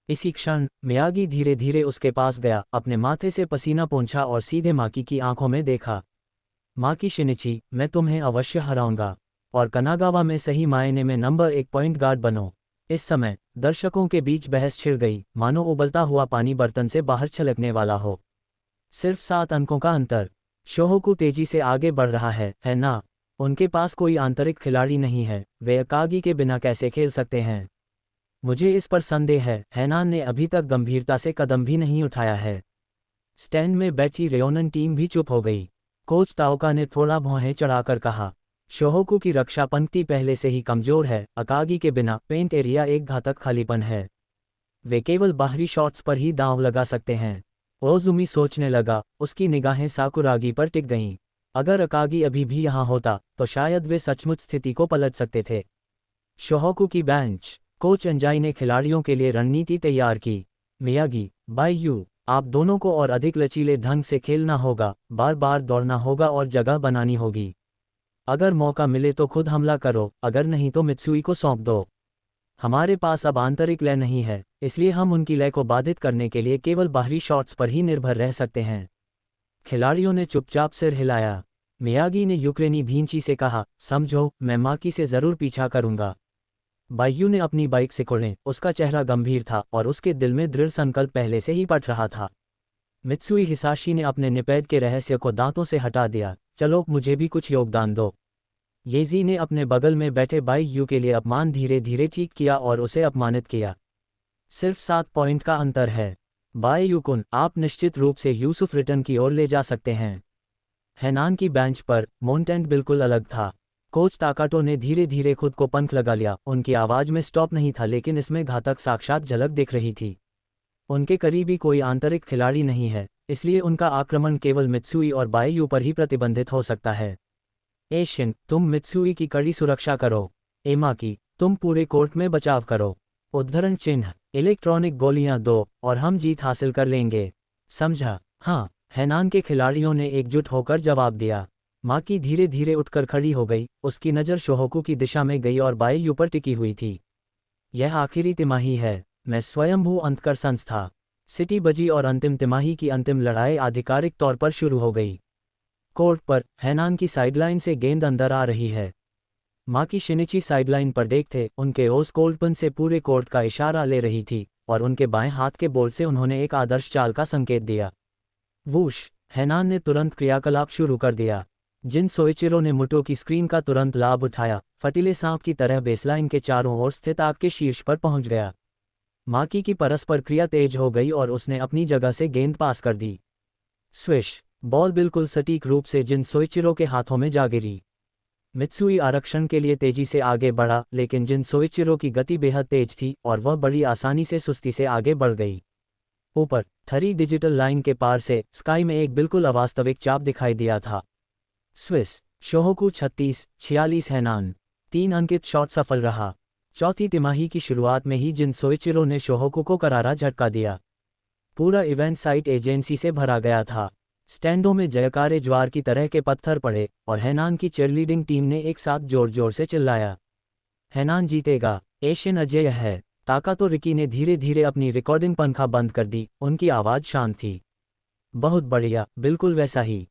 इसी क्षण मियागी धीरे धीरे उसके पास गया, अपने माथे से पसीना पोंछा और सीधे माकी की आंखों में देखा। माकी शिनिची, मैं तुम्हें अवश्य हराऊंगा, और कनागावा में सही मायने में नंबर 1 पॉइंट गार्ड बनो। इस समय दर्शकों के बीच बहस छिड़ गई, मानो उबलता हुआ पानी बर्तन से बाहर छलकने वाला हो। सिर्फ 7 अंकों का अंतर। शोहोकू तेजी से आगे बढ़ रहा है ना? उनके पास कोई आंतरिक खिलाड़ी नहीं है, वे अकागी के बिना कैसे खेल सकते हैं? मुझे इस पर संदेह है। हैनान ने अभी तक गंभीरता से कदम भी नहीं उठाया है। स्टैंड में बैठी रेयोनन टीम भी चुप हो गई। कोच ताओका ने थोड़ा भौहें चढ़ाकर कहा, शोहोकू की रक्षा पंक्ति पहले से ही कमजोर है, अकागी के बिना पेंट एरिया एक घातक खालीपन है। वे केवल बाहरी शॉट्स पर ही दांव लगा सकते हैं। ओजुमी सोचने लगा, उसकी निगाहें साकुरागी पर टिक गईं। अगर अकागी अभी भी यहाँ होता तो शायद वे सचमुच स्थिति को पलट सकते थे। शोहोकू की बेंच। कोच अंजाई ने खिलाड़ियों के लिए रणनीति तैयार की। मियागी, बाई यू, आप दोनों को और अधिक लचीले ढंग से खेलना होगा, बार बार दौड़ना होगा और जगह बनानी होगी। अगर मौका मिले तो खुद हमला करो, अगर नहीं तो मित्सुई को सौंप दो। हमारे पास अब आंतरिक लय नहीं है, इसलिए हम उनकी लय को बाधित करने के लिए केवल बाहरी शॉट्स पर ही निर्भर रह सकते हैं। खिलाड़ियों ने चुपचाप सिर हिलाया। मियागी ने यूक्रेनी भींची से कहा, समझो, मैं माकी से जरूर पीछा करूंगा। बायू ने अपनी बाइक से कुड़े, उसका चेहरा गंभीर था और उसके दिल में दृढ़ संकल्प पहले से ही पट रहा था। मित्सुई हिसाशी ने अपने निपैड के रहस्य को दांतों से हटा दिया, चलो मुझे भी कुछ योगदान दो। येजी ने अपने बगल में बैठे बाई यू के लिए अपमान धीरे धीरे ठीक किया और उसे अपमानित किया। सिर्फ 7 पॉइंट का अंतर है। बाई यू कुन, आप निश्चित रूप से यूसुफ रिटर्न की ओर ले जा सकते हैं। हैनान की बेंच पर मोंटेंट बिल्कुल अलग था। कोच ताकाटो ने धीरे धीरे खुद को पंख लगा लिया। उनकी आवाज में स्टॉप नहीं था, लेकिन इसमें घातक साक्षात झलक दिख रही थी। उनके करीबी कोई आंतरिक खिलाड़ी नहीं है, इसलिए उनका आक्रमण केवल मित्सुई और बाईयू पर ही प्रतिबंधित हो सकता है। एशियन, तुम मित्सुई की कड़ी सुरक्षा करो। एमाकी, तुम पूरे कोर्ट में बचाव करो। उद्धरण चिन्ह, इलेक्ट्रॉनिक गोलियां दो और हम जीत हासिल कर लेंगे, समझा? हाँ, हैनान के खिलाड़ियों ने एकजुट होकर जवाब दिया। माकी धीरे धीरे उठकर खड़ी हो गई, उसकी नज़र शोहोकू की दिशा में गई और बाईयू पर टिकी हुई थी। यह आखिरी तिमाही है, मैं स्वयंभू अंतकर संस्था। सिटी बजी और अंतिम तिमाही की अंतिम लड़ाई आधिकारिक तौर पर शुरू हो गई। कोर्ट पर हैनान की साइडलाइन से गेंद अंदर आ रही है। माकी शिनिची साइडलाइन पर देखते, उनके ओस कोल्डपन से पूरे कोर्ट का इशारा ले रही थी और उनके बाएं हाथ के बोल्ट से उन्होंने एक आदर्श चाल का संकेत दिया। वूश, हैनान ने तुरंत क्रियाकलाप शुरू कर दिया। जिन सोइचिरो ने मुटो की स्क्रीन का तुरंत लाभ उठाया, फटीले सांप की तरह बेसलाइन के चारों ओर स्थित आग के शीर्ष पर पहुंच गया। माकी की परस्पर क्रिया तेज हो गई और उसने अपनी जगह से गेंद पास कर दी। स्विश, बॉल बिल्कुल सटीक रूप से जिन सोइचिरो के हाथों में जा गिरी। मित्सुई आरक्षण के लिए तेजी से आगे बढ़ा, लेकिन जिन सोइचिरो की गति बेहद तेज थी और वह बड़ी आसानी से सुस्ती से आगे बढ़ गई। ऊपर 3 डिजिटल लाइन के पार से स्काई में एक बिल्कुल अवास्तविक चाप दिखाई दिया था। Swish, Shohoku 36-46 Hainan. 3 अंकित शॉट सफल रहा। चौथी तिमाही की शुरुआत में ही जिन सोइचिरो ने शोहोकू को करारा झटका दिया। पूरा इवेंट साइट एजेंसी से भरा गया था। स्टैंडों में जयकारे ज्वार की तरह के पत्थर पड़े और हैनान की चीयरलीडिंग टीम ने एक साथ जोर जोर से चिल्लाया, हैनान जीतेगा, एशियन अजेय है। ताका तो रिकी ने धीरे धीरे अपनी रिकॉर्डिंग पंखा बंद कर दी, उनकी आवाज़ शांत थी। बहुत बढ़िया, बिल्कुल वैसा ही।